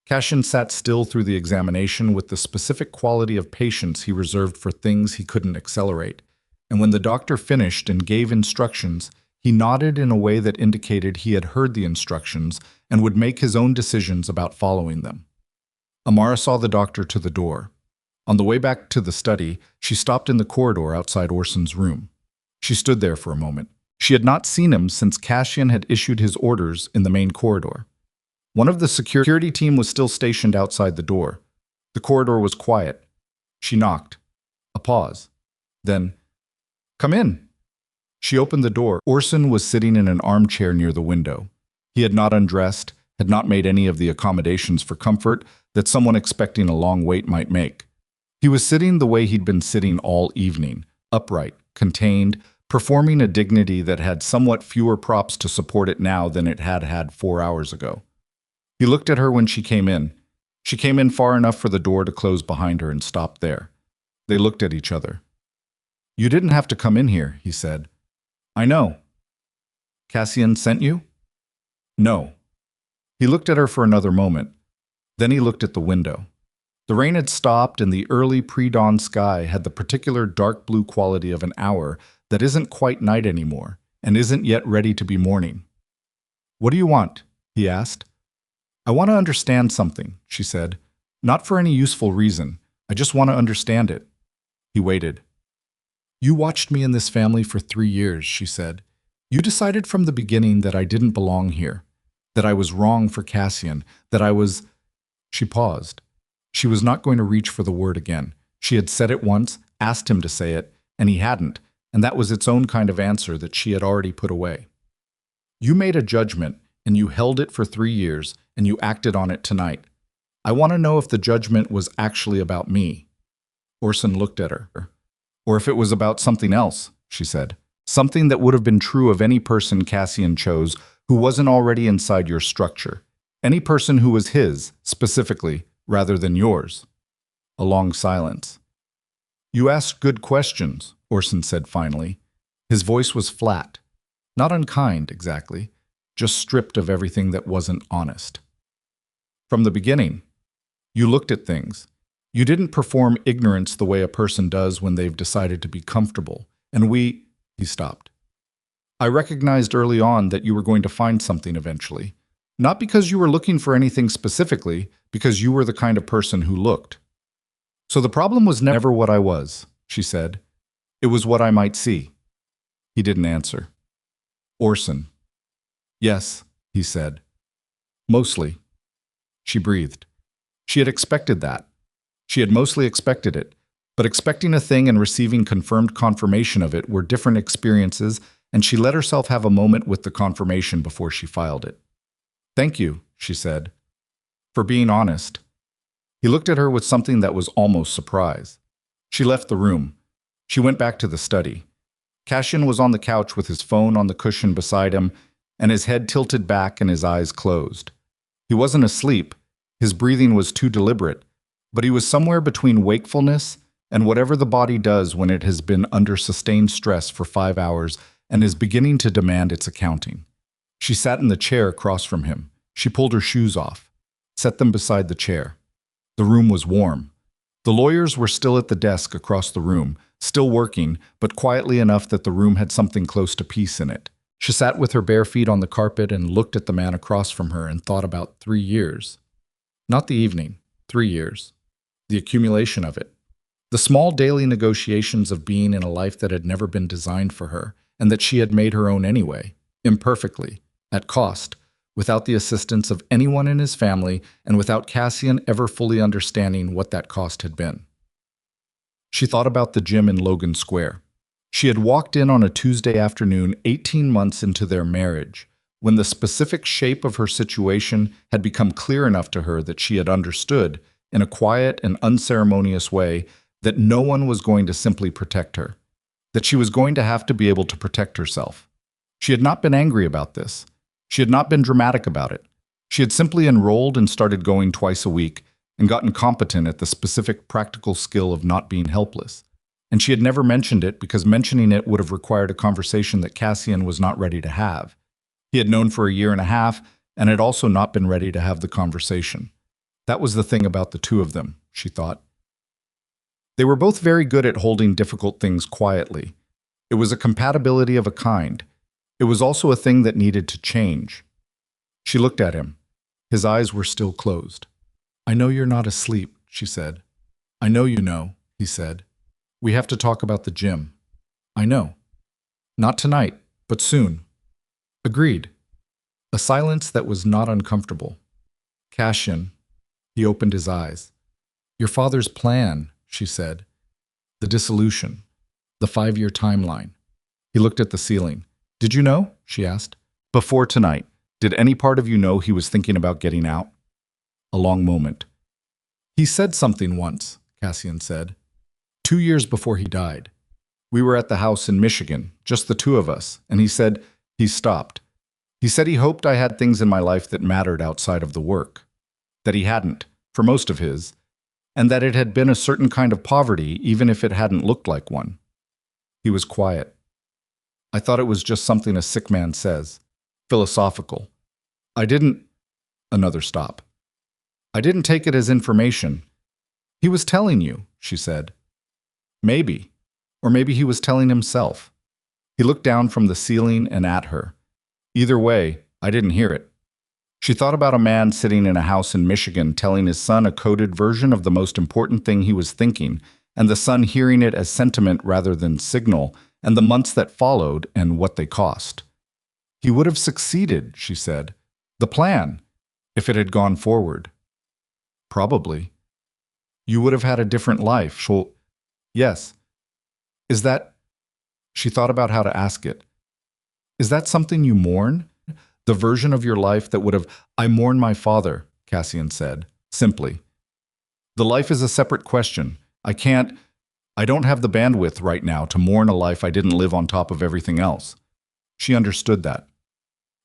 B: Cassian sat still through the examination with the specific quality of patience he reserved for things he couldn't accelerate, and when the doctor finished and gave instructions, he nodded in a way that indicated he had heard the instructions and would make his own decisions about following them. Amara saw the doctor to the door. On the way back to the study, she stopped in the corridor outside Orson's room. She stood there for a moment. She had not seen him since Cassian had issued his orders in the main corridor. One of the security team was still stationed outside the door. The corridor was quiet. She knocked. A pause. Then, "Come in." She opened the door. Orson was sitting in an armchair near the window. He had not undressed, had not made any of the accommodations for comfort that someone expecting a long wait might make. He was sitting the way he'd been sitting all evening, upright, contained, performing a dignity that had somewhat fewer props to support it now than it had had 4 hours ago. He looked at her when she came in. She came in far enough for the door to close behind her and stopped there. They looked at each other. "You didn't have to come in here," he said. "I know." "Cassian sent you?" "No." He looked at her for another moment. Then he looked at the window. The rain had stopped and the early pre-dawn sky had the particular dark blue quality of an hour that isn't quite night anymore and isn't yet ready to be morning. "What do you want?" he asked. "I want to understand something," she said. "Not for any useful reason. I just want to understand it." He waited. "You watched me in this family for 3 years," she said. "You decided from the beginning that I didn't belong here, that I was wrong for Cassian, that I was—" She paused. She was not going to reach for the word again. She had said it once, asked him to say it, and he hadn't, and that was its own kind of answer that she had already put away. "You made a judgment, and you held it for 3 years, and you acted on it tonight. I want to know if the judgment was actually about me." Orson looked at her. "Or if it was about something else," she said. "Something that would have been true of any person Cassian chose who wasn't already inside your structure. Any person who was his, specifically, rather than yours." A long silence. "You asked good questions," Orson said finally. His voice was flat. Not unkind, exactly. Just stripped of everything that wasn't honest. "From the beginning, you looked at things. You didn't perform ignorance the way a person does when they've decided to be comfortable. And we—" He stopped. "I recognized early on that you were going to find something eventually. Not because you were looking for anything specifically, because you were the kind of person who looked. So the problem was never what I was," she said. "It was what I might see." He didn't answer. "Orson." "Yes," he said. "Mostly." She breathed. She had expected that. She had mostly expected it, but expecting a thing and receiving confirmed confirmation of it were different experiences, and she let herself have a moment with the confirmation before she filed it. "Thank you," she said, "for being honest." He looked at her with something that was almost surprise. She left the room. She went back to the study. Cassian was on the couch with his phone on the cushion beside him, and his head tilted back and his eyes closed. He wasn't asleep. His breathing was too deliberate, but he was somewhere between wakefulness and whatever the body does when it has been under sustained stress for 5 hours
A: and is beginning to demand its accounting. She sat in the chair across from him. She pulled her shoes off, set them beside the chair. The room was warm. The lawyers were still at the desk across the room, still working, but quietly enough that the room had something close to peace in it. She sat with her bare feet on the carpet and looked at the man across from her and thought about 3 years. Not the evening, 3 years. The accumulation of it. The small daily negotiations of being in a life that had never been designed for her, and that she had made her own anyway, imperfectly, at cost, without the assistance of anyone in his family, and without Cassian ever fully understanding what that cost had been. She thought about the gym in Logan Square. She had walked in on a Tuesday afternoon 18 months into their marriage, when the specific shape of her situation had become clear enough to her that she had understood, in a quiet and unceremonious way, that no one was going to simply protect her, that she was going to have to be able to protect herself. She had not been angry about this. She had not been dramatic about it. She had simply enrolled and started going twice a week and gotten competent at the specific practical skill of not being helpless. And she had never mentioned it because mentioning it would have required a conversation that Cassian was not ready to have. He had known for a year and a half and had also not been ready to have the conversation. That was the thing about the two of them, she thought. They were both very good at holding difficult things quietly. It was a compatibility of a kind. It was also a thing that needed to change. She looked at him. His eyes were still closed. "I know you're not asleep," she said. "I know you know," he said. "We have to talk about the gym." "I know. Not tonight, but soon." "Agreed." A silence that was not uncomfortable. "Cassian." He opened his eyes. "Your father's plan," she said. "The dissolution. The 5-year timeline." He looked at the ceiling. "Did you know?" she asked. "Before tonight, did any part of you know he was thinking about getting out?" A long moment. "He said something once," Cassian said. 2 years before he died. We were at the house in Michigan, just the two of us, and he said, he stopped. He said he hoped I had things in my life that mattered outside of the work. That he hadn't, for most of his, and that it had been a certain kind of poverty even if it hadn't looked like one. He was quiet. I thought it was just something a sick man says. Philosophical. I didn't... Another stop. I didn't take it as information. He was telling you, she said. Maybe. Or maybe he was telling himself. He looked down from the ceiling and at her. Either way, I didn't hear it. She thought about a man sitting in a house in Michigan telling his son a coded version of the most important thing he was thinking, and the son hearing it as sentiment rather than signal, and the months that followed and what they cost. He would have succeeded, she said. The plan, if it had gone forward. Probably. You would have had a different life. Yes. Is that... She thought about how to ask it. Is that something you mourn? The version of your life that would have... I mourn my father, Cassian said, simply. The life is a separate question. I don't have the bandwidth right now to mourn a life I didn't live on top of everything else. She understood that.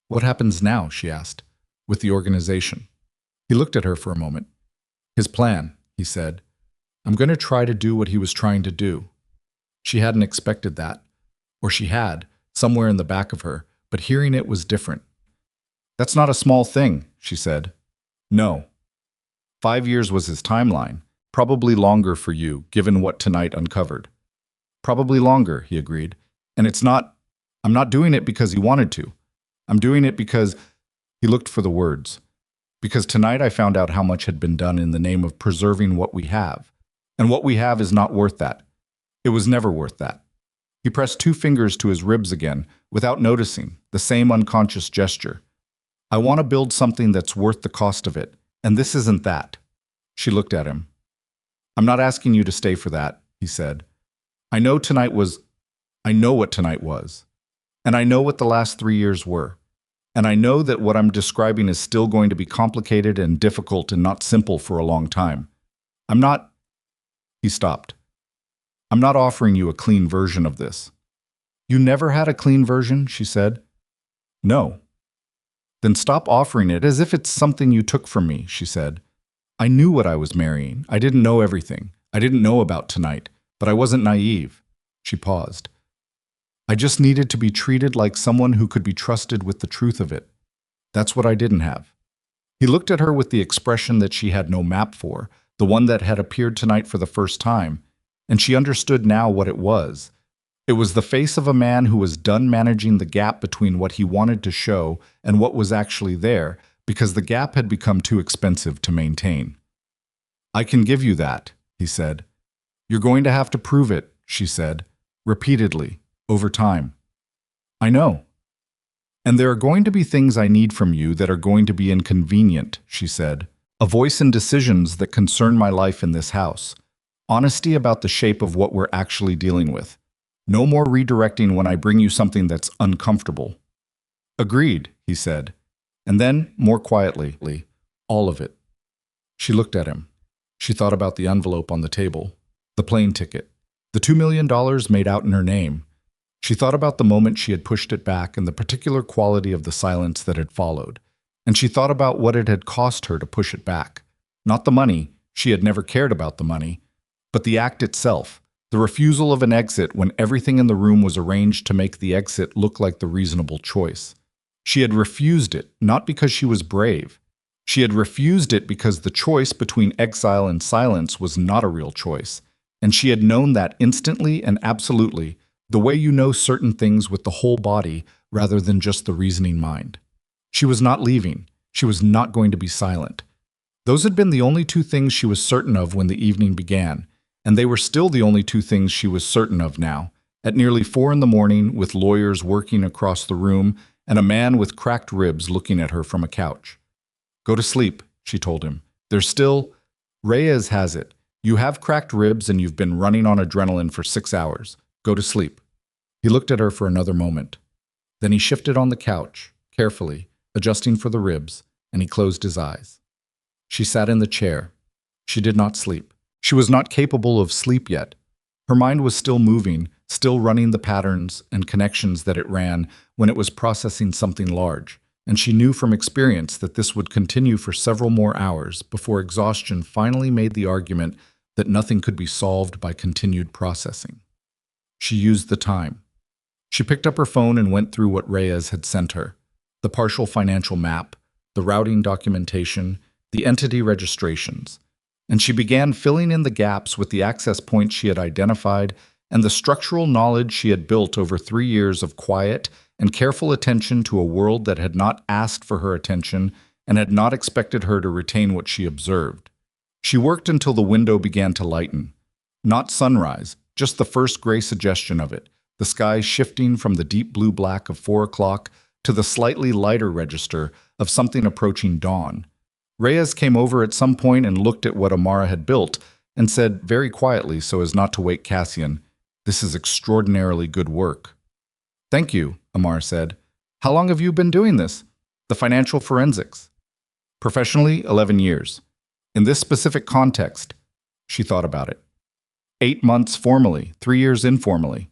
A: What happens now, she asked, with the organization? He looked at her for a moment. His plan, he said. I'm going to try to do what he was trying to do. She hadn't expected that. Or she had, somewhere in the back of her, but hearing it was different. That's not a small thing, she said. No. 5 years was his timeline. Probably longer for you, given what tonight uncovered. Probably longer, he agreed. And I'm not doing it because he wanted to. I'm doing it because, he looked for the words. Because tonight I found out how much had been done in the name of preserving what we have. And what we have is not worth that. It was never worth that. He pressed 2 fingers to his ribs again, without noticing, the same unconscious gesture. I want to build something that's worth the cost of it, and this isn't that. She looked at him. I'm not asking you to stay for that, he said. I know what tonight was, and I know what the last 3 years were. And I know that what I'm describing is still going to be complicated and difficult and not simple for a long time. He stopped. I'm not offering you a clean version of this. You never had a clean version, she said. No. Then stop offering it as if it's something you took from me, she said. I knew what I was marrying. I didn't know everything. I didn't know about tonight, but I wasn't naive. She paused. I just needed to be treated like someone who could be trusted with the truth of it. That's what I didn't have. He looked at her with the expression that she had no map for, the one that had appeared tonight for the first time, and she understood now what it was. It was the face of a man who was done managing the gap between what he wanted to show and what was actually there, because the gap had become too expensive to maintain. I can give you that, he said. You're going to have to prove it, she said, repeatedly, over time. I know. And there are going to be things I need from you that are going to be inconvenient, she said. A voice in decisions that concern my life in this house. Honesty about the shape of what we're actually dealing with. No more redirecting when I bring you something that's uncomfortable. Agreed, he said. And then, more quietly, all of it. She looked at him. She thought about the envelope on the table, the plane ticket, the $2 million made out in her name. She thought about the moment she had pushed it back and the particular quality of the silence that had followed. And she thought about what it had cost her to push it back. Not the money, she had never cared about the money, but the act itself, the refusal of an exit when everything in the room was arranged to make the exit look like the reasonable choice. She had refused it, not because she was brave. She had refused it because the choice between exile and silence was not a real choice, and she had known that instantly and absolutely, the way you know certain things with the whole body rather than just the reasoning mind. She was not leaving. She was not going to be silent. Those had been the only two things she was certain of when the evening began, and they were still the only two things she was certain of now, at nearly 4 a.m, with lawyers working across the room and a man with cracked ribs looking at her from a couch. Go to sleep, she told him. There's still… Reyes has it. You have cracked ribs and you've been running on adrenaline for 6 hours. Go to sleep. He looked at her for another moment. Then he shifted on the couch, carefully, adjusting for the ribs, and he closed his eyes. She sat in the chair. She did not sleep. She was not capable of sleep yet. Her mind was still moving, still running the patterns and connections that it ran when it was processing something large, and she knew from experience that this would continue for several more hours before exhaustion finally made the argument that nothing could be solved by continued processing. She used the time. She picked up her phone and went through what Reyes had sent her: the partial financial map, the routing documentation, the entity registrations, and she began filling in the gaps with the access points she had identified and the structural knowledge she had built over 3 years of quiet and careful attention to a world that had not asked for her attention and had not expected her to retain what she observed. She worked until the window began to lighten. Not sunrise, just the first gray suggestion of it, the sky shifting from the deep blue-black of 4 o'clock to the slightly lighter register of something approaching dawn. Reyes came over at some point and looked at what Amara had built and said very quietly so as not to wake Cassian, "This is extraordinarily good work." "Thank you," Amara said. "How long have you been doing this?" "The financial forensics." "Professionally, 11 years. In this specific context," she thought about it. 8 months formally, 3 years informally.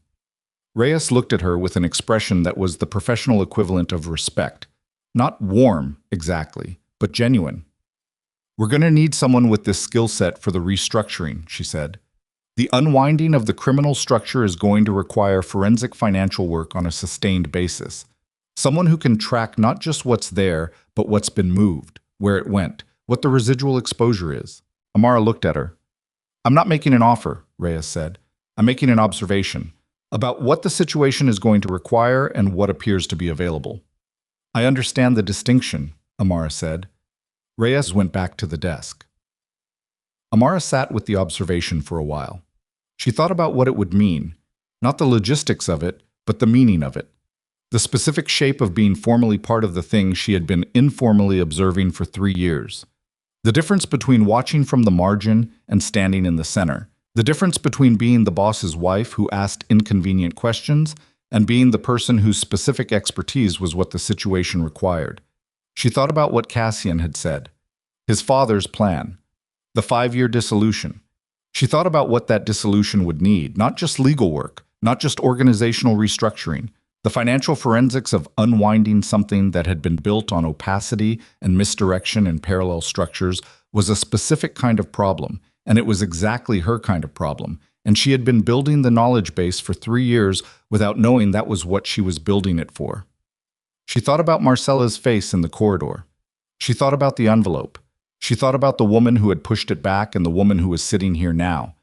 A: Reyes looked at her with an expression that was the professional equivalent of respect. Not warm, exactly, but genuine. "We're going to need someone with this skill set for the restructuring," she said. "The unwinding of the criminal structure is going to require forensic financial work on a sustained basis. Someone who can track not just what's there, but what's been moved, where it went, what the residual exposure is." Amara looked at her. "I'm not making an offer," Reyes said. "I'm making an observation about what the situation is going to require and what appears to be available." "I understand the distinction," Amara said. Reyes went back to the desk. Amara sat with the observation for a while. She thought about what it would mean, not the logistics of it, but the meaning of it. The specific shape of being formally part of the thing she had been informally observing for 3 years. The difference between watching from the margin and standing in the center. The difference between being the boss's wife who asked inconvenient questions and being the person whose specific expertise was what the situation required. She thought about what Cassian had said. His father's plan. The 5-year dissolution. She thought about what that dissolution would need, not just legal work, not just organizational restructuring, the financial forensics of unwinding something that had been built on opacity and misdirection in parallel structures was a specific kind of problem, and it was exactly her kind of problem, and she had been building the knowledge base for 3 years without knowing that was what she was building it for. She thought about Marcella's face in the corridor. She thought about the envelope. She thought about the woman who had pushed it back and the woman who was sitting here now.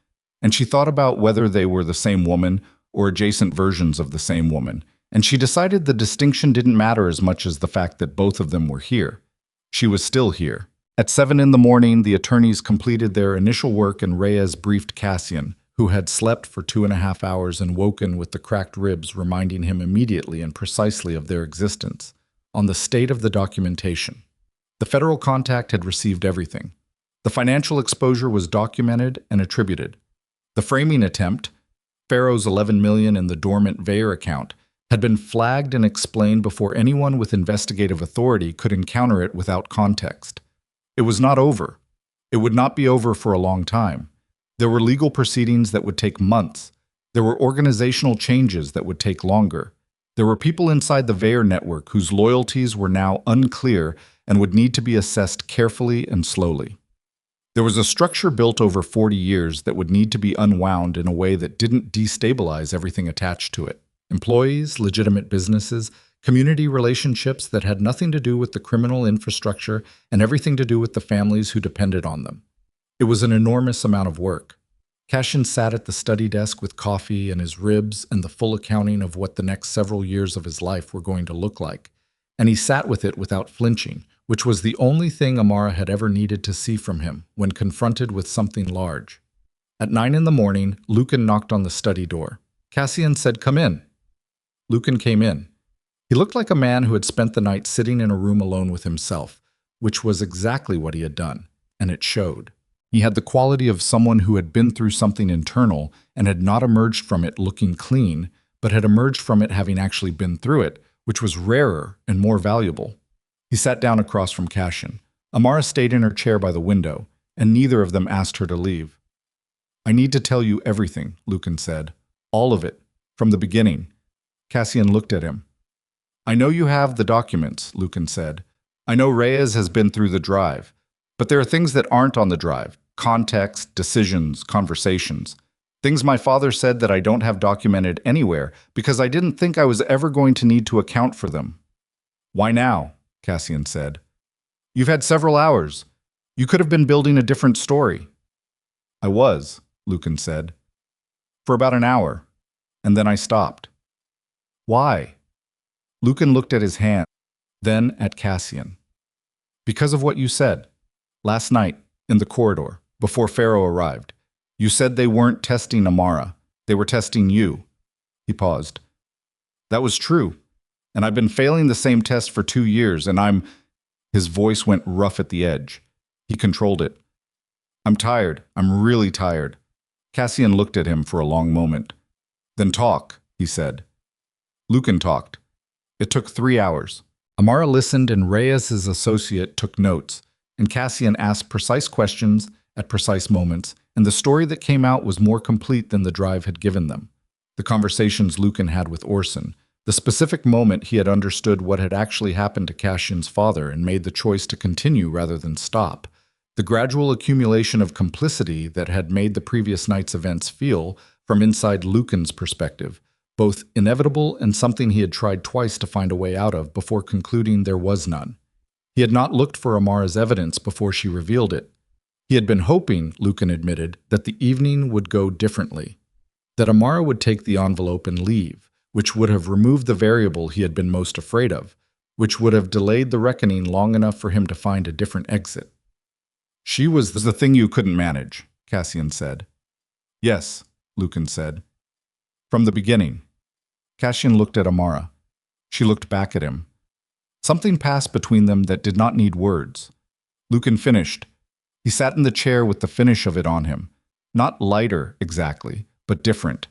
A: And she thought about whether they were the same woman or adjacent versions of the same woman. And she decided the distinction didn't matter as much as the fact that both of them were here. She was still here. At 7 in the morning, the attorneys completed their initial work and Reyes briefed Cassian, who had slept for 2.5 hours and woken with the cracked ribs reminding him immediately and precisely of their existence, on the state of the documentation. The federal contact had received everything. The financial exposure was documented and attributed. The framing attempt, Pharaoh's $11 million in the dormant Veyre account, had been flagged and explained before anyone with investigative authority could encounter it without context. It was not over. It would not be over for a long time. There were legal proceedings that would take months. There were organizational changes that would take longer. There were people inside the Veyre network whose loyalties were now unclear and would need to be assessed carefully and slowly. There was a structure built over 40 years that would need to be unwound in a way that didn't destabilize everything attached to it. Employees, legitimate businesses, community relationships that had nothing to do with the criminal infrastructure and everything to do with the families who depended on them. It was an enormous amount of work. Cassian sat at the study desk with coffee and his ribs and the full accounting of what the next several years of his life were going to look like. And he sat with it without flinching, which was the only thing Amara had ever needed to see from him when confronted with something large. At 9 in the morning, Lucan knocked on the study door. Cassian said, "Come in." Lucan came in. He looked like a man who had spent the night sitting in a room alone with himself, which was exactly what he had done, and it showed. He had the quality of someone who had been through something internal and had not emerged from it looking clean, but had emerged from it having actually been through it, which was rarer and more valuable. He sat down across from Cassian. Amara stayed in her chair by the window, and neither of them asked her to leave. "I need to tell you everything," Lucan said. "All of it, from the beginning." Cassian looked at him. "I know you have the documents," Lucan said. "I know Reyes has been through the drive. But there are things that aren't on the drive. Context, decisions, conversations. Things my father said that I don't have documented anywhere because I didn't think I was ever going to need to account for them." "Why now?" Cassian said. "You've had several hours. You could have been building a different story." "I was," Lucan said. "For about an hour. And then I stopped." "Why?" Lucan looked at his hand, then at Cassian. "Because of what you said. Last night, in the corridor, before Pharaoh arrived, you said they weren't testing Amara. They were testing you." He paused. "That was true. And I've been failing the same test for 2 years, and I'm—" His voice went rough at the edge. He controlled it. "I'm tired. I'm really tired." Cassian looked at him for a long moment. "Then talk," he said. Lucan talked. It took 3 hours. Amara listened and Reyes's associate took notes, and Cassian asked precise questions at precise moments, and the story that came out was more complete than the drive had given them. The conversations Lucan had with Orson, the specific moment he had understood what had actually happened to Cassian's father and made the choice to continue rather than stop, the gradual accumulation of complicity that had made the previous night's events feel, from inside Lucan's perspective, both inevitable and something he had tried twice to find a way out of before concluding there was none. He had not looked for Amara's evidence before she revealed it. He had been hoping, Lucan admitted, that the evening would go differently, that Amara would take the envelope and leave, which would have removed the variable he had been most afraid of, which would have delayed the reckoning long enough for him to find a different exit. "She was the thing you couldn't manage," Cassian said. "Yes," Lucan said. "From the beginning." Cassian looked at Amara. She looked back at him. Something passed between them that did not need words. Lucan finished. He sat in the chair with the finish of it on him. Not lighter, exactly, but different.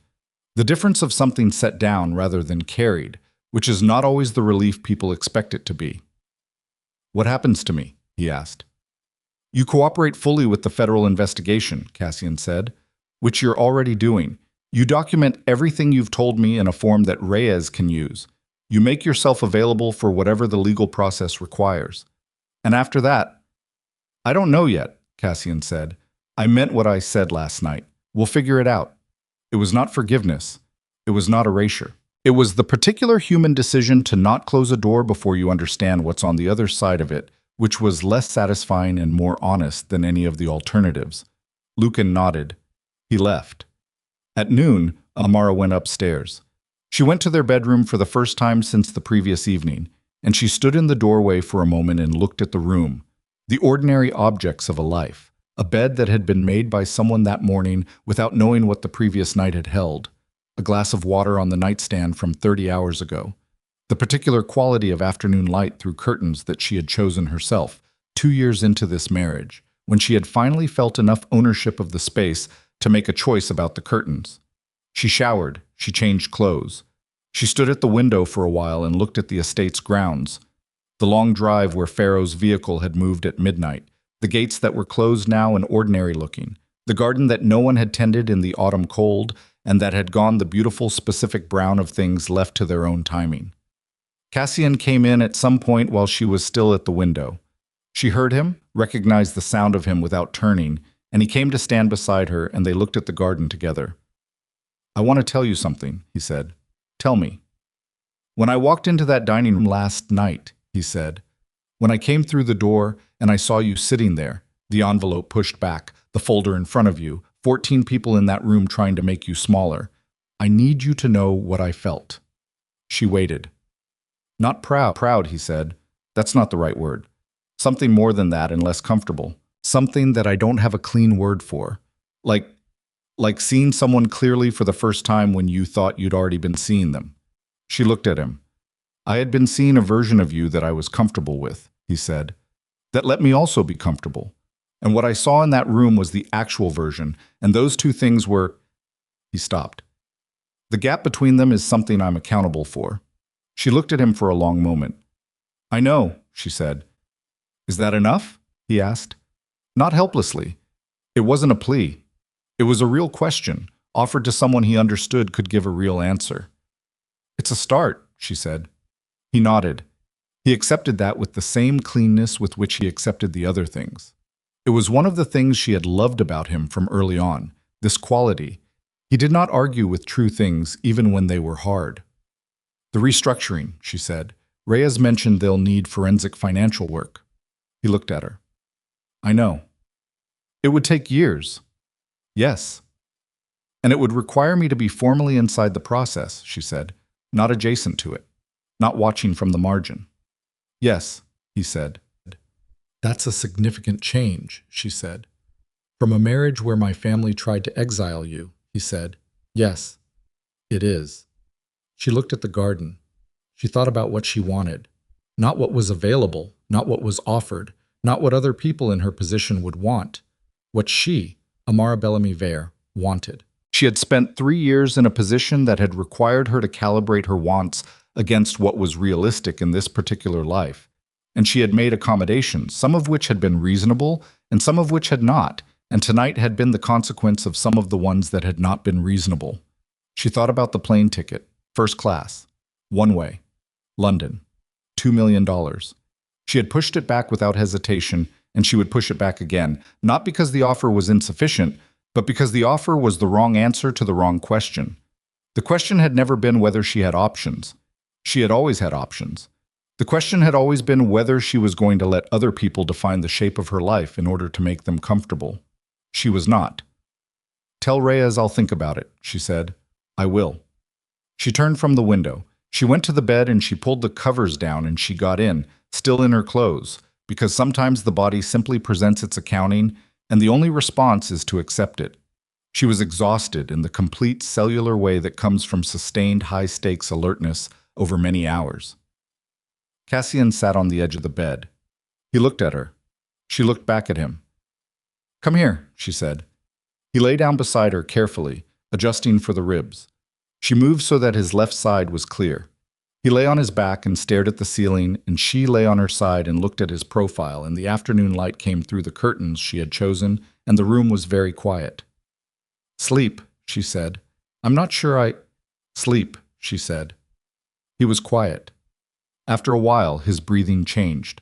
A: The difference of something set down rather than carried, which is not always the relief people expect it to be. "What happens to me?" he asked. "You cooperate fully with the federal investigation," Cassian said, "which you're already doing. You document everything you've told me in a form that Reyes can use. You make yourself available for whatever the legal process requires. And after that—" "I don't know yet," Cassian said. "I meant what I said last night. We'll figure it out." It was not forgiveness. It was not erasure. It was the particular human decision to not close a door before you understand what's on the other side of it, which was less satisfying and more honest than any of the alternatives. Lucan nodded. He left. At noon, Amara went upstairs. She went to their bedroom for the first time since the previous evening, and she stood in the doorway for a moment and looked at the room. The ordinary objects of a life. A bed that had been made by someone that morning without knowing what the previous night had held. A glass of water on the nightstand from 30 hours ago. The particular quality of afternoon light through curtains that she had chosen herself, 2 years into this marriage, when she had finally felt enough ownership of the space to make a choice about the curtains. She showered, she changed clothes. She stood at the window for a while and looked at the estate's grounds. The long drive where Pharaoh's vehicle had moved at midnight, the gates that were closed now and ordinary looking, the garden that no one had tended in the autumn cold and that had gone the beautiful specific brown of things left to their own timing. Cassian came in at some point while she was still at the window. She heard him, recognized the sound of him without turning, and he came to stand beside her and they looked at the garden together. "I want to tell you something," he said. "Tell me." "When I walked into that dining room last night," he said, "when I came through the door and I saw you sitting there, the envelope pushed back, the folder in front of you, 14 people in that room trying to make you smaller, I need you to know what I felt." She waited. "Not proud," he said. "That's not the right word. Something more than that and less comfortable. Something that I don't have a clean word for. Like seeing someone clearly for the first time when you thought you'd already been seeing them." She looked at him. "I had been seeing a version of you that I was comfortable with," he said. "That let me also be comfortable. And what I saw in that room was the actual version, and those two things were—" He stopped. "The gap between them is something I'm accountable for." She looked at him for a long moment. "I know," she said. "Is that enough?" he asked. Not helplessly. It wasn't a plea. It was a real question, offered to someone he understood could give a real answer. "It's a start," she said. He nodded. He accepted that with the same cleanness with which he accepted the other things. It was one of the things she had loved about him from early on, this quality. He did not argue with true things even when they were hard. "The restructuring," she said. "Reyes mentioned they'll need forensic financial work." He looked at her. "I know. It would take years." "Yes. And it would require me to be formally inside the process," she said, "not adjacent to it, not watching from the margin." "Yes," he said. "That's a significant change," she said. "From a marriage where my family tried to exile you," he said. "Yes, it is." She looked at the garden. She thought about what she wanted. Not what was available, not what was offered, not what other people in her position would want. What she, Amara Bellamy-Veyre, wanted. She had spent 3 years in a position that had required her to calibrate her wants against what was realistic in this particular life. And she had made accommodations, some of which had been reasonable and some of which had not, and tonight had been the consequence of some of the ones that had not been reasonable. She thought about the plane ticket, first class, one way, London, $2 million. She had pushed it back without hesitation, and she would push it back again, not because the offer was insufficient, but because the offer was the wrong answer to the wrong question. The question had never been whether she had options. She had always had options. The question had always been whether she was going to let other people define the shape of her life in order to make them comfortable. She was not. "Tell Reyes I'll think about it," she said. "I will." She turned from the window. She went to the bed and she pulled the covers down and she got in, still in her clothes, because sometimes the body simply presents its accounting and the only response is to accept it. She was exhausted in the complete cellular way that comes from sustained high-stakes alertness over many hours. Cassian sat on the edge of the bed. He looked at her. She looked back at him. "Come here," she said. He lay down beside her carefully, adjusting for the ribs. She moved so that his left side was clear. He lay on his back and stared at the ceiling, and she lay on her side and looked at his profile, and the afternoon light came through the curtains she had chosen, and the room was very quiet. "Sleep," she said. "I'm not sure I—" "Sleep," she said. He was quiet. After a while, his breathing changed.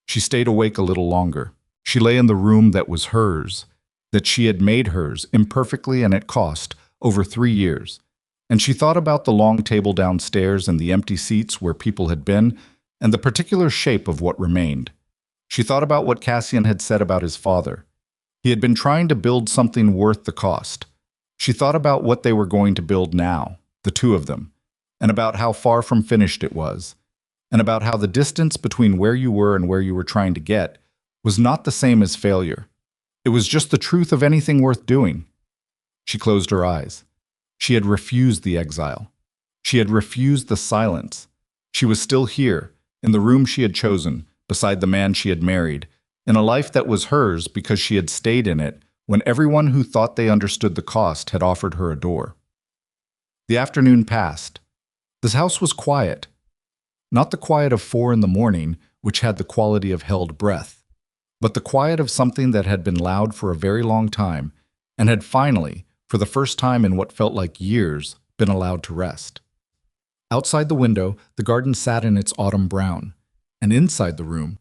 A: She stayed awake a little longer. She lay in the room that was hers, that she had made hers, imperfectly and at cost, over 3 years. And she thought about the long table downstairs and the empty seats where people had been, and the particular shape of what remained. She thought about what Cassian had said about his father. He had been trying to build something worth the cost. She thought about what they were going to build now, the two of them, and about how far from finished it was, and about how the distance between where you were and where you were trying to get was not the same as failure. It was just the truth of anything worth doing. She closed her eyes. She had refused the exile. She had refused the silence. She was still here, in the room she had chosen, beside the man she had married, in a life that was hers because she had stayed in it when everyone who thought they understood the cost had offered her a door. The afternoon passed. This house was quiet. Not the quiet of 4 in the morning, which had the quality of held breath, but the quiet of something that had been loud for a very long time and had finally, for the first time in what felt like years, been allowed to rest. Outside the window, the garden sat in its autumn brown, and inside the room,